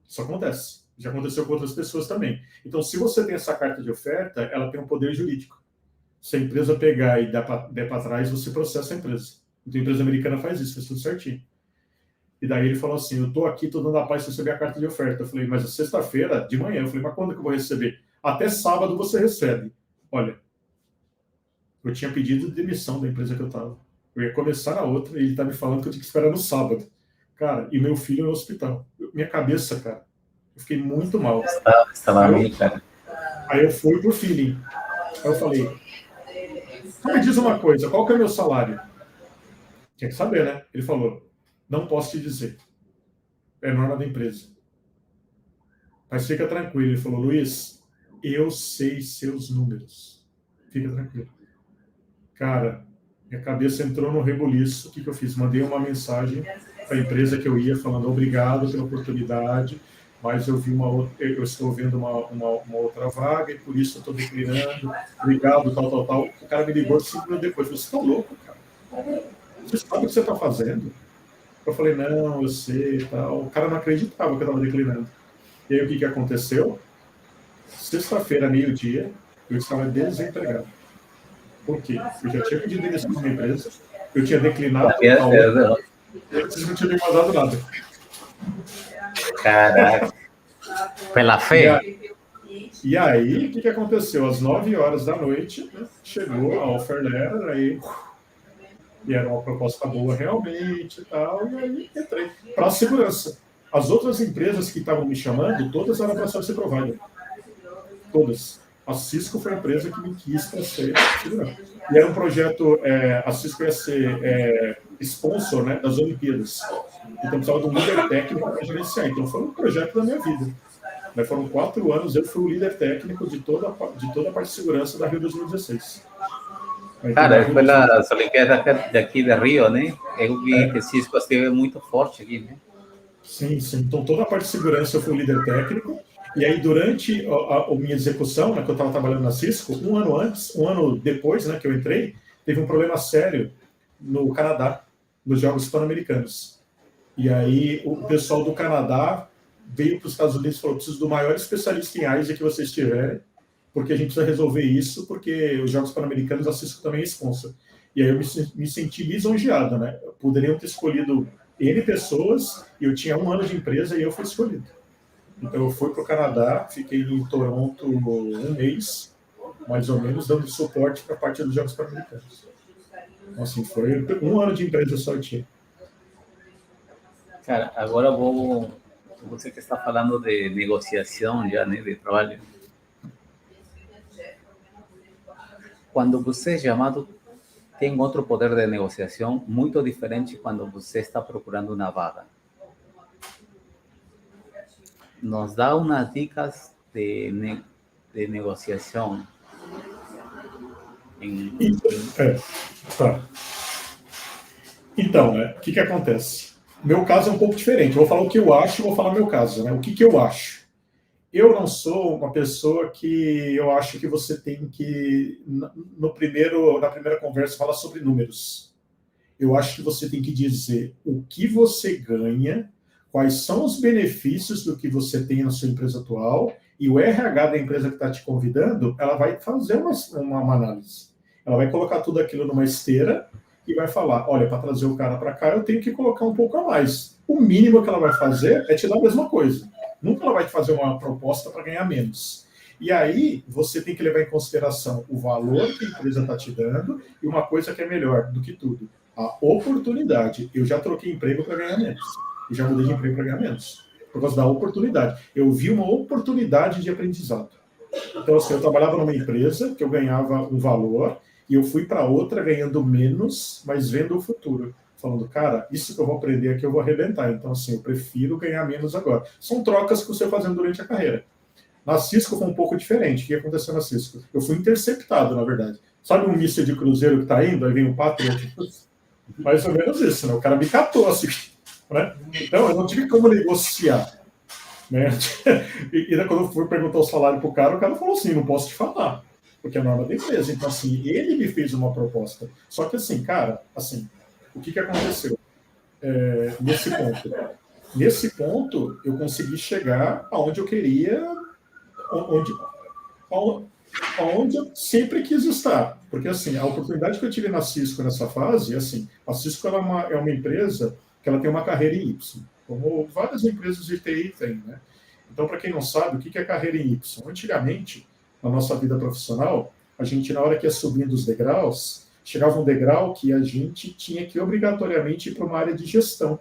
Isso acontece. Já aconteceu com outras pessoas também. Então, se você tem essa carta de oferta, ela tem um poder jurídico. Se a empresa pegar e der para trás, você processa a empresa. Então, a empresa americana faz isso, faz tudo certinho. E daí ele falou assim, eu estou aqui, estou dando a paz de receber a carta de oferta. Eu falei, mas é sexta-feira, de manhã. Eu falei, mas quando que eu vou receber? até sábado você recebe. Olha, eu tinha pedido demissão da empresa que eu estava. Eu ia começar a outra e ele tá me falando que eu tinha que esperar no sábado. Cara, e meu filho no hospital. Minha cabeça, cara, eu fiquei muito mal. Estava bem, cara. Aí eu fui por feeling. Aí eu falei, me diz uma coisa, qual que é o meu salário? Tinha que saber, né? Ele falou, não posso te dizer. É norma da empresa. Mas fica tranquilo. Ele falou, Luiz, eu sei seus números. Fica tranquilo. Cara, minha cabeça entrou no rebuliço. O que eu fiz? Mandei uma mensagem para a empresa que eu ia, falando obrigado pela oportunidade, mas eu estou vendo uma outra vaga e por isso eu estou declinando. Obrigado, tal. O cara me ligou 5 minutos depois. Você está louco, cara? Você sabe o que você está fazendo? Eu falei, não, eu sei, tal. O cara não acreditava que eu estava declinando. E aí o que aconteceu? Sexta-feira, meio-dia, eu estava desempregado. Por quê? Eu já tinha pedido demissão na minha empresa, eu tinha declinado a outra, e eles não tinham me mandado nada. Caraca. Pela fé? E aí, o que aconteceu? Às 9 horas da noite, chegou a offer letter, aí, e era uma proposta boa realmente e tal, e aí entrei. Para a segurança. As outras empresas que estavam me chamando, todas eram para ser provider. Todas. A Cisco foi a empresa que me quis para ser segurança. E era um projeto, a Cisco ia ser sponsor, né, das Olimpíadas. Então precisava de um líder técnico para gerenciar. Então foi um projeto da minha vida. Foram 4 anos, eu fui o líder técnico de toda a parte de segurança da Rio 2016. Cara, pelas Olimpíadas daqui de Rio, né? Eu vi que Cisco esteve muito forte aqui, né? Sim. Então toda a parte de segurança eu fui o líder técnico. E aí, durante a minha execução, né, que eu estava trabalhando na Cisco, um ano depois, né, que eu entrei, teve um problema sério no Canadá, nos Jogos Pan-Americanos. E aí, o pessoal do Canadá veio para os Estados Unidos e falou, preciso do maior especialista em AISA que vocês tiverem, porque a gente precisa resolver isso, porque os Jogos Pan-Americanos, a Cisco também é sponsor. E aí eu me senti lisonjeado, né? Poderiam ter escolhido N pessoas, e eu tinha 1 ano de empresa e eu fui escolhido. Então eu fui para o Canadá, fiquei em Toronto 1 mês, mais ou menos, dando suporte para a parte dos Jogos Pan-Americanos. Então, assim, foi 1 ano de empresa só eu tinha. Cara, agora você que está falando de negociação já, né, de trabalho. Quando você é chamado, tem outro poder de negociação muito diferente quando você está procurando uma vaga. Nos dá umas dicas de negociação. Tá. Então, né, o que acontece? Meu caso é um pouco diferente. Eu vou falar o que eu acho e vou falar meu caso, né? O que eu acho? Eu não sou uma pessoa que eu acho que você tem que, na primeira conversa, falar sobre números. Eu acho que você tem que dizer o que você ganha, quais são os benefícios do que você tem na sua empresa atual, e o RH da empresa que está te convidando, ela vai fazer uma análise. Ela vai colocar tudo aquilo numa esteira e vai falar, olha, para trazer o cara para cá, eu tenho que colocar um pouco a mais. O mínimo que ela vai fazer é te dar a mesma coisa. Nunca ela vai te fazer uma proposta para ganhar menos. E aí, você tem que levar em consideração o valor que a empresa está te dando e uma coisa que é melhor do que tudo, a oportunidade. Eu já troquei emprego para ganhar menos. E já mudei de emprego para ganhar menos. Por causa da oportunidade. Eu vi uma oportunidade de aprendizado. Então, assim, eu trabalhava numa empresa que eu ganhava um valor e eu fui para outra ganhando menos, mas vendo o futuro. Falando, cara, isso que eu vou aprender aqui eu vou arrebentar. Então, assim, eu prefiro ganhar menos agora. São trocas que você vai fazendo durante a carreira. Na Cisco foi um pouco diferente. O que aconteceu na Cisco? Eu fui interceptado, na verdade. Sabe um míssil de cruzeiro que está indo, aí vem um Patriot? Mais ou menos isso, né? O cara me catou, assim, né? Então, eu não tive como negociar. Né? E quando eu fui perguntar o salário pro cara, o cara falou assim, não posso te falar, porque é a norma da empresa. Então, assim, ele me fez uma proposta. Só que, assim, cara, assim, o que aconteceu nesse ponto? Nesse ponto, eu consegui chegar aonde eu queria, aonde eu sempre quis estar. Porque, assim, a oportunidade que eu tive na Cisco nessa fase, assim, a Cisco ela é uma empresa que ela tem uma carreira em Y, como várias empresas de TI têm, né? Então, para quem não sabe, o que é carreira em Y? Antigamente, na nossa vida profissional, a gente, na hora que ia subindo os degraus, chegava um degrau que a gente tinha que obrigatoriamente ir para uma área de gestão,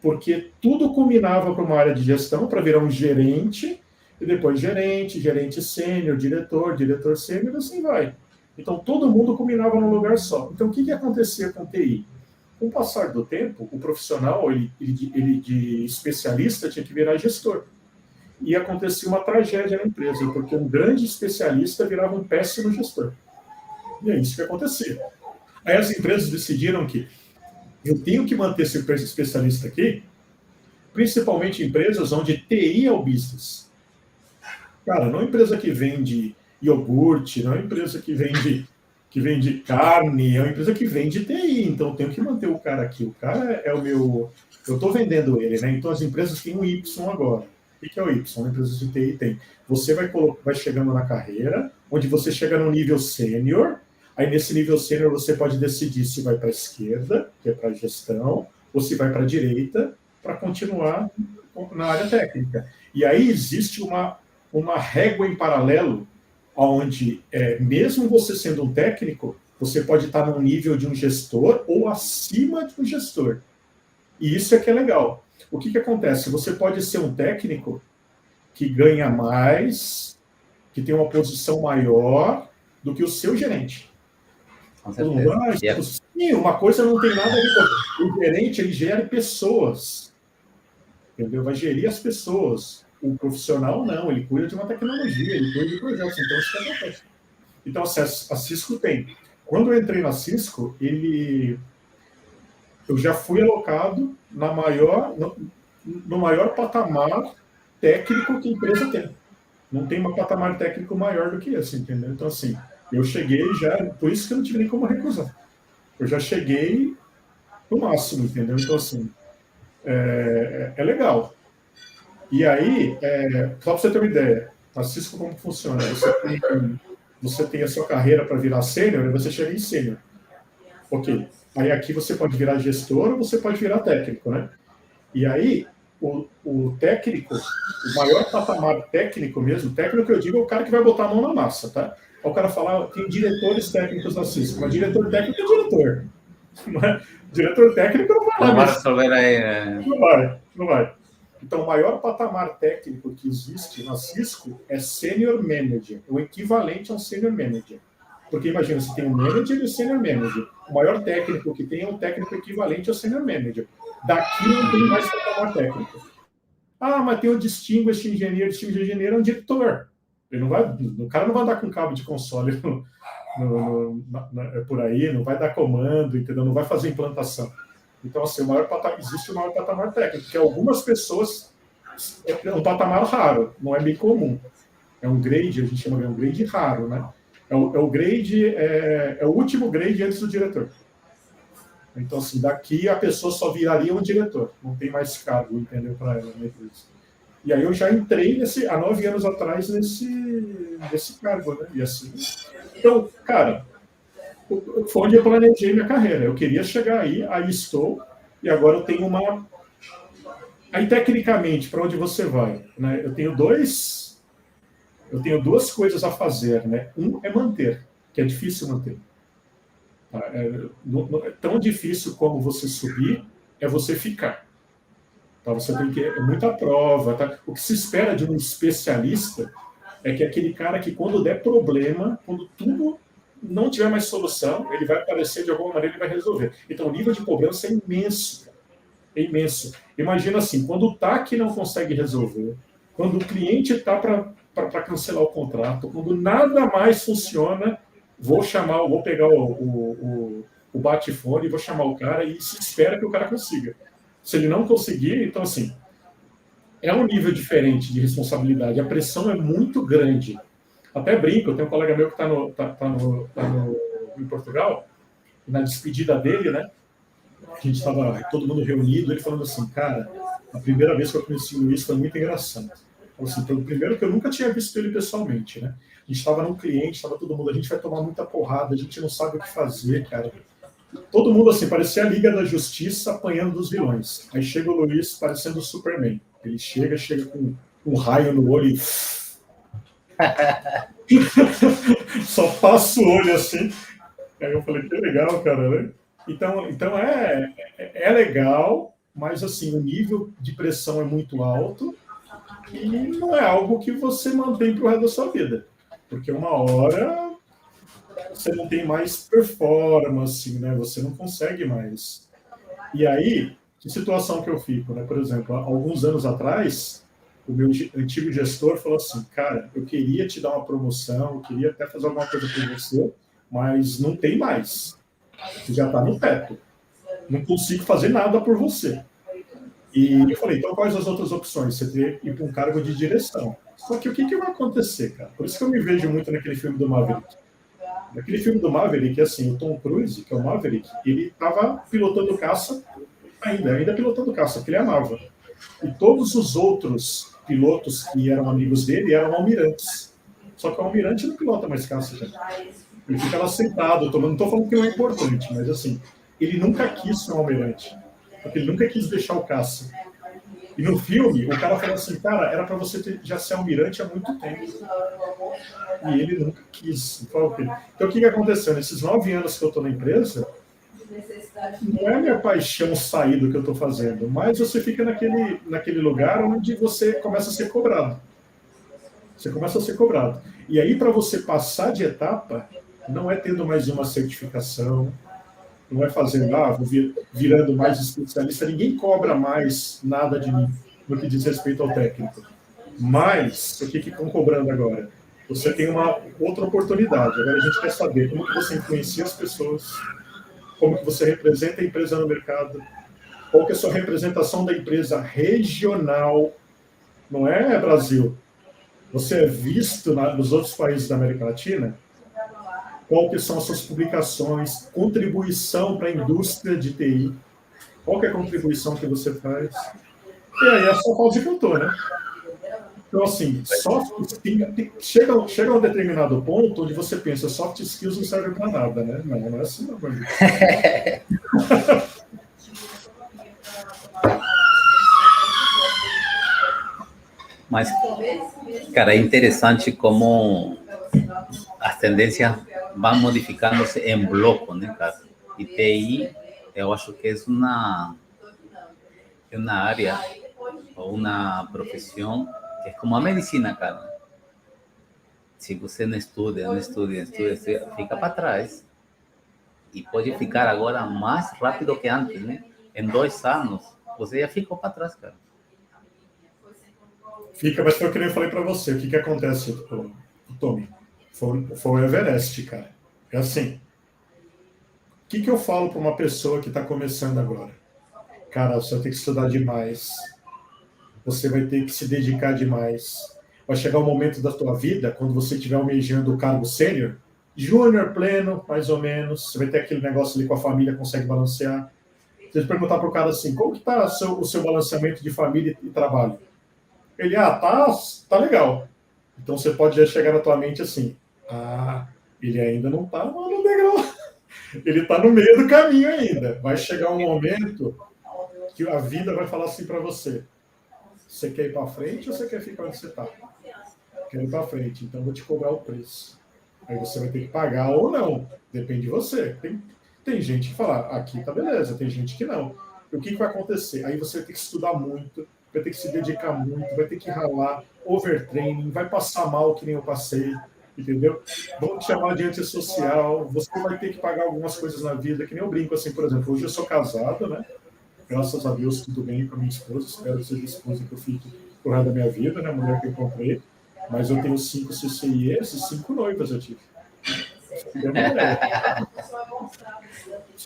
porque tudo culminava para uma área de gestão, para virar um gerente, e depois gerente, gerente sênior, diretor sênior, assim vai. Então, todo mundo culminava num lugar só. Então, o que acontecia com o TI? Com o passar do tempo, o profissional, ele de especialista, tinha que virar gestor. E acontecia uma tragédia na empresa, porque um grande especialista virava um péssimo gestor. E é isso que acontecia. Aí as empresas decidiram que eu tenho que manter esse especialista aqui, principalmente empresas onde TI é o business. Cara, não é empresa que vende iogurte, não é empresa que vende carne, é uma empresa que vende TI, então eu tenho que manter o cara aqui. O cara é o meu... Eu estou vendendo ele, né? Então as empresas têm um Y agora. O que é o Y? As empresas de TI tem. Você vai chegando na carreira, onde você chega no nível sênior, aí nesse nível sênior você pode decidir se vai para a esquerda, que é para a gestão, ou se vai para a direita, para continuar na área técnica. E aí existe uma régua em paralelo, onde, mesmo você sendo um técnico, você pode estar num nível de um gestor ou acima de um gestor. E isso é que é legal. O que acontece? Você pode ser um técnico que ganha mais, que tem uma posição maior do que o seu gerente. Com certeza. Sim, uma coisa não tem nada a ver com... O gerente, ele gera pessoas. Entendeu? Vai gerir as pessoas. O profissional, não. Ele cuida de uma tecnologia, ele cuida de projetos. Então, isso que acontece. Então, a Cisco tem. Quando eu entrei na Cisco, eu já fui alocado no maior patamar técnico que a empresa tem. Não tem um patamar técnico maior do que esse, entendeu? Então, assim, eu cheguei já, por isso que eu não tive nem como recusar. Eu já cheguei no máximo, entendeu? Então, assim, é legal. E aí, só para você ter uma ideia, a Cisco como funciona? Você tem a sua carreira para virar sênior, e você chega em sênior. Ok. Aí aqui você pode virar gestor ou você pode virar técnico, né? E aí, o técnico, o maior patamar técnico mesmo, técnico eu digo é o cara que vai botar a mão na massa, tá? O cara fala, tem diretores técnicos na Cisco, mas diretor técnico é diretor. Diretor técnico não vai lá. Não vai resolver aí, né? Não vai. Então, o maior patamar técnico que existe na Cisco é Senior Manager, o equivalente a um Senior Manager. Porque imagina, você tem um Manager e o Senior Manager. O maior técnico que tem é um técnico equivalente ao Senior Manager. Daqui não tem mais patamar técnico. Ah, mas tem o Distinguished Engineer. Distinguished Engineer é um diretor. O cara não vai andar com cabo de console por aí, não vai dar comando, entendeu? Não vai fazer implantação. Então, assim, existe o maior patamar técnico, que algumas pessoas é um patamar raro, não é bem comum. É um grade, a gente chama de um grade raro, né? É o grade, é o último grade antes do diretor. Então, assim, daqui a pessoa só viraria um diretor, não tem mais cargo, entendeu, para ela na empresa. E aí eu já entrei há 9 anos atrás nesse cargo, né? E assim, então, cara, foi onde eu planejei minha carreira. Eu queria chegar aí estou, e agora eu tenho uma... Aí, tecnicamente, para onde você vai? Né? Eu tenho duas coisas a fazer, né? Um é manter, que é difícil manter. É tão difícil como você subir, é você ficar. Tá? Você tem que... É muita prova. Tá? O que se espera de um especialista é que aquele cara que, quando der problema, quando tudo não tiver mais solução, ele vai aparecer de alguma maneira e vai resolver. Então, o nível de cobrança é imenso. Cara. É imenso. Imagina assim, quando o TAC não consegue resolver, quando o cliente está para cancelar o contrato, quando nada mais funciona, vou pegar o bate-fone e vou chamar o cara e se espera que o cara consiga. Se ele não conseguir, então, assim, é um nível diferente de responsabilidade. A pressão é muito grande. Até brinco, eu tenho um colega meu que está em Portugal, na despedida dele, né? A gente estava todo mundo reunido, ele falando assim, cara, a primeira vez que eu conheci o Luiz foi muito engraçado. Assim, primeiro que eu nunca tinha visto ele pessoalmente, né? A gente estava num cliente, estava todo mundo, a gente vai tomar muita porrada, a gente não sabe o que fazer, cara. Todo mundo, assim, parecia a Liga da Justiça apanhando dos vilões. Aí chega o Luiz parecendo o Superman. Ele chega com um raio no olho e... Só passa o olho assim. Aí eu falei, que legal, cara, né? Então é legal, mas assim, o nível de pressão é muito alto e não é algo que você mantém para o resto da sua vida. Porque uma hora você não tem mais performance, né? Você não consegue mais. E aí, que situação que eu fico, né? Por exemplo, há alguns anos atrás, o meu antigo gestor falou assim, cara, eu queria te dar uma promoção, eu queria até fazer alguma coisa por você, mas não tem mais. Você já está no teto. Não consigo fazer nada por você. E eu falei, então quais as outras opções? Você teria que ir para um cargo de direção. Só que o que vai acontecer, cara? Por isso que eu me vejo muito naquele filme do Maverick. Naquele filme do Maverick, assim, o Tom Cruise, que é o Maverick, ele estava pilotando caça, ainda pilotando caça, que ele amava. E todos os outros pilotos que eram amigos dele eram almirantes. Só que o almirante não pilota mais caça, cara. Ele fica lá sentado, não estou falando que não é importante, mas assim, ele nunca quis ser um almirante. Porque ele nunca quis deixar o caça. E no filme, o cara falou assim, cara, era para você já ser almirante há muito tempo. E ele nunca quis. Então, o que aconteceu? Nesses 9 anos que eu estou na empresa, não é minha paixão sair do que eu estou fazendo, mas você fica naquele lugar onde você começa a ser cobrado. Você começa a ser cobrado. E aí, para você passar de etapa, não é tendo mais uma certificação, não é fazendo, virando mais especialista, ninguém cobra mais nada de mim no que diz respeito ao técnico. Mas, o que estão cobrando agora? Você tem uma outra oportunidade. Agora a gente quer saber como que você influencia as pessoas, como que você representa a empresa no mercado, qual que é a sua representação da empresa regional, não é Brasil. Você é visto nos outros países da América Latina? Qual que são as suas publicações, contribuição para a indústria de TI, qual que é a contribuição que você faz? E aí é só fase que eu estou, né? Então, assim, soft skills, chega a um determinado ponto onde você pensa, soft skills não serve para nada, né? Não é assim, não, meu amigo. Mas, cara, é interessante como as tendências vão modificando-se em bloco, né, cara? E TI, eu acho que é uma área ou uma profissão que é como a medicina, cara. Se você não estuda, fica para trás. E pode ficar agora mais rápido que antes, né? Em 2 anos, você já ficou para trás, cara. Fica, mas foi o que eu falei para você. O que acontece, Tommy? Foi o Everest, cara. É assim. O que eu falo para uma pessoa que está começando agora? Cara, você vai ter que estudar demais. Você vai ter que se dedicar demais. Vai chegar um momento da tua vida, quando você estiver almejando o cargo sênior, júnior, pleno, mais ou menos, você vai ter aquele negócio ali com a família, consegue balancear. Você vai perguntar para o cara assim, como que está o seu balanceamento de família e trabalho? Ele, tá legal. Então você pode já chegar na tua mente assim, ele ainda não está no degrau. Ele está no meio do caminho ainda. Vai chegar um momento que a vida vai falar assim para você, você quer ir para frente ou você quer ficar onde você está? Quero ir para frente, então vou te cobrar o preço. Aí você vai ter que pagar ou não, depende de você. Tem gente que fala, aqui tá beleza, tem gente que não. E o que vai acontecer? Aí você vai ter que estudar muito, vai ter que se dedicar muito, vai ter que ralar, overtraining, vai passar mal que nem eu passei, entendeu? Vão te chamar de antissocial, você vai ter que pagar algumas coisas na vida, que nem eu brinco assim, por exemplo, hoje eu sou casado, né? Graças a Deus, tudo bem com a minha esposa, espero que seja a esposa que eu fique por resto da minha vida, né? A mulher que eu comprei, mas eu tenho 5 CCIEs e 5 noivas eu tive.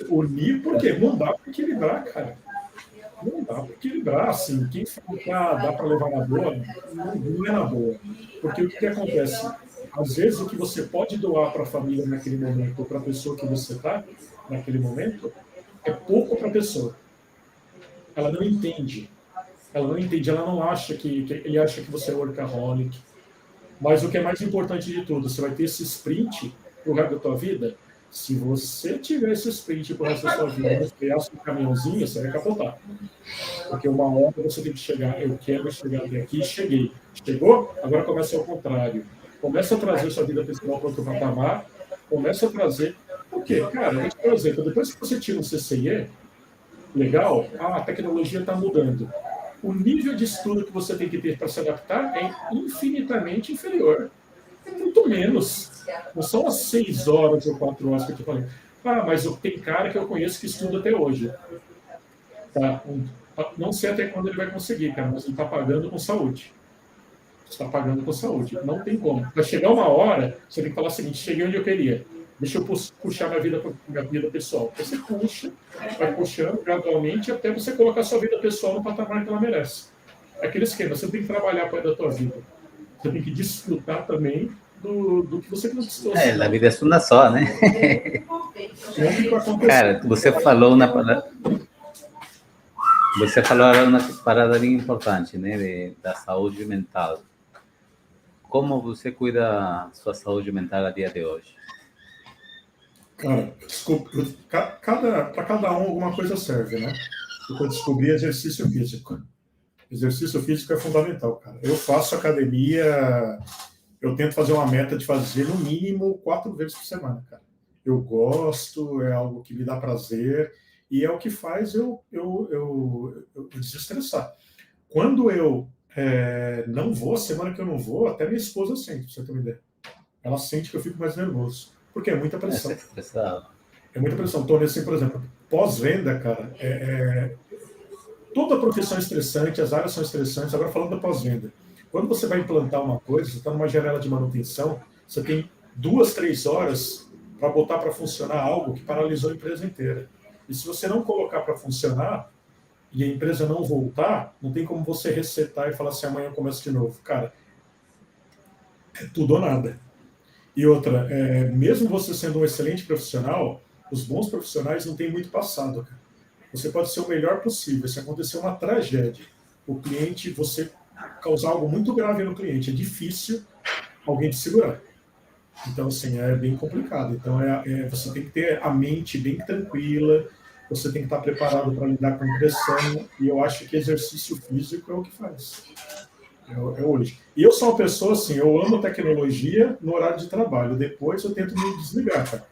Unir, por quê? Não dá para equilibrar, cara. Não dá para equilibrar, assim. Quem fala que dá para levar na boa, não é na boa. Porque o que acontece? Às vezes, o que você pode doar para a família naquele momento, ou para a pessoa que você está naquele momento, é pouco para a pessoa. Ela não entende. Ela não acha ele acha que você é workaholic. Mas o que é mais importante de tudo, você vai ter esse sprint pro resto da tua vida. Se você tiver esse sprint pro resto da sua vida, você criar um caminhãozinho, você vai capotar. Porque uma hora você tem que chegar, eu quero chegar até aqui, cheguei. Chegou? Agora começa ao contrário. Começa a trazer sua vida pessoal para outro patamar, começa a trazer... Por quê? Cara, por exemplo, depois que você tira um CCIE, legal, a tecnologia está mudando. O nível de estudo que você tem que ter para se adaptar é infinitamente inferior. É muito menos. Não são as 6 horas ou 4 horas que eu te falei. Mas tem cara que eu conheço que estuda até hoje. Tá? Não sei até quando ele vai conseguir, cara, mas ele está pagando com saúde. Está pagando com saúde. Não tem como. Vai chegar uma hora, você tem que falar o seguinte: cheguei onde eu queria. Deixa eu puxar minha vida pessoal. Você puxa, vai puxando gradualmente até você colocar sua vida pessoal no patamar que ela merece. É aquele esquema, você tem que trabalhar para da tua vida. Você tem que desfrutar também do que você conquistou. A vida é uma só, né? Cara, você falou uma parada bem importante, né? Da saúde mental. Como você cuida da sua saúde mental a dia de hoje? Cara, desculpa, para cada um alguma coisa serve, né? Eu descobri exercício físico. Exercício físico é fundamental, cara. Eu faço academia, eu tento fazer uma meta de fazer no mínimo 4 vezes por semana, cara. Eu gosto, é algo que me dá prazer e é o que faz eu desestressar. Quando eu não vou, a semana que eu não vou, até minha esposa sente, pra você ter uma ideia. Ela sente que eu fico mais nervoso. Porque é muita pressão. É muita pressão. Então, assim, por exemplo, pós-venda, cara, toda a profissão é estressante, as áreas são estressantes. Agora, falando da pós-venda, quando você vai implantar uma coisa, você está numa janela de manutenção, você tem 2, 3 horas para botar para funcionar algo que paralisou a empresa inteira. E se você não colocar para funcionar e a empresa não voltar, não tem como você resetar e falar assim, amanhã eu começo de novo. Cara, é tudo ou nada. E outra, mesmo você sendo um excelente profissional, os bons profissionais não têm muito passado, cara. Você pode ser o melhor possível. Se acontecer uma tragédia, o cliente, você causar algo muito grave no cliente, é difícil alguém te segurar. Então, assim, é bem complicado. Então, você tem que ter a mente bem tranquila, você tem que estar preparado para lidar com pressão, e eu acho que exercício físico é o que faz. É hoje. E eu sou uma pessoa, assim, eu amo tecnologia no horário de trabalho, depois eu tento me desligar, cara.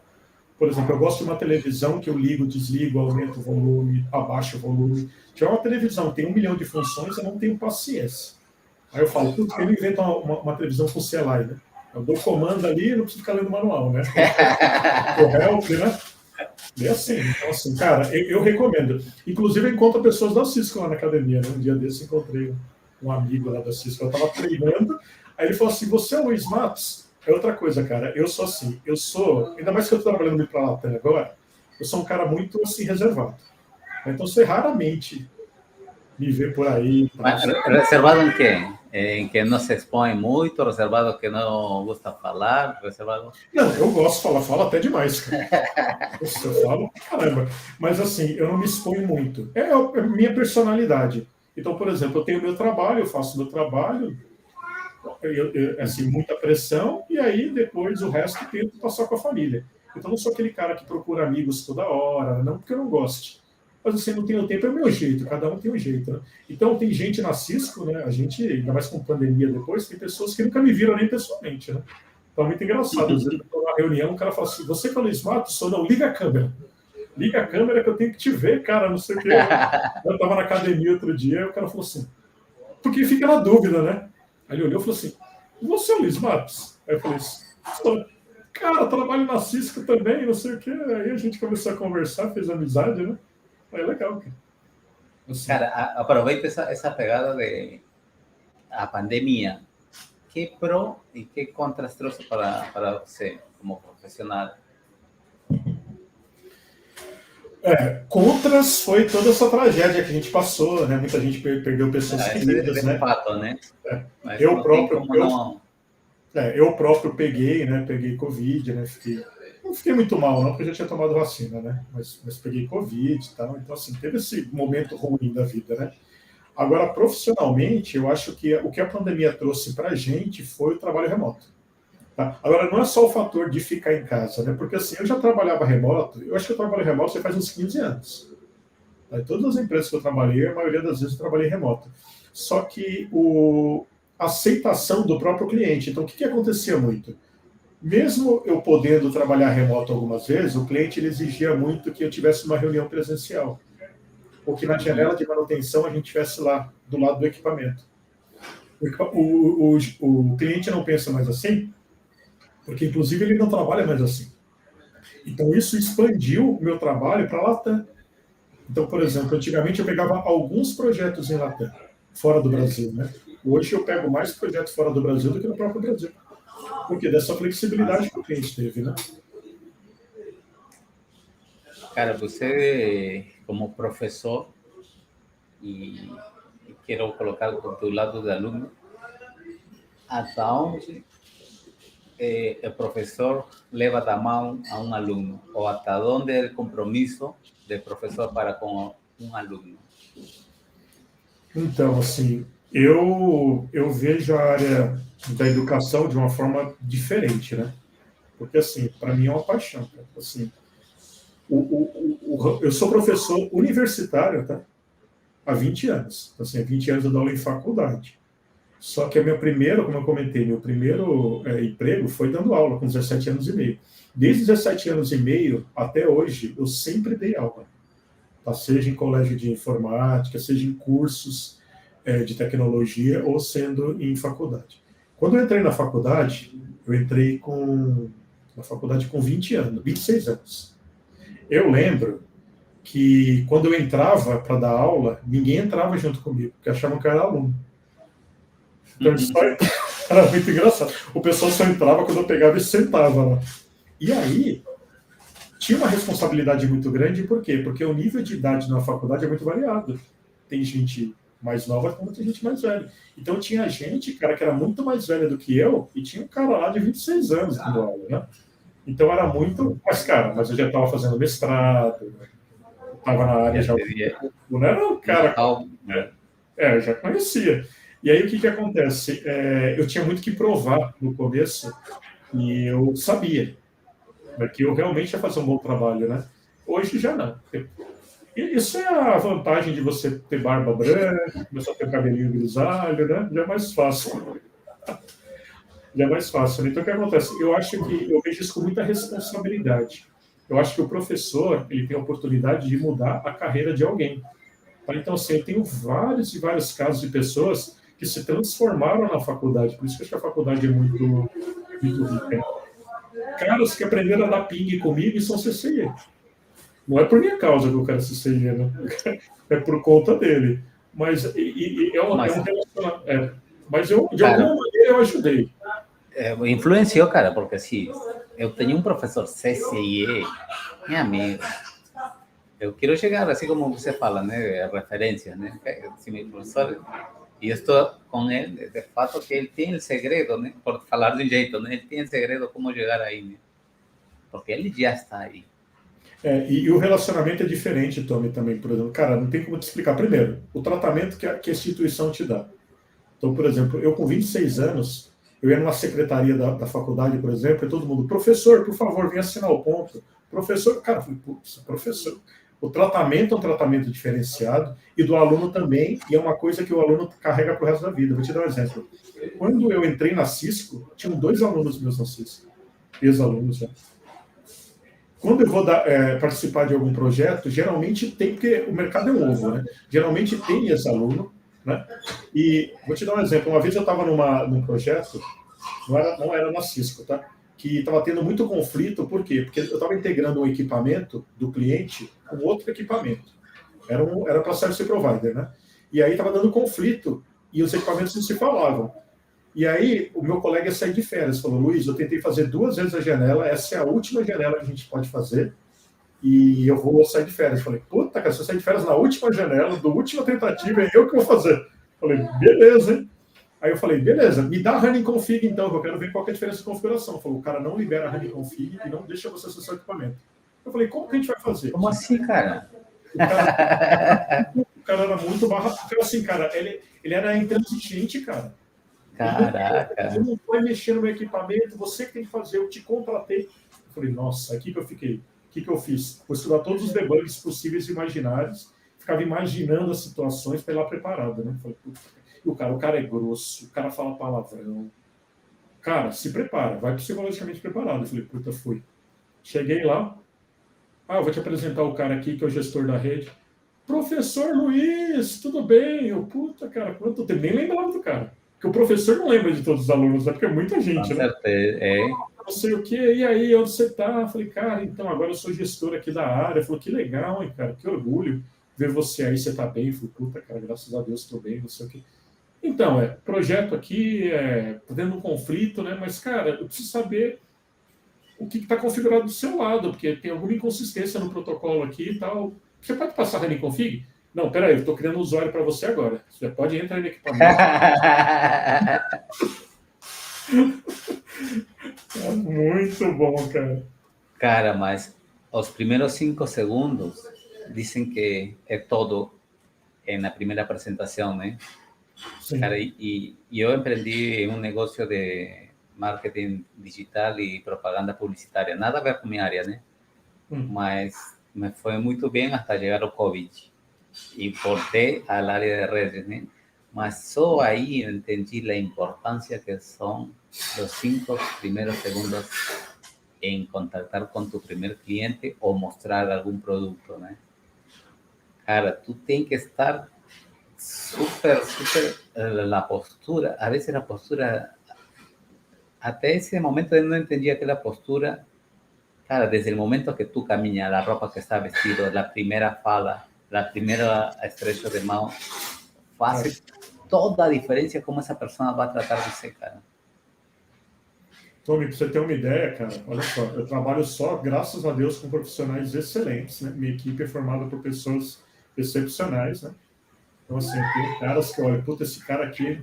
Por exemplo, eu gosto de uma televisão que eu ligo, desligo, aumento o volume, abaixo o volume. Se tiver uma televisão que tem 1 milhão de funções, eu não tenho paciência. Aí eu falo, putz, ele inventa uma televisão com CLI, né? Eu dou comando ali e não preciso ficar lendo manual, né? O help, né? É assim. Então, assim, cara, eu recomendo. Inclusive, eu encontro pessoas da Cisco lá na academia, né? Um dia desse encontrei um amigo lá da Cisco, eu estava treinando, aí ele falou assim, você é o Luiz Matos? É outra coisa, cara, eu sou assim, ainda mais que eu estou trabalhando muito para a Latam agora, eu sou um cara muito, assim, reservado. Então, você raramente me vê por aí. Mas, reservado em quê? Em que não se expõe muito, reservado que não gosta de falar, reservado... Não, eu gosto de falar, falo até demais, cara. Eu falo, caramba. Mas, assim, eu não me exponho muito. É a minha personalidade. Então, por exemplo, eu tenho meu trabalho, eu faço meu trabalho, assim, muita pressão, e aí depois o resto eu tento passar com a família. Então, eu não sou aquele cara que procura amigos toda hora, não porque eu não goste. Mas assim, não tenho tempo, é o meu jeito, cada um tem um jeito. Né? Então, tem gente na Cisco, né? A gente, ainda mais com pandemia depois, tem pessoas que nunca me viram nem pessoalmente. Né? Então, é muito engraçado. Às vezes, eu estou na reunião, o cara fala assim, você falou isso, Matos? Sou não, liga a câmera. Liga a câmera que eu tenho que te ver, cara, não sei o que. Eu estava na academia outro dia, e o cara falou assim, porque fica na dúvida, né? Aí ele olhou e falou assim, você é o Luiz Matos? Aí eu falei assim, cara, trabalho na Cisco também, não sei o que. Aí a gente começou a conversar, fez amizade, né? Aí é legal, cara. Assim. Cara, aproveita essa pegada de a pandemia. Que pró e que contras trouxe para você, como profissional? Contras foi toda essa tragédia que a gente passou, né? Muita gente perdeu pessoas queridas, né? Fato, né? Eu próprio peguei, né? Peguei Covid, né? Não fiquei muito mal, não, porque eu já tinha tomado vacina, né? Mas peguei Covid e tal. Então, assim, teve esse momento ruim da vida, né? Agora, profissionalmente, eu acho que o que a pandemia trouxe para a gente foi o trabalho remoto. Tá? Agora, não é só o fator de ficar em casa, né? Porque assim, eu já trabalhava remoto, eu acho que eu trabalho remoto já faz uns 15 anos. Tá? Em todas as empresas que eu trabalhei, a maioria das vezes eu trabalhei remoto. Só que aceitação do próprio cliente. Então, o que acontecia muito? Mesmo eu podendo trabalhar remoto algumas vezes, o cliente ele exigia muito que eu tivesse uma reunião presencial, ou que na janela de manutenção a gente estivesse lá, do lado do equipamento. O cliente não pensa mais assim, porque inclusive ele não trabalha mais assim. Então isso expandiu o meu trabalho para a Latam. Então, por exemplo, antigamente eu pegava alguns projetos em Latam, fora do Brasil, né? Hoje eu pego mais projetos fora do Brasil do que no próprio Brasil. Porque dessa flexibilidade que o cliente teve, né? Cara, você como professor, e quero colocar do lado do aluno, até onde o professor leva da mão a um aluno, ou até onde é o compromisso do professor para com um aluno? Então, assim, eu vejo a área da educação de uma forma diferente, né? Porque, assim, para mim é uma paixão. Cara. Assim, eu sou professor universitário, tá? Há 20 anos. Assim, há 20 anos eu dou aula em faculdade. Só que meu primeiro, como eu comentei, meu primeiro emprego foi dando aula com 17 anos e meio. Desde 17 anos e meio até hoje, eu sempre dei aula. Tá? Seja em colégio de informática, seja em cursos de tecnologia ou sendo em faculdade. Quando eu entrei na faculdade, eu entrei na faculdade com 20 anos, 26 anos. Eu lembro que quando eu entrava para dar aula, ninguém entrava junto comigo, porque achavam que eu era aluno. Então, era muito engraçado. O pessoal só entrava quando eu pegava e sentava lá. E aí, tinha uma responsabilidade muito grande, por quê? Porque o nível de idade na faculdade é muito variado. Tem gente mais nova, como tem gente mais velha. Então, tinha gente, cara, que era muito mais velha do que eu, e tinha um cara lá de 26 anos dando aula, né? Então, era muito... Mas eu já estava fazendo mestrado, estava na área já... Não era um cara... eu já conhecia. E aí, o que acontece? Eu tinha muito que provar no começo, e eu sabia que eu realmente ia fazer um bom trabalho, né? Hoje já não. Isso é a vantagem de você ter barba branca, começar a ter cabelinho grisalho, né? Já é mais fácil. Já é mais fácil. Então, o que acontece? Eu acho que eu vejo isso com muita responsabilidade. Eu acho que o professor ele tem a oportunidade de mudar a carreira de alguém. Tá? Então, assim, eu tenho vários e vários casos de pessoas que se transformaram na faculdade. Por isso que eu acho que a faculdade é muito rica. Caras que aprenderam a dar ping comigo e são CCE. Não é por minha causa que o cara é CCE, né? É por conta dele. Mas é um relacionamento. Mas eu, de alguma maneira, eu ajudei. Influenciou, cara, porque assim, eu tenho um professor CCIE, meu amigo. Eu quero chegar, assim como você fala, né? Referências, né? Se meu professor... E estou com ele, de fato, que ele tem o segredo, né? Por falar de um jeito, né? Ele tem o segredo como chegar aí, né? Porque ele já está aí. E o relacionamento é diferente, Tommy, também, por exemplo. Cara, não tem como te explicar. Primeiro, o tratamento que a instituição te dá. Então, por exemplo, eu com 26 anos, eu ia numa secretaria da faculdade, por exemplo, e todo mundo, professor, por favor, venha assinar o ponto. Professor, cara, eu falei, putz, professor. O tratamento é um tratamento diferenciado e do aluno também, e é uma coisa que o aluno carrega para o resto da vida. Vou te dar um exemplo. Quando eu entrei na Cisco, tinham 2 alunos meus na Cisco, ex-alunos já. Quando eu vou participar de algum projeto, geralmente tem, porque o mercado é um ovo, né? Geralmente tem ex-aluno, né? E vou te dar um exemplo. Uma vez eu estava num projeto, não era na Cisco, tá? Que estava tendo muito conflito, por quê? Porque eu estava integrando um equipamento do cliente com outro equipamento. Era para service provider, né? E aí estava dando conflito e os equipamentos não se falavam. E aí o meu colega ia sair de férias, falou, Luiz, eu tentei fazer 2 vezes a janela, essa é a última janela que a gente pode fazer, e eu vou sair de férias. Falei, puta, cara, se eu sair de férias na última janela, da última tentativa, é eu que vou fazer. Falei, beleza, hein? Aí eu falei, beleza, me dá running config então, que eu quero ver qual que é a diferença de configuração. Falou, o cara não libera running config e não deixa você acessar o equipamento. Eu falei, como que a gente vai fazer? Como assim, cara? O cara era muito barra, porque assim, cara, ele era intransigente, cara. Caraca. Você não vai mexer no meu equipamento, você que tem que fazer, eu te contratei. Eu falei, nossa, aqui que eu fiquei. O que eu fiz? Vou estudar todos os debugs possíveis e imaginários, ficava imaginando as situações para ir lá preparado, né? Falei, E o cara é grosso, o cara fala palavrão. Cara, se prepara, vai psicologicamente preparado. Eu falei, puta, fui. Cheguei lá, eu vou te apresentar o cara aqui, que é o gestor da rede. Professor Luiz, tudo bem? Eu, puta, cara, quanto tempo? Nem lembrava do cara. Porque o professor não lembra de todos os alunos, né? Porque é muita gente, Com né? certeza, Não sei o quê, e aí, onde você tá? Eu falei, cara, então, agora eu sou gestor aqui da área. Ele falou, que legal, hein, cara, que orgulho ver você aí, você tá bem. Eu falei, puta, cara, graças a Deus, tô bem, não sei o quê. Então, projeto aqui, tá tendo um conflito, né? Mas, cara, eu preciso saber o que está configurado do seu lado, porque tem alguma inconsistência no protocolo aqui e tal. Você pode passar a running config? Não, peraí, eu estou criando um usuário para você agora. Você pode entrar no equipamento. É muito bom, cara. Cara, mas os primeiros 5 segundos dizem que é todo na primeira apresentação, né? Sim. Cara, e eu empreendi um negócio de marketing digital e propaganda publicitária. Nada a ver com minha área, né? Mas me foi muito bem até chegar o Covid. E voltei à área de redes, né? Mas só aí eu entendi a importância que são os 5 primeiros segundos em contactar com tu primeiro cliente ou mostrar algum produto, né? Cara, tu tem que estar súper la postura. A veces la postura, hasta ese momento yo no entendía que la postura, cara, desde el momento que tú caminas, la ropa que está vestido, la primera fala, la primera estrecho de mano, hace toda a diferença como essa pessoa vai tratar você, cara. Tommy, para você ter uma ideia, cara, olha só, eu trabalho só, graças a Deus, com profissionais excelentes, né? Minha equipe é formada por pessoas excepcionais, né? Então, assim, tem caras que, olha, puta, esse cara aqui é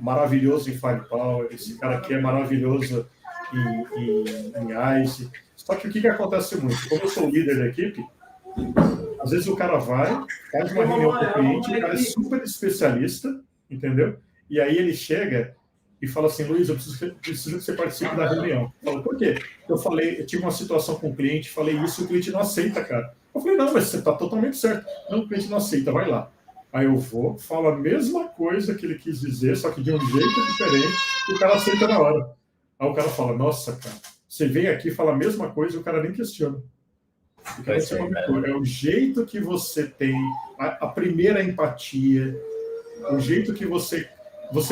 maravilhoso em Firepower, esse cara aqui é maravilhoso em ICE. Só que o que acontece muito? Como eu sou o líder da equipe, às vezes o cara vai, faz uma reunião com o cliente, o cara é super especialista, entendeu? E aí ele chega e fala assim, Luiz, eu preciso que você participe da reunião. Eu falo, por quê? Eu tive uma situação com o cliente, falei isso, e o cliente não aceita, cara. Eu falei, não, mas você está totalmente certo. Não, o cliente não aceita, vai lá. Aí eu vou, falo a mesma coisa que ele quis dizer, só que de um jeito diferente, e o cara aceita na hora. Aí o cara fala, nossa, cara, você vem aqui e fala a mesma coisa e o cara nem questiona. É o jeito que você tem, a primeira empatia, o jeito que você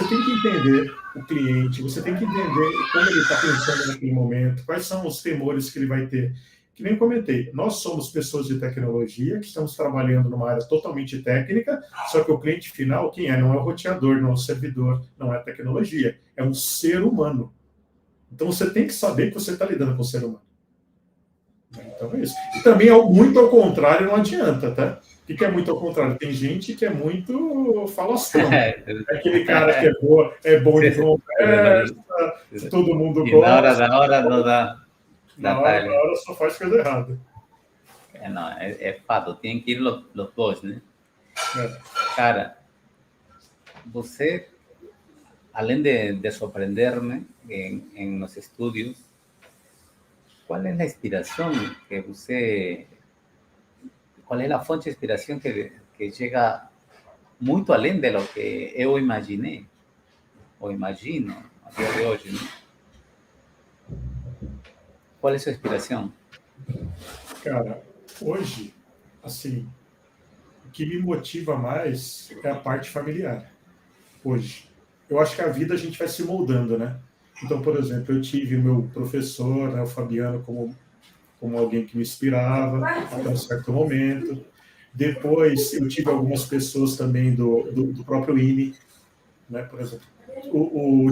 tem que entender o cliente, você tem que entender como ele está pensando naquele momento, quais são os temores que ele vai ter. Que nem comentei, nós somos pessoas de tecnologia que estamos trabalhando numa área totalmente técnica, só que o cliente final, quem é? Não é o roteador, não é o servidor, não é a tecnologia, é um ser humano. Então você tem que saber que você está lidando com o ser humano. Então é isso. E também, muito ao contrário, não adianta, tá? O que é muito ao contrário? Tem gente que é muito falastrão. É aquele cara que é bom de conversa, todo mundo gosta. Na hora não dá. Na hora só faz coisa errada. Não, é fato, tem que ir os dois, né? Cara, você, além de surpreender-me em los estudos, qual é a inspiração que você... Qual é a fonte de inspiração que chega muito além de lo que eu imaginei, ou imagino, a dia de hoje, né? Qual é a sua inspiração? Cara, hoje, assim, o que me motiva mais é a parte familiar. Hoje. Eu acho que a vida a gente vai se moldando, né? Então, por exemplo, eu tive o meu professor, né, o Fabiano, como alguém que me inspirava até um certo momento. Depois, eu tive algumas pessoas também do próprio INE, né? Por exemplo, o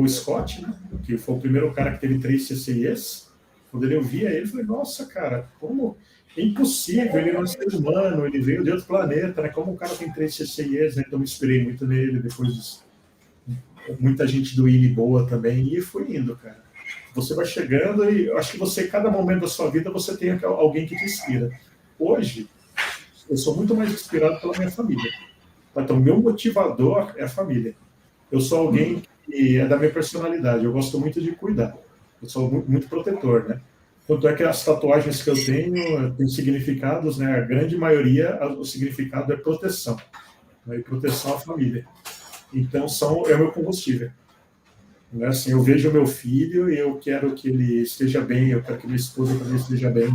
Scott, né? Que foi o primeiro cara que teve 3 CCIEs. Quando eu via ele, eu falei, nossa, cara, como... É impossível, ele não é ser humano, ele veio de outro planeta, né? Como o cara tem 3 CCIEs, né? Então, me inspirei muito nele, depois disso. Muita gente do INE boa também, e fui indo, cara. Você vai chegando e eu acho que você, cada momento da sua vida, você tem alguém que te inspira. Hoje, eu sou muito mais inspirado pela minha família. Então, meu motivador é a família. Eu sou alguém que é da minha personalidade, eu gosto muito de cuidar. Eu sou muito protetor, né? Tanto é que as tatuagens que eu tenho têm significados, né? A grande maioria, o significado é proteção. Né? E proteção à família. Então, é o meu combustível. Né? Assim, eu vejo meu filho e eu quero que ele esteja bem, eu quero que minha esposa também esteja bem.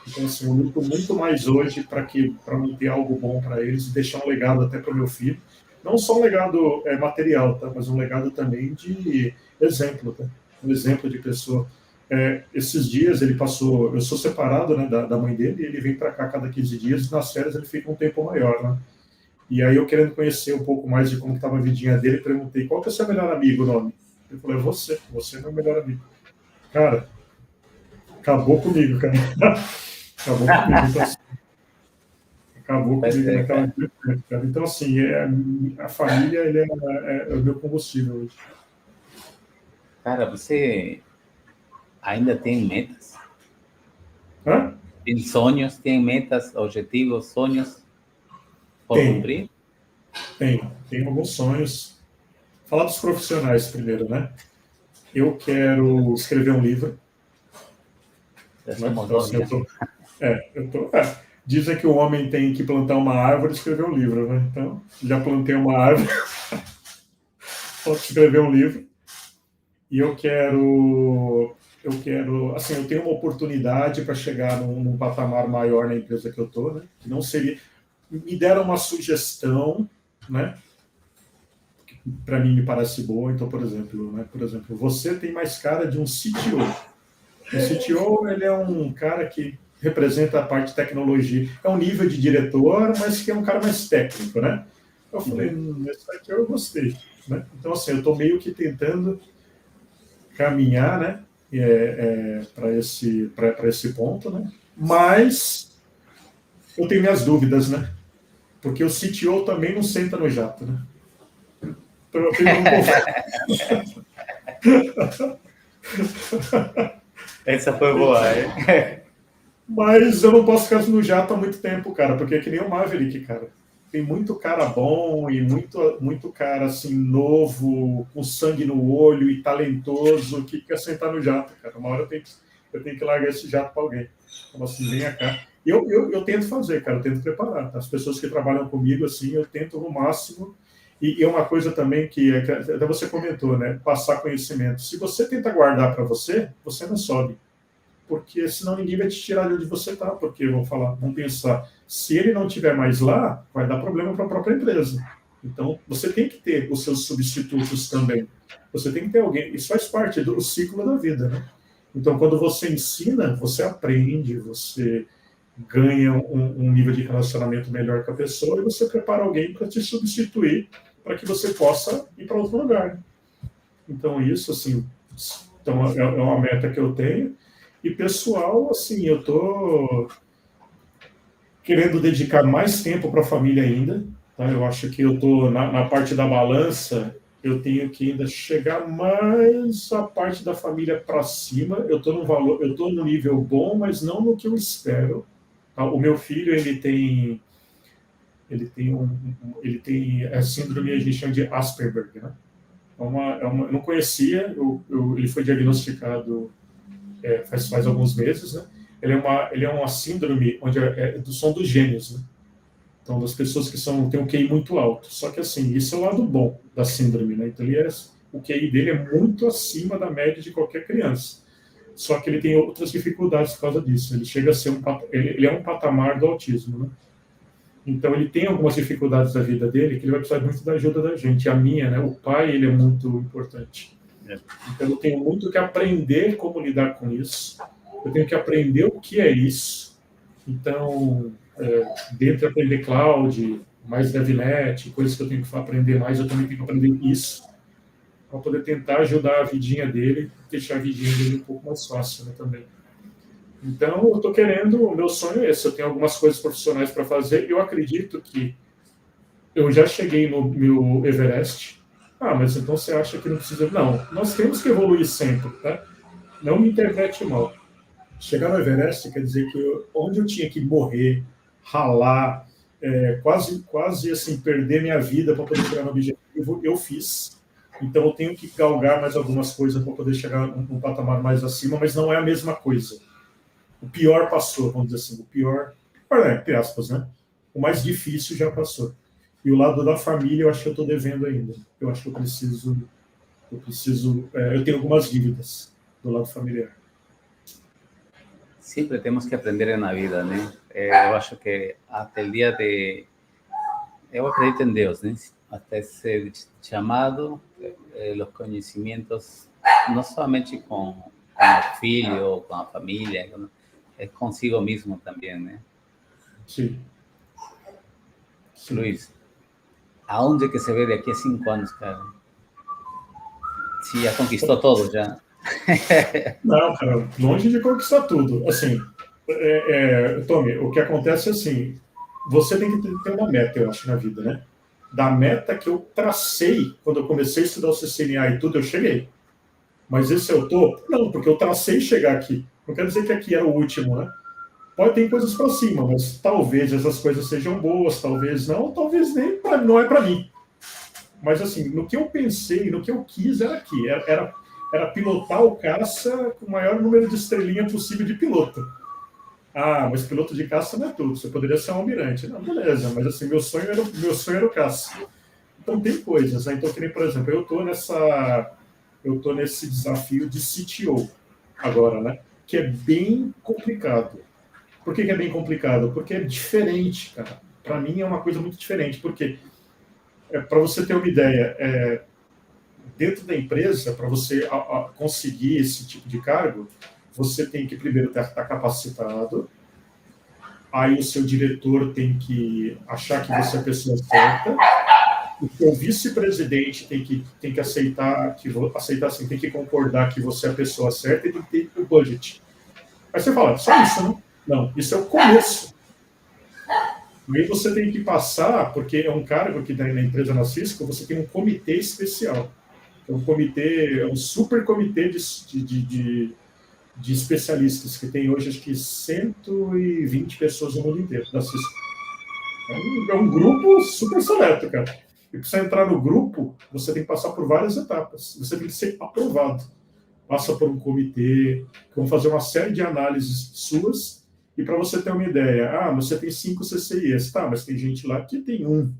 Então, assim, eu luto muito mais hoje para manter algo bom para eles e deixar um legado até para o meu filho. Não só um legado material, tá? Mas um legado também de exemplo, tá? Um exemplo de pessoa. Esses dias ele passou... Eu sou separado, né, da mãe dele, e ele vem para cá cada 15 dias e nas férias ele fica um tempo maior, né? E aí eu, querendo conhecer um pouco mais de como estava a vidinha dele, perguntei: qual que é o seu melhor amigo, o nome? Ele falou: é você é meu melhor amigo. Cara, acabou comigo, cara. Acabou comigo. Então, assim, acabou comigo naquela vida, cara. Então, assim, a família ele é o meu combustível hoje. Cara, você ainda tem metas? Hã? Tem sonhos, tem metas, objetivos, sonhos por cumprir? Tem alguns sonhos. Falar dos profissionais primeiro, né? Eu quero escrever um livro. Já Né? somos Então, dois, assim, dizem que o homem tem que plantar uma árvore e escrever um livro, né? Então, já plantei uma árvore, posso escrever um livro. E eu quero, assim, eu tenho uma oportunidade para chegar num patamar maior na empresa que eu estou, né? Que não seria... Me deram uma sugestão, né? Para mim me parece boa. Então, por exemplo, você tem mais cara de um CTO. O CTO, ele é um cara que representa a parte de tecnologia. É um nível de diretor, mas que é um cara mais técnico, né? Eu falei, esse aqui eu gostei. Né? Então, assim, eu estou meio que tentando caminhar, né? Para esse ponto, né? Mas eu tenho minhas dúvidas, né? Porque o CTO também não senta no jato, né? Então eu tenho Essa foi boa, hein? Mas eu não posso ficar no jato há muito tempo, cara, porque é que nem o Maverick, cara. Tem muito cara bom e muito cara assim novo, com sangue no olho e talentoso que quer sentar no jato, cara. Uma hora eu tenho que largar esse jato para alguém. Então, assim, venha cá. Eu tento fazer, cara, eu tento preparar. Tá? As pessoas que trabalham comigo, assim, eu tento no máximo. E é uma coisa também que até você comentou, né? Passar conhecimento. Se você tenta guardar para você, você não sobe. Porque senão ninguém vai te tirar de onde você está, porque vão pensar, se ele não estiver mais lá, vai dar problema para a própria empresa. Então, você tem que ter os seus substitutos também. Você tem que ter alguém, isso faz parte do ciclo da vida, né? Então, quando você ensina, você aprende, você ganha um nível de relacionamento melhor com a pessoa e você prepara alguém para te substituir, para que você possa ir para outro lugar. Então, isso, assim, é uma meta que eu tenho. E pessoal, assim, eu tô querendo dedicar mais tempo para a família ainda. Tá? Eu acho que eu tô na parte da balança, eu tenho que ainda chegar mais a parte da família para cima. Eu tô no nível bom, mas não no que eu espero. Tá? O meu filho, ele tem a síndrome, a gente chama de Asperger, né? Eu não conhecia, ele foi diagnosticado faz alguns meses, né? Ele é uma síndrome onde são dos gênios, né? Então, das pessoas que têm um QI muito alto. Só que, assim, isso é o lado bom da síndrome, né? Então, o QI dele é muito acima da média de qualquer criança. Só que ele tem outras dificuldades por causa disso. Ele chega a ser ele é um patamar do autismo, né? Então, ele tem algumas dificuldades da vida dele que ele vai precisar muito da ajuda da gente. A minha, né? O pai, ele é muito importante. Então, eu tenho muito que aprender como lidar com isso. Eu tenho que aprender o que é isso. Então, dentro de aprender cloud, mais DevNet, coisas que eu tenho que aprender mais, eu também tenho que aprender isso para poder tentar ajudar a vidinha dele, deixar a vidinha dele um pouco mais fácil, né, também. Então, eu estou querendo, o meu sonho é esse, eu tenho algumas coisas profissionais para fazer, e eu acredito que eu já cheguei no meu Everest. Mas então você acha que não precisa... Não, nós temos que evoluir sempre, tá? Não me interprete mal. Chegar no Everest quer dizer que onde eu tinha que morrer, ralar, quase assim, perder minha vida para poder chegar no objetivo, eu fiz. Então eu tenho que galgar mais algumas coisas para poder chegar num patamar mais acima, mas não é a mesma coisa. O pior passou, vamos dizer assim. O pior, entre aspas, né? O mais difícil já passou. E o lado da família, eu acho que eu estou devendo ainda. Eu acho que eu tenho algumas dívidas do lado familiar. Sempre temos que aprender na vida, né? Eu acho que até o dia de... Eu acredito em Deus, né? Até ser chamado, os conhecimentos, não somente com o filho, com a família, é consigo mesmo também, né? Sim. Sim. Luiz, aonde que se vê daqui a 5 anos, cara? Se já conquistou todo, já. Não, cara, longe de conquistar tudo. Assim, Tommy, o que acontece é assim, você tem que ter uma meta, eu acho, na vida, né? Da meta que eu tracei quando eu comecei a estudar o CCNA e tudo, eu cheguei. Mas esse é o topo? Não, porque eu tracei chegar aqui. Não quer dizer que aqui era o último, né? Pode ter coisas para cima, mas talvez essas coisas sejam boas, talvez não, talvez nem não é para mim. Mas assim, no que eu pensei, no que eu quis era aqui, era pilotar o caça com o maior número de estrelinha possível de piloto. Ah, mas piloto de caça não é tudo, você poderia ser um almirante. Não, beleza, mas assim, meu sonho era o caça. Então tem coisas, né? Então, que nem, por exemplo, eu tô nesse desafio de CTO agora, né? Que é bem complicado. Por que é bem complicado? Porque é diferente, cara. Para mim é uma coisa muito diferente, porque para você ter uma ideia, dentro da empresa, para você conseguir esse tipo de cargo, você tem que primeiro estar capacitado, aí o seu diretor tem que achar que você é a pessoa certa, o seu vice-presidente tem que aceitar assim, tem que concordar que você é a pessoa certa e tem que ter o budget. Aí você fala, só isso, né? Não, isso é o começo. E aí você tem que passar, porque é um cargo que na empresa na Cisco, você tem um comitê especial. É um super comitê de especialistas, que tem hoje, acho que 120 pessoas no mundo inteiro, da Cisco. É um grupo super seleto, cara. E para você entrar no grupo, você tem que passar por várias etapas. Você tem que ser aprovado. Passa por um comitê, que vão fazer uma série de análises suas. E para você ter uma ideia, você tem 5 CCIs, tá, mas tem gente lá que tem 1.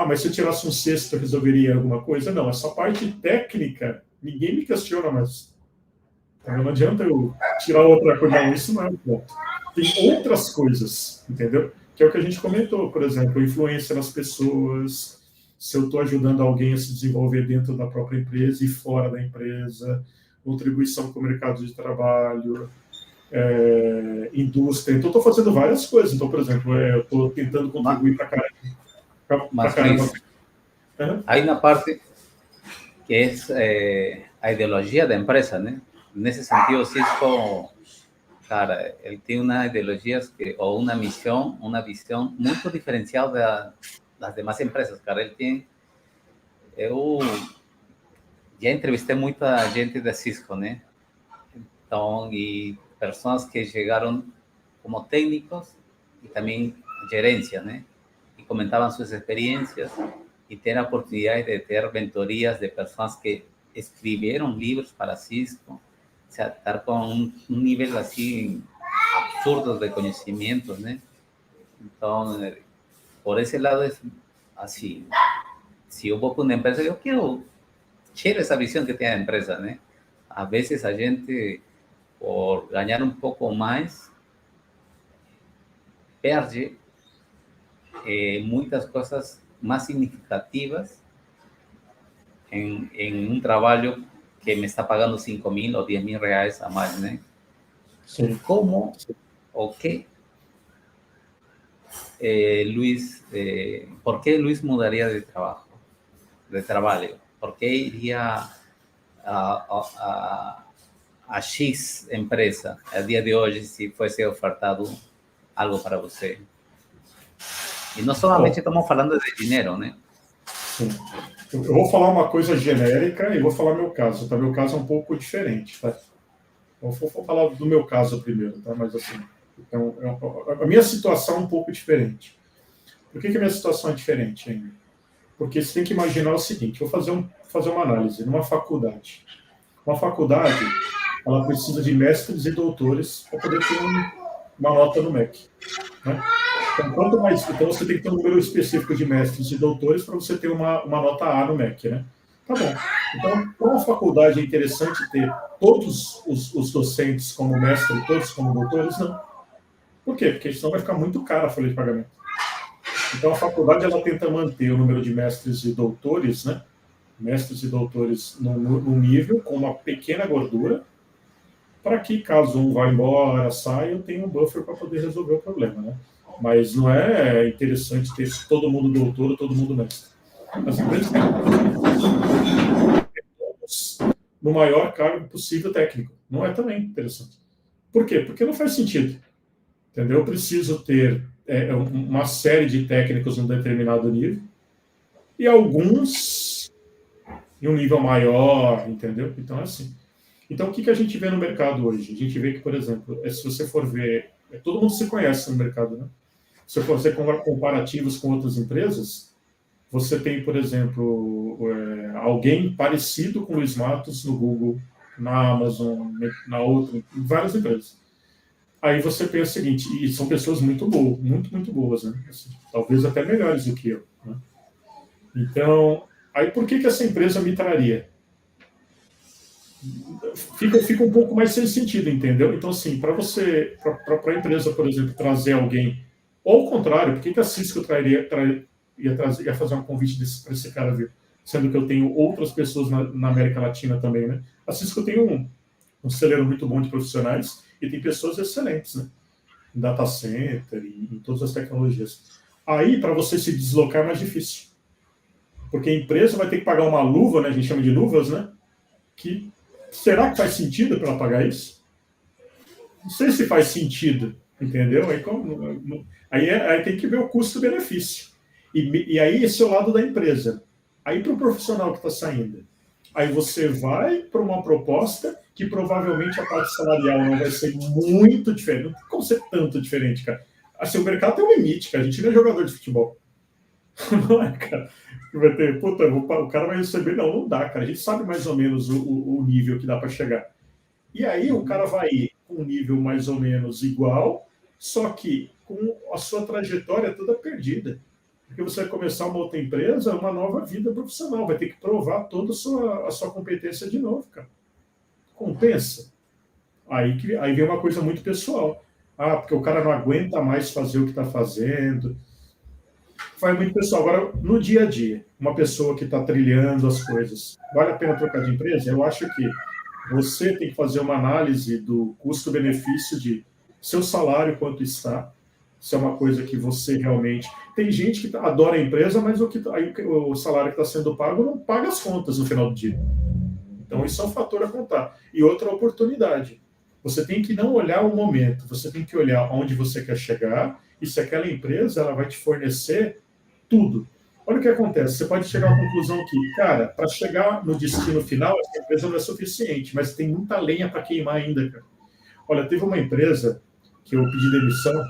Mas se eu tirasse um sexto, eu resolveria alguma coisa? Não, essa parte técnica, ninguém me questiona mais. Não adianta eu tirar outra coisa, não, isso não é o ponto. Tem outras coisas, entendeu? Que é o que a gente comentou, por exemplo, influência nas pessoas, se eu estou ajudando alguém a se desenvolver dentro da própria empresa e fora da empresa, contribuição com o mercado de trabalho, indústria. Então, estou fazendo várias coisas. Então, por exemplo, eu estou tentando contribuir para caramba. Aí na parte que é a ideologia da empresa, né? Nesse sentido, Cisco, cara, ele tem uma ideologia ou uma missão, uma visão muito diferencial das demais empresas, cara. Eu já entrevistei muita gente da Cisco, né? Então, e pessoas que chegaram como técnicos e também gerência, né? E comentavam suas experiências e ter a oportunidade de ter mentorias de pessoas que escreveram livros para Cisco, o sea, estar com um nível assim absurdo de conhecimento, né? Então, por esse lado, é assim, se eu vou para uma empresa, eu quero essa visão que tem a empresa, né? Às vezes a gente, por ganhar um pouco mais, perde muitas coisas mais significativas em um trabalho que me está pagando 5.000 ou 10.000 reais a mais, né? Sim. Como o quê, Luis, por que Luis mudaria de trabalho? Por que iria a X empresa a dia de hoje se fosse ofertado algo para você? E não somente estamos falando de dinheiro, né? Sim. Eu vou falar uma coisa genérica e vou falar meu caso, tá? Meu caso é um pouco diferente, tá? Eu vou falar do meu caso primeiro, tá? Mas assim, então, a minha situação é um pouco diferente. Por que a minha situação é diferente ainda? Porque você tem que imaginar o seguinte, vou fazer uma análise numa faculdade. Uma faculdade, ela precisa de mestres e doutores para poder ter uma nota no MEC, né? Então, quanto mais, então você tem que ter um número específico de mestres e doutores para você ter uma nota A no MEC, né? Tá bom. Então, para uma faculdade é interessante ter todos os docentes como mestre, todos como doutores? Não. Por quê? Porque senão vai ficar muito caro a folha de pagamento. Então, a faculdade ela tenta manter o número de mestres e doutores, né? Mestres e doutores no nível, com uma pequena gordura, para que, caso um vá embora, saia, eu tenha um buffer para poder resolver o problema, né? Mas não é interessante ter todo mundo doutor, todo mundo mestre. As empresas têm no maior cargo possível técnico. Não é também interessante. Por quê? Porque não faz sentido. Entendeu? Eu preciso ter uma série de técnicos em um determinado nível e alguns em um nível maior, entendeu? Então, é assim. Então, o que a gente vê no mercado hoje? A gente vê que, por exemplo, se você for ver, todo mundo se conhece no mercado, né? Se for fazer comparativos com outras empresas, você tem, por exemplo, alguém parecido com o Luiz Matos no Google, na Amazon, na outra, em várias empresas. Aí você pensa o seguinte, e são pessoas muito boas, muito boas, né? Assim, talvez até melhores do que eu. Né? Então, aí por que essa empresa me traria? Fica um pouco mais sem sentido, entendeu? Então, assim, para a empresa, por exemplo, trazer alguém, ou ao contrário, por que a Cisco ia fazer um convite para esse cara vir? Sendo que eu tenho outras pessoas na América Latina também, né? A Cisco tem um celeiro muito bom de profissionais e tem pessoas excelentes, né? Em data center, em todas as tecnologias. Aí, para você se deslocar é mais difícil. Porque a empresa vai ter que pagar uma luva, né? A gente chama de luvas, né? Que será que faz sentido para ela pagar isso? Não sei se faz sentido, entendeu? Aí tem que ver o custo-benefício. E aí esse é o lado da empresa. Aí para o profissional que está saindo. Aí você vai para uma proposta que provavelmente a parte salarial não vai ser muito diferente. Não tem como ser tanto diferente, cara. Assim, o mercado tem um limite, cara. A gente não é jogador de futebol. Não é, cara. Vai ter, puta, o cara vai receber. Não dá, cara. A gente sabe mais ou menos o nível que dá para chegar. E aí o cara vai ir com um nível mais ou menos igual, só que com a sua trajetória toda perdida. Porque você vai começar uma outra empresa, uma nova vida profissional. Vai ter que provar toda a sua competência de novo, cara. Compensa? Aí vem uma coisa muito pessoal. Ah, porque o cara não aguenta mais fazer o que está fazendo. Vai muito pessoal. Agora, no dia a dia, uma pessoa que está trilhando as coisas, vale a pena trocar de empresa? Eu acho que você tem que fazer uma análise do custo-benefício de seu salário, quanto está, se é uma coisa que você realmente... Tem gente que adora a empresa, mas o salário que está sendo pago não paga as contas no final do dia. Então, isso é um fator a contar. E outra oportunidade. Você tem que não olhar o momento, você tem que olhar onde você quer chegar e se aquela empresa ela vai te fornecer tudo. Olha o que acontece, você pode chegar à conclusão que, cara, para chegar no destino final, essa empresa não é suficiente, mas tem muita lenha para queimar ainda, cara. Olha, teve uma empresa que eu pedi demissão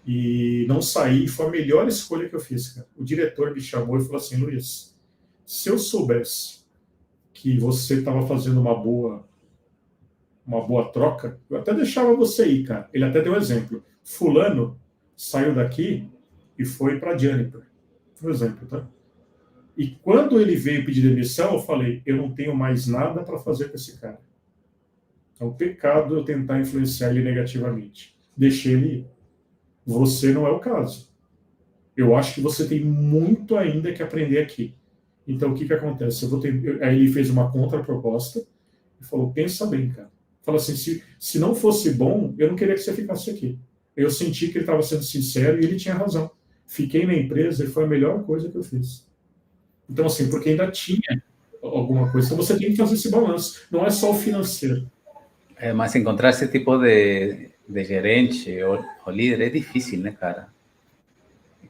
e não saí, foi a melhor escolha que eu fiz, cara. O diretor me chamou e falou assim, Luiz, se eu soubesse que você estava fazendo uma boa troca, eu até deixava você ir, cara. Ele até deu um exemplo. Fulano saiu daqui e foi para Juniper, por exemplo, tá? E quando ele veio pedir demissão, eu falei, eu não tenho mais nada para fazer com esse cara. É um pecado eu tentar influenciar ele negativamente. Deixei ele ir. Você não é o caso. Eu acho que você tem muito ainda que aprender aqui. Então, o que acontece? Aí ele fez uma contraproposta e falou, pensa bem, cara. Fala assim, se não fosse bom, eu não queria que você ficasse aqui. Eu senti que ele estava sendo sincero e ele tinha razão. Fiquei na empresa e foi a melhor coisa que eu fiz. Então, assim, porque ainda tinha alguma coisa. Então, você tem que fazer esse balanço. Não é só o financeiro. Mas encontrar esse tipo de gerente o líder é difícil, né, cara?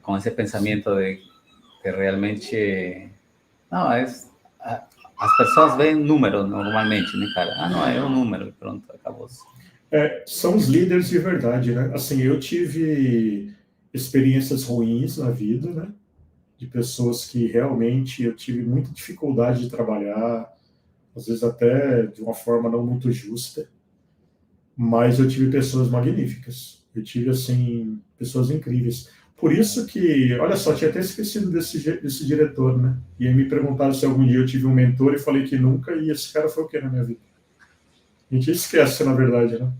Com esse pensamento de que realmente... Não, as pessoas veem número normalmente, né, cara? Ah, não, é um número, pronto, acabou. São os líderes de verdade, né? Assim, eu tive experiências ruins na vida, né? De pessoas que realmente eu tive muita dificuldade de trabalhar, às vezes até de uma forma não muito justa, mas eu tive pessoas magníficas. Eu tive, assim, pessoas incríveis. Por isso que, olha só, tinha até esquecido desse diretor, né? E aí me perguntaram se algum dia eu tive um mentor e falei que nunca, e esse cara foi o quê na minha vida? A gente esquece, na verdade, né?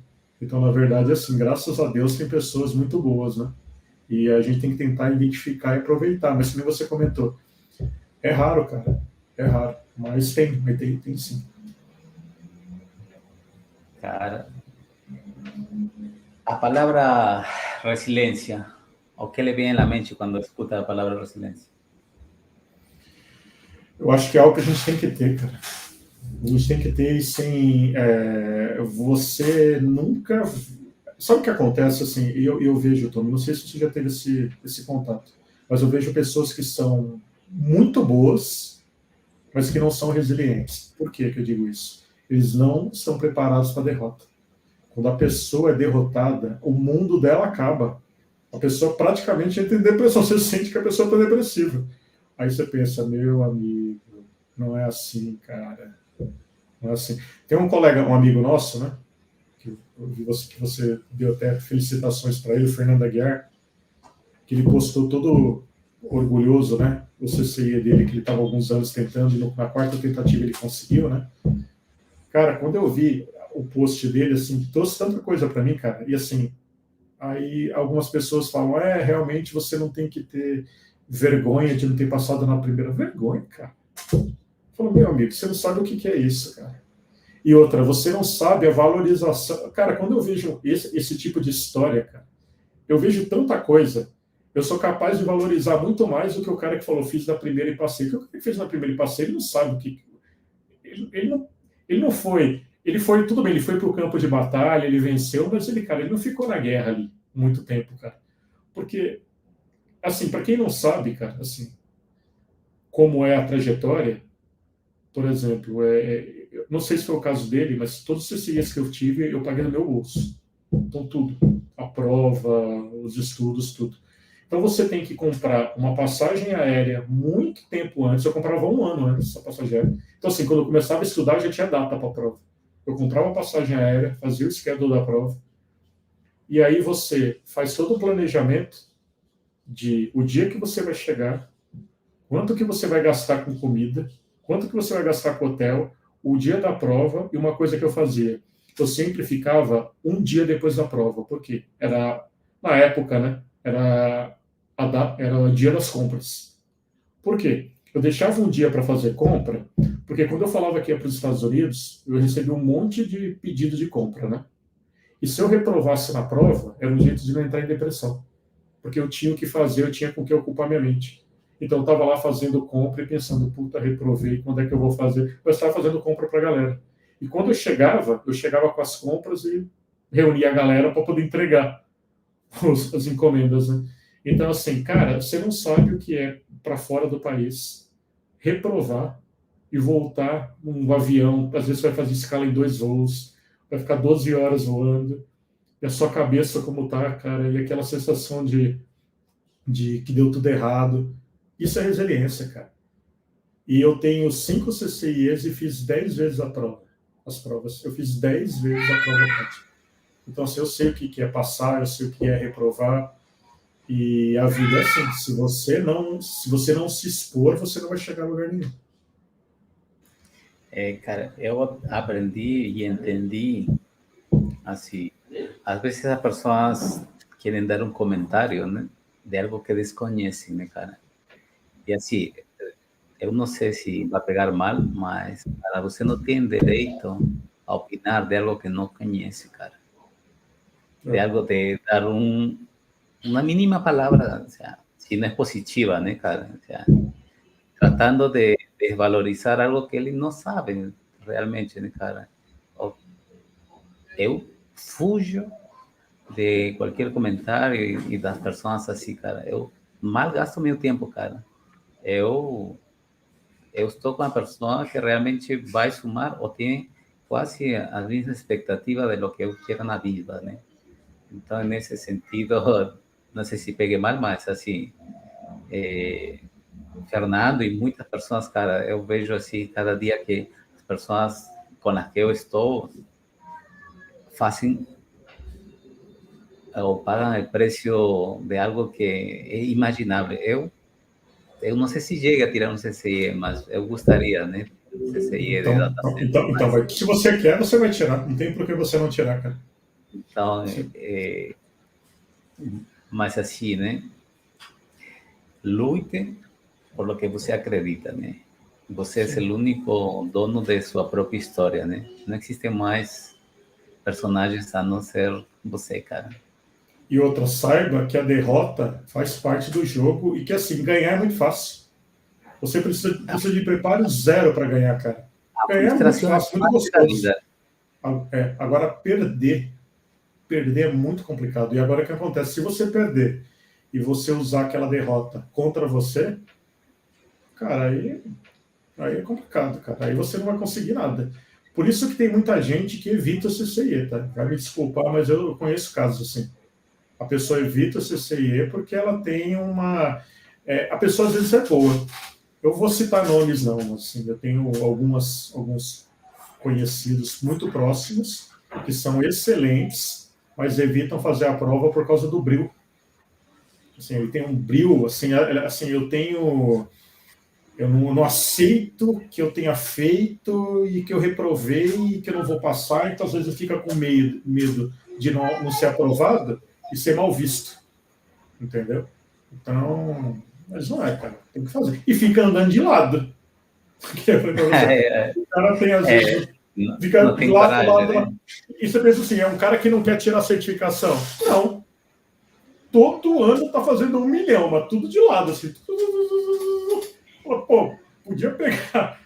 Então, na verdade, assim, graças a Deus tem pessoas muito boas, né? E a gente tem que tentar identificar e aproveitar. Mas, como você comentou, é raro, cara. É raro. Mas tem sim. Cara, a palavra resiliencia, ¿o qué le viene a la mente cuando escucha la palabra resiliencia? Eu acho que é algo que a gente tem que ter, cara. A gente tem que ter sem você nunca. Sabe o que acontece? Assim, eu vejo, Tom, não sei se você já teve esse contato, mas eu vejo pessoas que são muito boas, mas que não são resilientes. Por que eu digo isso? Eles não estão preparados para a derrota. Quando a pessoa é derrotada, o mundo dela acaba. A pessoa praticamente entra em depressão. Você sente que a pessoa está depressiva. Aí você pensa, meu amigo, não é assim, cara. Não é assim. Tem um colega, um amigo nosso, né? Que eu vi que você deu até felicitações para ele, o Fernando Aguiar, que ele postou todo orgulhoso, né? O CCI dele, que ele estava alguns anos tentando, e na quarta tentativa ele conseguiu, né? Cara, quando eu vi o post dele, assim, trouxe tanta coisa para mim, cara, e assim, aí algumas pessoas falam, realmente você não tem que ter vergonha de não ter passado na primeira. Vergonha, cara. Eu falo, meu amigo, você não sabe o que é isso, cara. E outra, você não sabe a valorização. Cara, quando eu vejo esse tipo de história, cara, eu vejo tanta coisa. Eu sou capaz de valorizar muito mais do que o cara que falou, fiz na primeira e passei. Porque o cara que fez na primeira e passei, ele não sabe o que. Ele não foi. Ele foi, tudo bem, ele foi para o campo de batalha, ele venceu, mas ele, cara, ele não ficou na guerra ali muito tempo, cara. Porque, assim, para quem não sabe, cara, assim, como é a trajetória, por exemplo, não sei se foi o caso dele, mas todos os CCIs que eu tive, eu paguei no meu bolso. Então, tudo. A prova, os estudos, tudo. Então, você tem que comprar uma passagem aérea muito tempo antes. Eu comprava um ano antes a passagem aérea. Então, assim, quando eu começava a estudar, já tinha data para a prova. Eu comprava a passagem aérea, fazia o schedule da prova, e aí você faz todo o planejamento de o dia que você vai chegar, quanto que você vai gastar com comida, quanto que você vai gastar com hotel, o dia da prova. E uma coisa que eu fazia, eu sempre ficava um dia depois da prova, porque era, na época, né, era o dia das compras. Por quê? Eu deixava um dia para fazer compra, porque quando eu falava que ia para os Estados Unidos, eu recebi um monte de pedido de compra, né? E se eu reprovasse na prova, era um jeito de não entrar em depressão, porque eu tinha o que fazer, eu tinha com o que ocupar minha mente. Então eu estava lá fazendo compra e pensando, puta, reprovei, quando é que eu vou fazer? Eu estava fazendo compra para a galera. E quando eu chegava com as compras e reunia a galera para poder entregar as encomendas, né? Então, assim, cara, você não sabe o que é para fora do país reprovar e voltar num avião. Às vezes você vai fazer escala em 2 voos, vai ficar 12 horas voando, e a sua cabeça como tá, cara, e aquela sensação de que deu tudo errado. Isso é resiliência, cara. E eu tenho 5 CCIEs e fiz 10 vezes a prova. As provas. Eu fiz 10 vezes a prova prática. Então, assim, eu sei o que é passar, eu sei o que é reprovar. E a vida é assim, se você não se expor, você não vai chegar a lugar nenhum. Cara, eu aprendi e entendi, assim, às vezes as pessoas querem dar um comentário, né, de algo que desconhecem, né, cara? E assim, eu não sei se vai pegar mal, mas, cara, você não tem direito a opinar de algo que não conhece, cara. De algo, de dar una mínima palabra, o sea, si no es positiva, ¿no, cara? O sea, tratando de desvalorizar algo que ele não sabe realmente, né, cara? Eu fujo de qualquer comentário e das pessoas assim, cara. Eu mal gasto meu tempo, cara. Eu estou com a pessoa que realmente vai sumar ou tem quase a mesma expectativa de lo que eu quero na vida, né? Então, nesse sentido, não sei se peguei mal, mas assim, Fernando e muitas pessoas, cara, eu vejo assim, cada dia que as pessoas com as que eu estou fazem ou pagam o preço de algo que é imaginável. Eu não sei se chega a tirar um CCIE, mas eu gostaria, né? CCIE de Então, data então, center. então, então Mas, vai, se você quer, você vai tirar. Não tem por que você não tirar, cara. então, Você- mas assim, né? Lute por lo que você acredita, né? Você é sim. o único dono de sua própria história, né? Não existem mais personagens a não ser você, cara. E outra, saiba que a derrota faz parte do jogo e que, assim, ganhar é muito fácil. Você precisa de preparo zero para ganhar, cara. A Ganhar é muito frustração é fácil, muito parte da gostoso. vida. Agora, perder é muito complicado. E agora o que acontece? Se você perder e você usar aquela derrota contra você, cara, aí é complicado, cara. Aí você não vai conseguir nada. Por isso que tem muita gente que evita o CCIE, tá? Vai me desculpar, mas eu conheço casos assim. A pessoa evita o CCIE porque ela tem uma... a pessoa às vezes é boa. Eu vou citar nomes não, assim, eu tenho alguns conhecidos muito próximos que são excelentes, mas evitam fazer a prova por causa do bril. Assim, ele tem um bril, assim, eu não aceito que eu tenha feito e que eu reprovei e que eu não vou passar, então às vezes fica com medo de não ser aprovado e ser mal visto, entendeu? Então, mas não é, cara, tem que fazer. E fica andando de lado, porque eu falei pra você, o cara tem às vezes, Não fica tem lá do coragem, lado, né? lá. E você pensa assim, é um cara que não quer tirar a certificação? Não, todo ano tá fazendo 1 milhão, mas tudo de lado, assim. Pô, podia pegar,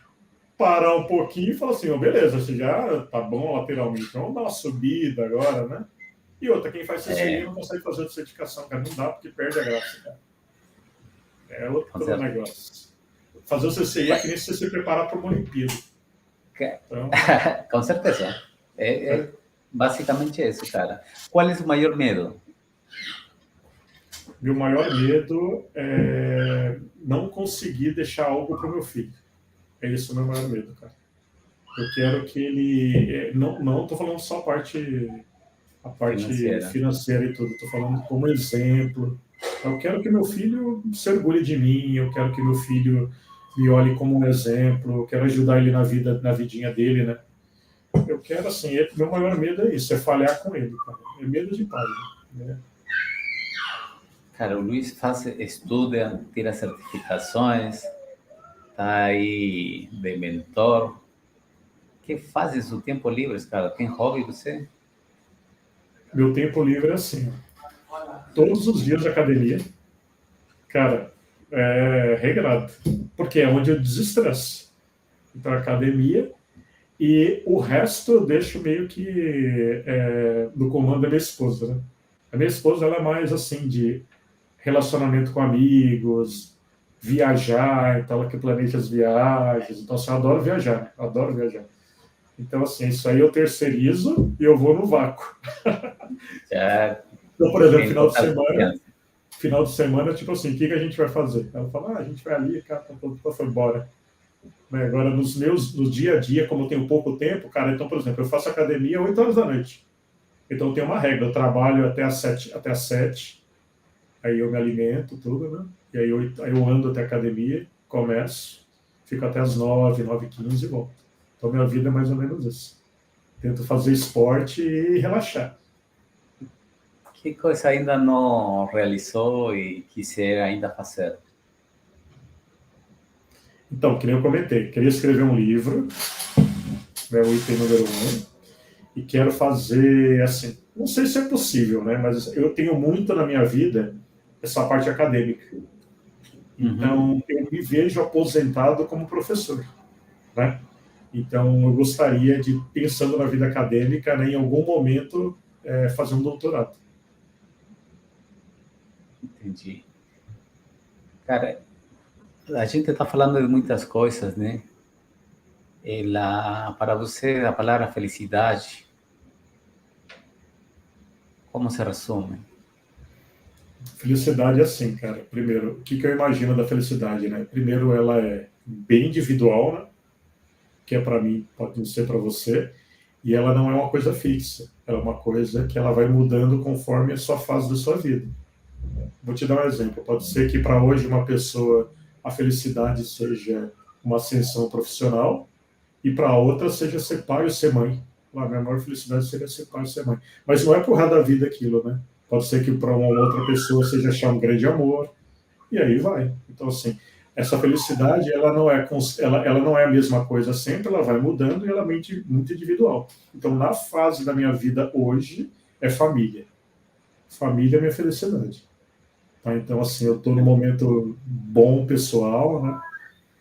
parar um pouquinho e falar assim, oh, beleza, você já tá bom lateralmente, vamos dar uma subida agora, né? E outra, quem faz CCI É, não consegue fazer outra certificação, cara, não dá porque perde a graça, cara. É com outro certeza. negócio. Fazer o CCI é que nem se você se preparar para uma Olimpíada. Então, Com certeza. É é, basicamente isso, cara. Qual é o maior medo? meu maior medo é não conseguir deixar algo para o meu filho. É isso o meu maior medo, cara. Eu quero que ele... Não estou falando só a parte Financeira. financeira e tudo, estou falando como exemplo. Eu quero que meu filho se orgulhe de mim, eu quero que meu filho me olhe como um exemplo, eu quero ajudar ele na vida, na vidinha dele, né? Eu quero, assim, meu maior medo é isso, é falhar com ele, cara. É medo de pai, né? Cara, o Luiz faz, estuda, tira certificações, tá aí de mentor. Que fazes o tempo livre, cara? Tem hobby você? Meu tempo livre é assim, todos os dias de academia, cara, é regrado, porque é onde eu desestresso. Então, academia, e o resto eu deixo meio que no comando da minha esposa, né? A minha esposa, ela é mais assim, de relacionamento com amigos, viajar, então ela que planeja as viagens. Então, assim, eu adoro viajar, né? Adoro viajar. Então, assim, isso aí eu terceirizo e eu vou no vácuo. Já Então, por exemplo, tem total confiança. final de semana, tipo assim, o que a gente vai fazer? Ela fala, a gente vai ali, cara, foi embora. Né? Agora, no dia a dia, como eu tenho pouco tempo, cara, então, por exemplo, eu faço academia 8 horas da noite. Então, eu tenho uma regra, eu trabalho até às 7, aí eu me alimento, tudo, né? E aí eu ando até a academia, começo, fico até às 9, 9h15 e volto. Então, minha vida é mais ou menos isso. Tento fazer esporte e relaxar. Que coisa ainda não realizou e quiser ainda fazer? Então, que nem eu comentei, queria escrever um livro, né, o item número 1, e quero fazer, assim, não sei se é possível, né, mas eu tenho muito na minha vida essa parte acadêmica. Uhum. Então, eu me vejo aposentado como professor, né? Então, eu gostaria de, pensando na vida acadêmica, né, em algum momento, fazer um doutorado. Entendi. Cara, a gente está falando de muitas coisas, né? Para você, a palavra felicidade, como se resume? Felicidade é assim, cara. Primeiro, o que eu imagino da felicidade, né? Primeiro, ela é bem individual, né? Que é para mim, pode não ser para você. E ela não é uma coisa fixa, ela é uma coisa que ela vai mudando conforme a sua fase da sua vida. Vou te dar um exemplo. Pode ser que para hoje uma pessoa a felicidade seja uma ascensão profissional e para outra seja ser pai ou ser mãe. A minha maior felicidade seria ser pai ou ser mãe. Mas não é por resto da vida aquilo, né? Pode ser que para uma outra pessoa seja achar um grande amor, e aí vai. Então, assim, essa felicidade, ela não é a mesma coisa sempre, ela vai mudando e ela é muito individual. Então, na fase da minha vida hoje, é família. Família é minha felicidade. Tá? Então, assim, eu estou num momento bom pessoal, né?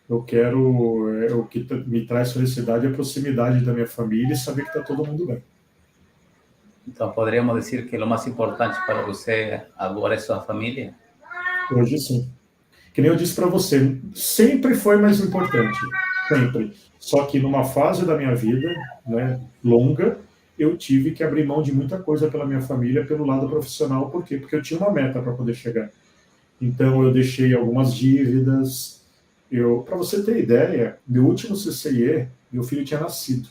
Eu quero, o que me traz felicidade é a proximidade da minha família e saber que está todo mundo bem. Então, poderíamos dizer que o mais importante para você agora é sua família? Hoje, sim. Que nem eu disse para você, sempre foi mais importante. Sempre. Só que numa fase da minha vida, né, longa, eu tive que abrir mão de muita coisa pela minha família, pelo lado profissional. Por quê? Porque eu tinha uma meta para poder chegar. Então, eu deixei algumas dívidas. Para você ter ideia, meu último CCIE, meu filho tinha nascido.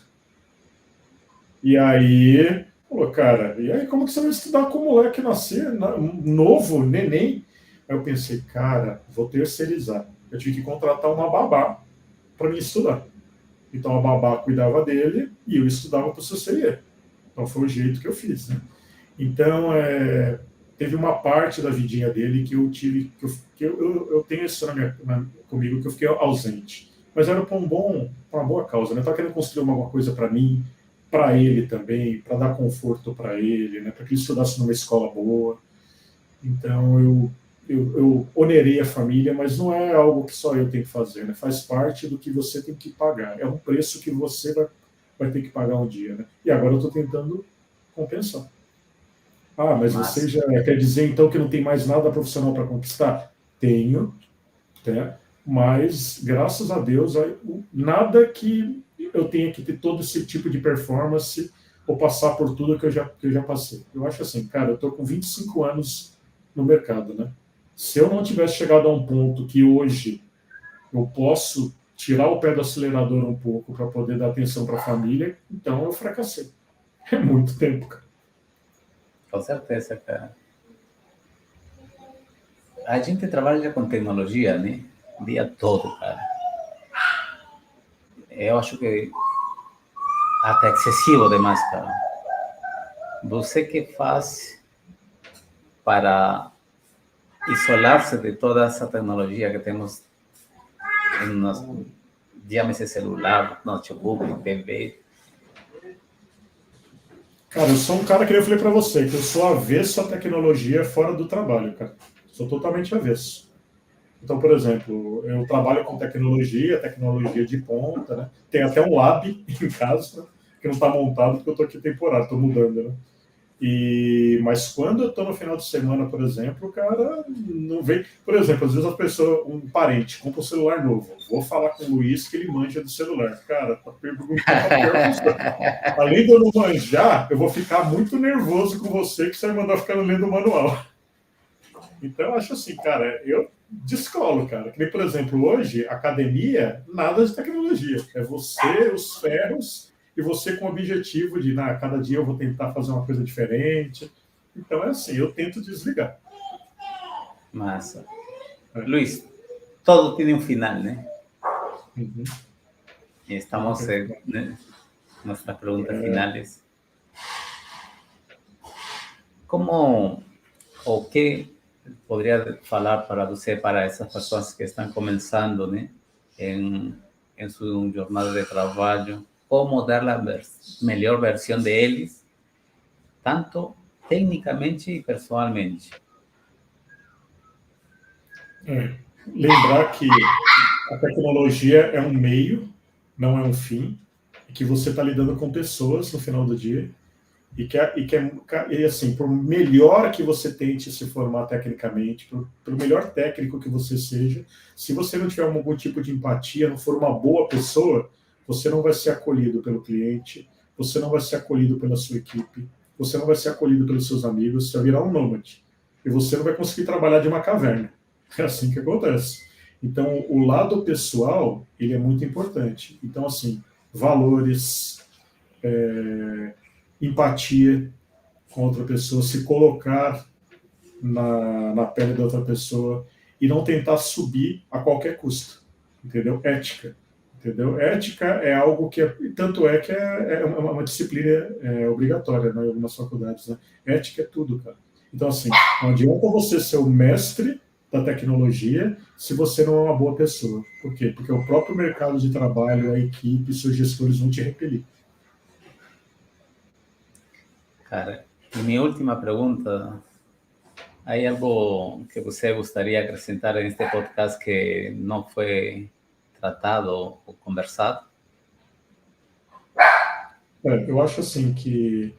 E aí, falou, cara, e aí como que você vai estudar com o moleque nascer, novo, neném? Aí eu pensei, cara, vou terceirizar. Eu tive que contratar uma babá para mim estudar. Então a babá cuidava dele e eu estudava para o CCIE. Então foi o jeito que eu fiz, né? Então, teve uma parte da vidinha dele que eu tive, eu tenho isso comigo, que eu fiquei ausente. Mas era para uma boa causa, né? Eu estava querendo construir alguma coisa para mim, para ele também, para dar conforto para ele, né? Para que ele estudasse numa escola boa. Então, eu onerei a família, mas não é algo que só eu tenho que fazer, né? Faz parte do que você tem que pagar. É um preço que você vai ter que pagar um dia, né? E agora eu estou tentando compensar. Ah, mas você já quer dizer então que não tem mais nada profissional para conquistar? Tenho, né? Mas graças a Deus, nada que eu tenha que ter todo esse tipo de performance ou passar por tudo que eu já passei. Eu acho assim, cara, eu estou com 25 anos no mercado, né? Se eu não tivesse chegado a um ponto que hoje eu posso tirar o pé do acelerador um pouco para poder dar atenção para a família, então eu fracassei. É muito tempo, cara. Com certeza, cara. A gente trabalha com tecnologia, né? O dia todo, cara. Eu acho que até excessivo demais, cara. Você que faz para isolar-se de toda essa tecnologia que temos em nosso, digamos, celular, notebook, TV? Cara, eu sou um cara que eu falei para você, que eu sou avesso à tecnologia fora do trabalho, cara. Sou totalmente avesso. Então, por exemplo, eu trabalho com tecnologia de ponta, né? Tem até um lab em casa, né? Que não está montado porque eu estou aqui temporário, estou mudando, né? Mas quando eu estou no final de semana, por exemplo, o cara não vem. Por exemplo, às vezes a pessoa, um parente, compra um celular novo. Vou falar com o Luiz que ele manja do celular. Cara, tá perguntando a pior pessoa. Além de eu não manjar, eu vou ficar muito nervoso com você que você vai mandar ficar lendo o manual. Então, eu acho assim, cara, eu descolo, cara. Que nem, por exemplo, hoje, academia, nada de tecnologia. É você, os ferros, e você com o objetivo de, cada dia eu vou tentar fazer uma coisa diferente. Então, é assim, eu tento desligar. Massa. Luiz, todo tem um final, né? Uhum. Estamos né, nuestras preguntas finales. Como o que podría falar para você, para essas pessoas que estão começando, né, em sua jornada de trabalho, como dar a melhor versão deles, tanto tecnicamente e pessoalmente? Lembrar que a tecnologia é um meio, não é um fim, e que você está lidando com pessoas no final do dia, e assim, por melhor que você tente se formar tecnicamente, por melhor técnico que você seja, se você não tiver algum tipo de empatia, não for uma boa pessoa, você não vai ser acolhido pelo cliente, você não vai ser acolhido pela sua equipe, você não vai ser acolhido pelos seus amigos, você vai virar um nômade. E você não vai conseguir trabalhar de uma caverna. É assim que acontece. Então, o lado pessoal, ele é muito importante. Então, assim, valores, empatia com outra pessoa, se colocar na pele da outra pessoa e não tentar subir a qualquer custo, entendeu? Ética, entendeu? Ética é algo que, tanto é que é uma disciplina obrigatória, né, em algumas faculdades, né? Ética é tudo, cara. Então, assim, não adianta você ser o mestre da tecnologia se você não é uma boa pessoa. Por quê? Porque o próprio mercado de trabalho, a equipe, seus gestores vão te repelir. Cara, e minha última pergunta, há algo que você gostaria de acrescentar neste podcast que não foi tratado ou conversado? Eu acho assim que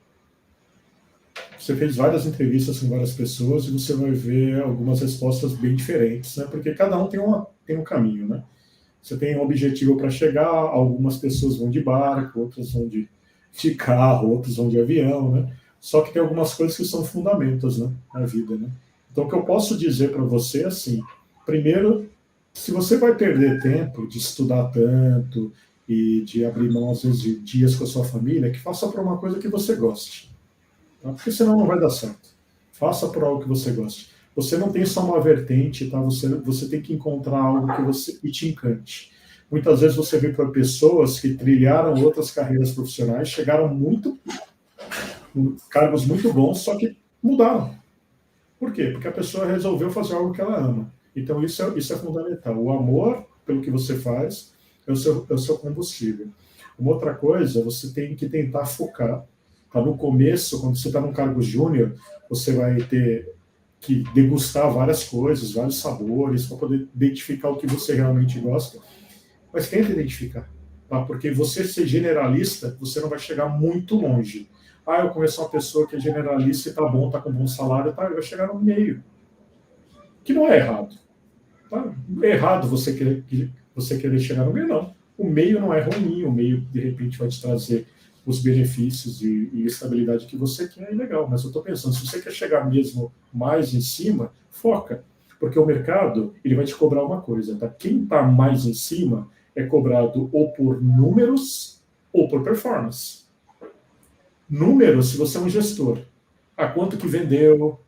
você fez várias entrevistas com várias pessoas e você vai ver algumas respostas bem diferentes, né? Porque cada um tem um caminho, né? Você tem um objetivo para chegar, algumas pessoas vão de barco, outras vão de carro, outras vão de avião, né? Só que tem algumas coisas que são fundamentos, né, na vida, né? Então, o que eu posso dizer para você é assim: primeiro, se você vai perder tempo de estudar tanto e de abrir mão, às vezes, de dias com a sua família, que faça para uma coisa que você goste. Tá? Porque senão não vai dar certo. Faça por algo que você goste. Você não tem só uma vertente, tá? Você tem que encontrar algo que te encante. Muitas vezes você vê para pessoas que trilharam outras carreiras profissionais, chegaram cargos muito bons, só que mudaram. Por quê? Porque a pessoa resolveu fazer algo que ela ama. Então isso é fundamental. O amor pelo que você faz é o seu combustível. Uma outra coisa, você tem que tentar focar. Tá? No começo, quando você está num cargo júnior, você vai ter que degustar várias coisas, vários sabores, para poder identificar o que você realmente gosta. Mas tenta identificar. Tá? Porque você ser generalista, você não vai chegar muito longe. Ah, eu conheço uma pessoa que é generalista e tá bom, tá com bom salário, tá, vai chegar no meio. Que não é errado. Tá? É errado você querer chegar no meio, não. O meio não é ruim, o meio, de repente, vai te trazer os benefícios e estabilidade que você quer, é legal. Mas eu estou pensando, se você quer chegar mesmo mais em cima, foca. Porque o mercado, ele vai te cobrar uma coisa, tá? Quem está mais em cima é cobrado ou por números ou por performance. Números, se você é um gestor. Quanto que vendeu,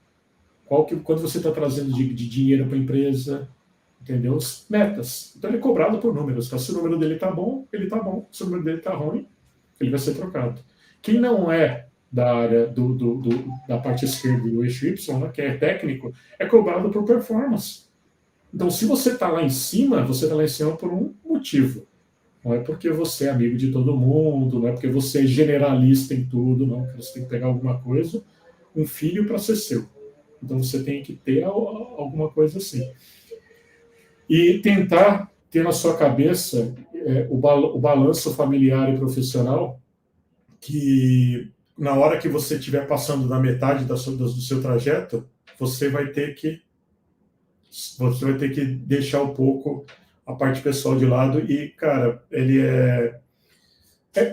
quanto você está trazendo de dinheiro para a empresa, entendeu? Metas. Então ele é cobrado por números. Tá? Se o número dele está bom, ele está bom. Se o número dele está ruim, ele vai ser trocado. Quem não é da área da parte esquerda do eixo Y, né, que é técnico, é cobrado por performance. Então, se você está lá em cima, você está lá em cima por um motivo. Não é porque você é amigo de todo mundo, não é porque você é generalista em tudo, não. Você tem que pegar alguma coisa, um filho para ser seu. Então, você tem que ter alguma coisa assim. E tentar ter na sua cabeça o balanço familiar e profissional, que na hora que você estiver passando da metade do seu trajeto, você vai ter que deixar um pouco a parte pessoal de lado. E, cara, ele é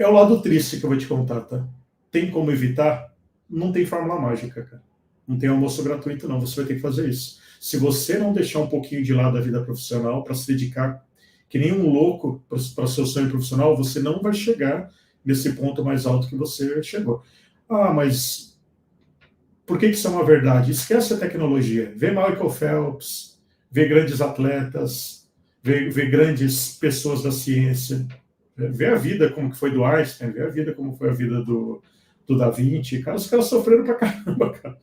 o lado triste que eu vou te contar, tá? Tem como evitar? Não tem fórmula mágica, cara. Não tem almoço gratuito, não. Você vai ter que fazer isso. Se você não deixar um pouquinho de lado a vida profissional para se dedicar que nem um louco para o seu sonho profissional, você não vai chegar nesse ponto mais alto que você chegou. Mas por que isso é uma verdade? Esquece a tecnologia. Vê Michael Phelps, vê grandes atletas, vê grandes pessoas da ciência, vê a vida como que foi do Einstein, vê a vida como foi a vida do Da Vinci. Cara, os caras sofreram pra caramba, cara.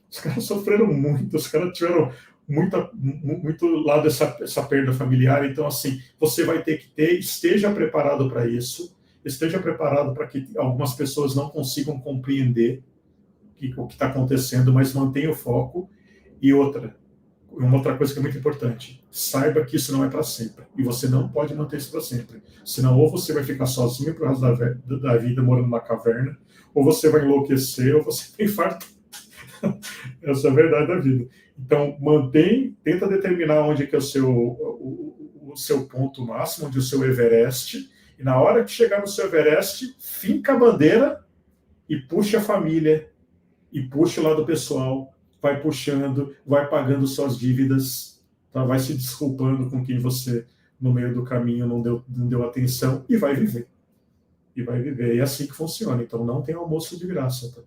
Os caras sofreram muito, os caras tiveram muito lado dessa perda familiar. Então, assim, você vai ter que esteja preparado para isso, esteja preparado para que algumas pessoas não consigam compreender o que está acontecendo, mas mantenha o foco. E uma outra coisa que é muito importante, saiba que isso não é para sempre, e você não pode manter isso para sempre, senão ou você vai ficar sozinho pro resto da vida morando na caverna, ou você vai enlouquecer, ou você vai infartar. Essa é a verdade da vida. Então, tenta determinar onde que é o seu ponto máximo, onde é o seu Everest, e na hora que chegar no seu Everest, finca a bandeira e puxa a família, e puxa o lado pessoal, vai puxando, vai pagando suas dívidas, tá? Vai se desculpando com quem você, no meio do caminho, não deu atenção, e vai viver. e vai viver. E é assim que funciona. Então, não tem almoço de graça, tá?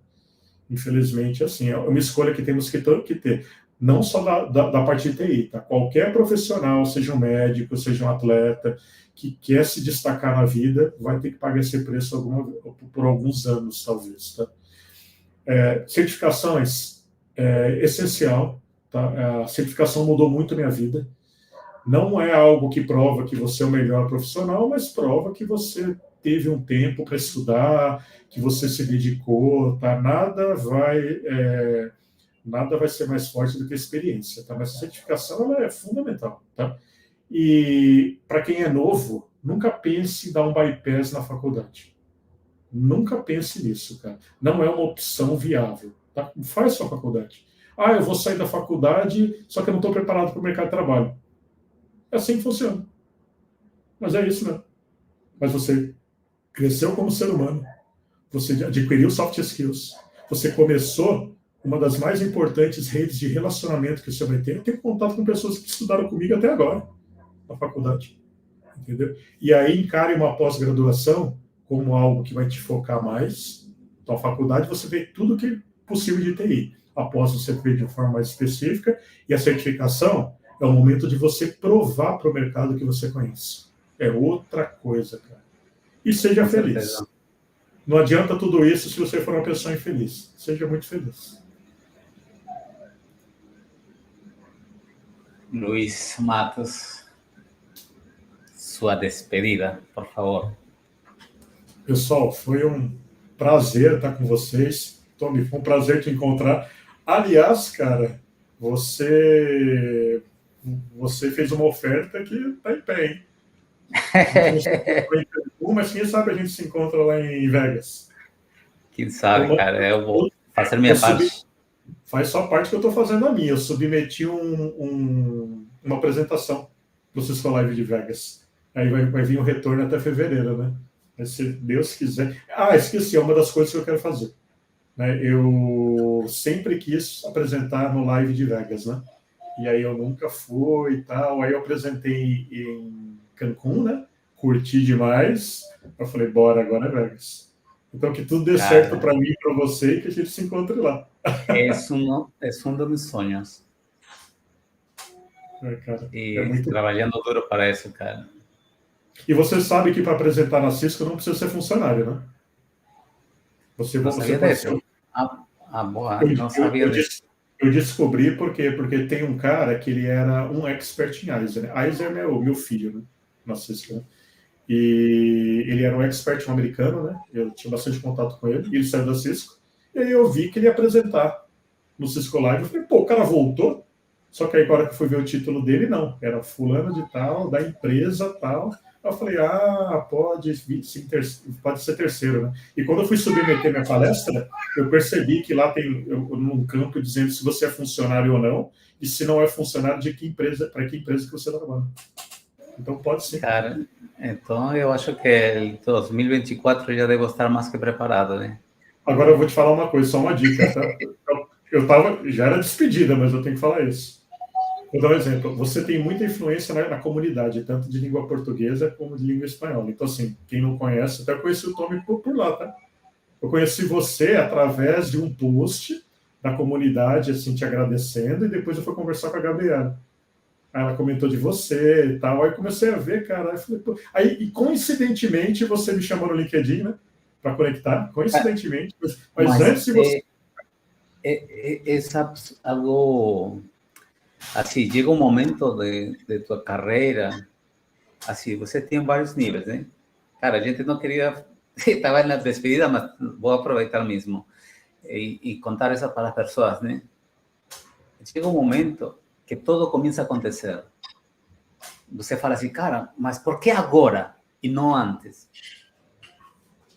Infelizmente, assim, é uma escolha que temos que ter. Não só da parte de TI, tá? Qualquer profissional, seja um médico, seja um atleta, que quer se destacar na vida, vai ter que pagar esse preço por alguns anos, talvez, tá? Certificações é essencial, tá? A certificação mudou muito a minha vida. Não é algo que prova que você é o melhor profissional, mas prova que você teve um tempo para estudar, que você se dedicou, tá? Nada vai ser mais forte do que a experiência, tá? Mas a certificação ela é fundamental, tá? E para quem é novo, nunca pense em dar um bypass na faculdade. Nunca pense nisso, cara. Não é uma opção viável, tá? Faz sua faculdade. Ah, eu vou sair da faculdade, só que eu não estou preparado para o mercado de trabalho. É assim que funciona. Mas é isso, né? Mas você cresceu como ser humano, você adquiriu soft skills, você começou uma das mais importantes redes de relacionamento que você vai ter, é ter contato com pessoas que estudaram comigo até agora, na faculdade, entendeu? E aí encare uma pós-graduação como algo que vai te focar mais. Então, a faculdade você vê tudo que é possível de TI. Após você ver de forma mais específica, e a certificação é o momento de você provar para o mercado que você conhece. É outra coisa, cara. E seja feliz. Não adianta tudo isso se você for uma pessoa infeliz. Seja muito feliz. Luis Matos, sua despedida, por favor. Pessoal, foi um prazer estar com vocês. Tommy, foi um prazer te encontrar. Aliás, cara, você fez uma oferta que está em pé, hein? Mas quem sabe a gente se encontra lá em Vegas. Quem sabe, cara, eu vou fazer minha parte. Faz só parte que eu estou fazendo a minha. Eu submeti uma apresentação para o Cisco Live de Vegas. Aí vai vir o retorno até fevereiro, né? Mas se Deus quiser. Ah, esqueci, é uma das coisas que eu quero fazer. Né? Eu sempre quis apresentar no Live de Vegas, né? E aí eu nunca fui e tal. Aí eu apresentei em Cancún, né? Curti demais. Eu falei, bora, agora é Vegas. Então que tudo dê certo para mim e para você e que a gente se encontre lá. É um dos meus sonhos. Cara, e trabalhando duro para isso, cara. E você sabe que para apresentar na Cisco não precisa ser funcionário, né? Você pode ser... boa, não sabia disso. Eu descobri por quê? Porque tem um cara que ele era um expert em Aizer. Né? Aizer é meu filho, né? Na Cisco, né? E ele era um expert, um americano, né? Eu tinha bastante contato com ele. E ele saiu da Cisco. E aí eu vi que ele ia apresentar no Cisco Live. Eu falei, pô, o cara voltou? Só que aí, agora que eu fui ver o título dele, não. Era fulano de tal, da empresa tal. Eu falei, pode ser terceiro, né? E quando eu fui submeter minha palestra, eu percebi que lá tem um campo dizendo se você é funcionário ou não, e se não é funcionário, para que empresa que você trabalha. Então pode ser. Cara, então eu acho que em 2024 já devo estar mais que preparado, né? Agora eu vou te falar uma coisa, só uma dica, tá? Já era despedida, mas eu tenho que falar isso. Vou dar um exemplo. Você tem muita influência na comunidade, tanto de língua portuguesa como de língua espanhola. Então, assim, quem não conhece, até conheci o Tommy por lá, tá? Eu conheci você através de um post da comunidade, assim, te agradecendo, e depois eu fui conversar com a Gabriela. Aí ela comentou de você e tal. Aí comecei a ver, cara. Aí, falei, pô. E coincidentemente, você me chamou no LinkedIn, né? Para conectar, coincidentemente. Mas antes de você... É algo... Assim, chega um momento de tua carreira, assim, você tem vários níveis, né? Cara, a gente não queria... Estava na despedida, mas vou aproveitar mesmo e contar isso para as pessoas, né? Chega um momento que tudo começa a acontecer. Você fala assim, cara, mas por que agora e não antes?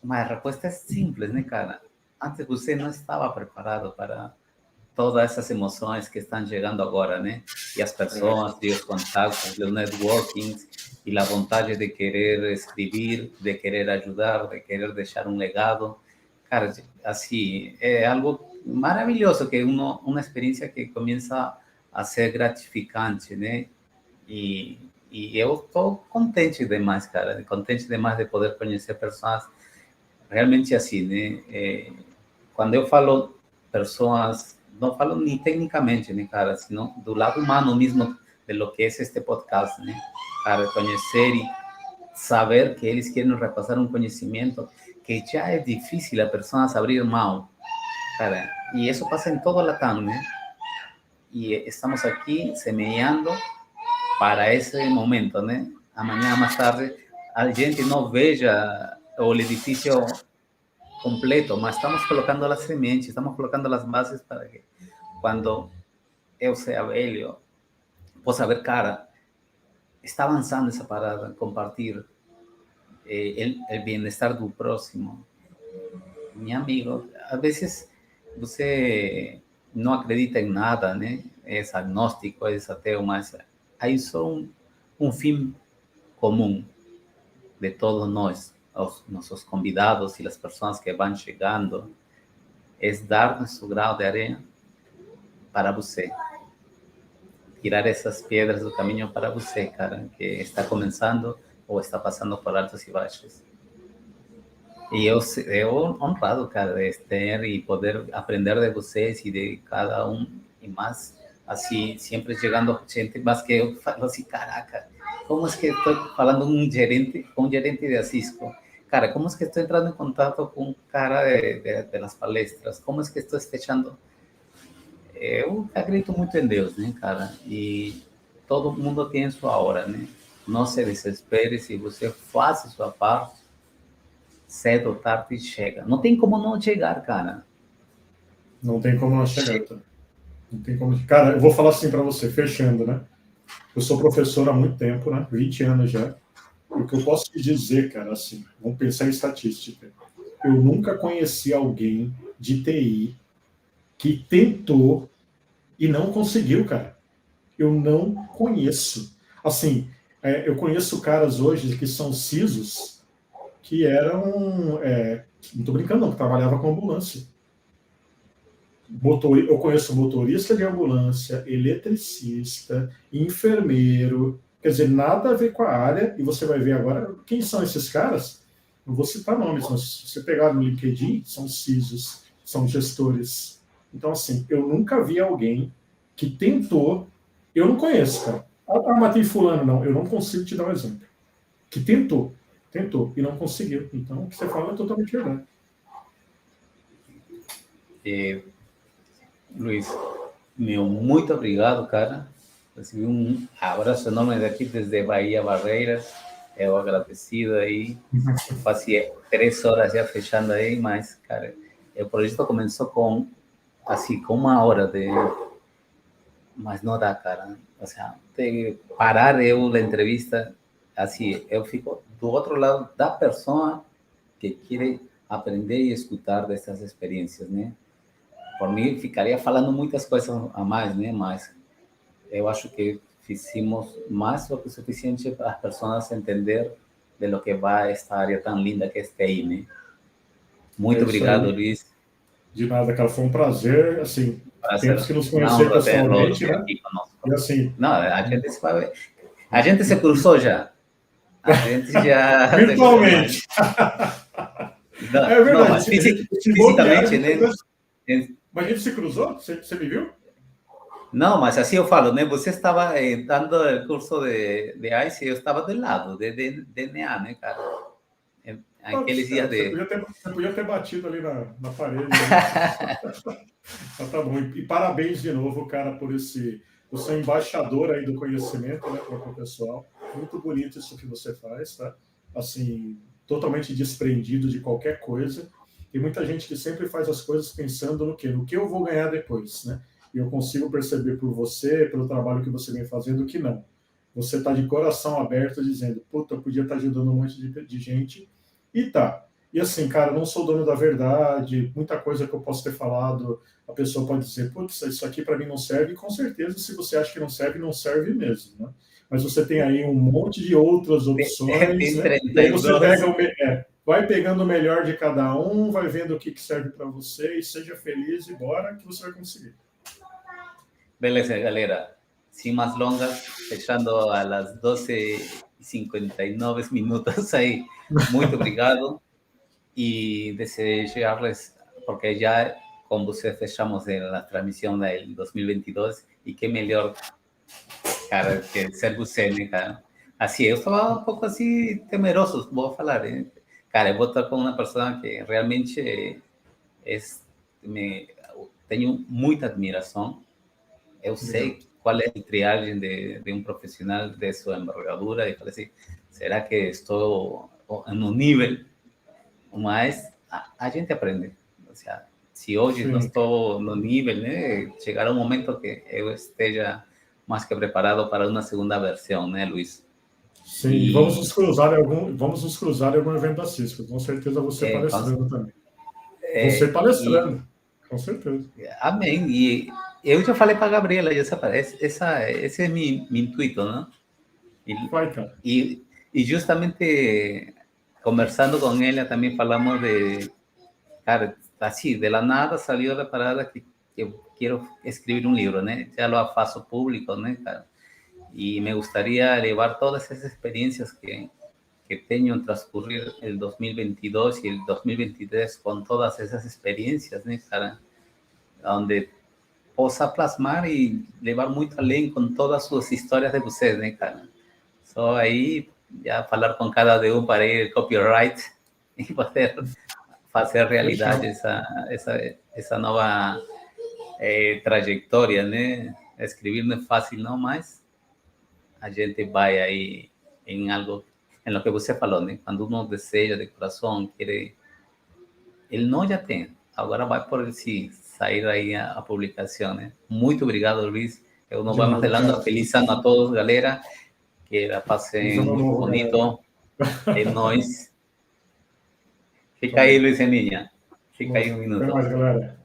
Mas a resposta é simples, né, cara? Antes você não estava preparado para todas essas emoções que estão chegando agora, né? E as pessoas, e os contatos, os networking, e a vontade de querer escrever, de querer ajudar, de querer deixar um legado. Cara, assim, é algo maravilhoso, que uma experiência que começa a ser gratificante, né? E eu estou contente demais, cara, contente demais de poder conhecer pessoas realmente assim, né? Quando eu falo pessoas, não falo nem tecnicamente, né, cara, sino do lado humano mesmo de lo que é este podcast, né? Cara, conhecer e saber que eles querem repassar um conhecimento que já é difícil a pessoa se abrir mão, cara. E isso passa em todo o Latam, né? E estamos aqui semeando para esse momento, né? Amanhã, mais tarde, a gente não veja o edifício completo, mas estamos colocando as sementes, estamos colocando as bases para que quando eu seja velho, possa ver, cara, está avançando essa parada, compartilhar o bem-estar do próximo. Meu amigo, às vezes você não acredita em nada, né? É agnóstico, é ateu, mas aí só um fim comum de todos nós, os nossos convidados e as pessoas que vão chegando, é dar nosso grau de areia para você. Tirar essas pedras do caminho para você, cara, que está começando ou está passando por altos e baixos. E eu honrado, cara, de ter e poder aprender de vocês e de cada um e mais, assim, sempre chegando gente, mas que eu falo assim, caraca, como é que estou falando com um gerente de Cisco? Cara, como é que estou entrando em contato com um cara de las palestras? Como é que estou fechando? Eu acredito muito em Deus, né, cara? E todo mundo tem sua hora, né? Não se desespere, se você faz sua parte, cedo ou tarde chega. Não tem como não chegar, cara. Não tem como não chegar. Tá? Não tem como. Cara, eu vou falar assim para você, fechando, né? Eu sou professor há muito tempo, né? 20 anos já. E o que eu posso te dizer, cara, assim, vamos pensar em estatística. Eu nunca conheci alguém de TI que tentou e não conseguiu, cara. Eu não conheço. Assim, eu conheço caras hoje que são CISOs que eram, não tô brincando não, que trabalhava com ambulância. Eu conheço motorista de ambulância, eletricista, enfermeiro, quer dizer, nada a ver com a área, e você vai ver agora quem são esses caras. Não vou citar nomes, mas se você pegar no LinkedIn, são CISOs, são gestores. Então, assim, eu nunca vi alguém que tentou, eu não conheço, cara. Matei fulano, não, eu não consigo te dar um exemplo. Que tentou e não conseguiu. Então, o que você fala é totalmente verdade. Luiz, meu, muito obrigado, cara. Recebi um abraço enorme daqui desde Bahia Barreiras. Eu agradecido aí. Fazia 3 horas já fechando aí, mas, cara, o projeto começou com 1 hora de... Mas não dá, cara. O sea, tem que parar eu a entrevista, assim, eu fico do outro lado da pessoa que quer aprender e escutar dessas experiências, né? Por mim, ficaria falando muitas coisas a mais, né? Mas eu acho que fizemos mais do que suficiente para as pessoas entender de lo que vai esta área tão linda que é TI, né? Muito obrigado, Luiz. De nada, cara. Foi um prazer, assim, temos que nos conhecer honra pessoalmente, né? Aqui conosco. E assim... Não, a gente se cruzou já. A gente já... Virtualmente. Não, é verdade. Não, mas fisicamente, né? Mas a gente se cruzou? Você me viu? Não, mas assim eu falo, né? Você estava dando o curso de ICE e eu estava do lado, de DNA, né, cara? Aqueles dias de... Você podia ter batido ali na parede. Né? Mas tá bom. E parabéns de novo, cara, por esse... Você é embaixador aí do conhecimento, né, para o pessoal. Muito bonito isso que você faz, tá? Assim, totalmente desprendido de qualquer coisa. Tem muita gente que sempre faz as coisas pensando no quê? No que eu vou ganhar depois, né? E eu consigo perceber por você, pelo trabalho que você vem fazendo, que não. Você está de coração aberto dizendo, puta, eu podia estar ajudando um monte de gente. E tá. E assim, cara, não sou dono da verdade, muita coisa que eu posso ter falado, a pessoa pode dizer, putz, isso aqui para mim não serve, e com certeza, se você acha que não serve, não serve mesmo, né? Mas você tem aí um monte de outras opções, né? E aí você pega vai pegando o melhor de cada um, vai vendo o que serve para você, e seja feliz e bora que você vai conseguir. Beleza, galera. Sem mais longas, fechando a las 12:59 minutos aí. Muito obrigado. e desejarles, porque já com você fechamos a transmissão del 2022, e que melhor, cara, que ser você, né, cara? Assim, eu estava um pouco assim temeroso, vou falar, né? Cara, eu vou estar com uma pessoa que realmente me, tenho muita admiração. Eu sei qual é a triagem de um profissional de sua envergadura, e falei assim, será que estou no nível? Mas a gente aprende. Ou seja, se hoje não Sim, estou no nível, né, chegará um momento que eu esteja mais que preparado para uma segunda versão, né, Luiz? sim. E Vamos nos cruzar em algum evento da Cisco. Com certeza você é, palestrando também. Você e, palestrando, com certeza. amém. E eu já falei para a Gabriela, já sabe, esse é meu intuito, né? E, Vai, cara. e justamente conversando com ela também falamos de, cara, assim, de la nada salió la parada que eu quero escrever um livro, né? Já lo faço público, né, cara? E me gustaría elevar todas esas experiencias que tengo en transcurrir el 2022 y el 2023 con todas esas experiencias, né, cara? Onde possa plasmar e levar muito além com todas suas histórias de vocês, né, cara? Só aí já falar com cada um para ir copyright e poder fazer realidade Fechado. essa nova trajetória, né? Escrever não é fácil, não, mas a gente vai aí em algo, em lo que você falou, né? Quando uno deseja de coração, quer, ele não já tem. Agora vai por si sair aí a publicação, né? Muito obrigado, Luiz. Eu não De vou mais nada, delando. cara. Feliz ano a todos, galera. Que la Feliz passem ano muito novo, galera. bonito. É nóis. Fica aí, Valeu. Luiz e Ninha. Fica aí um Até minuto. mais, galera.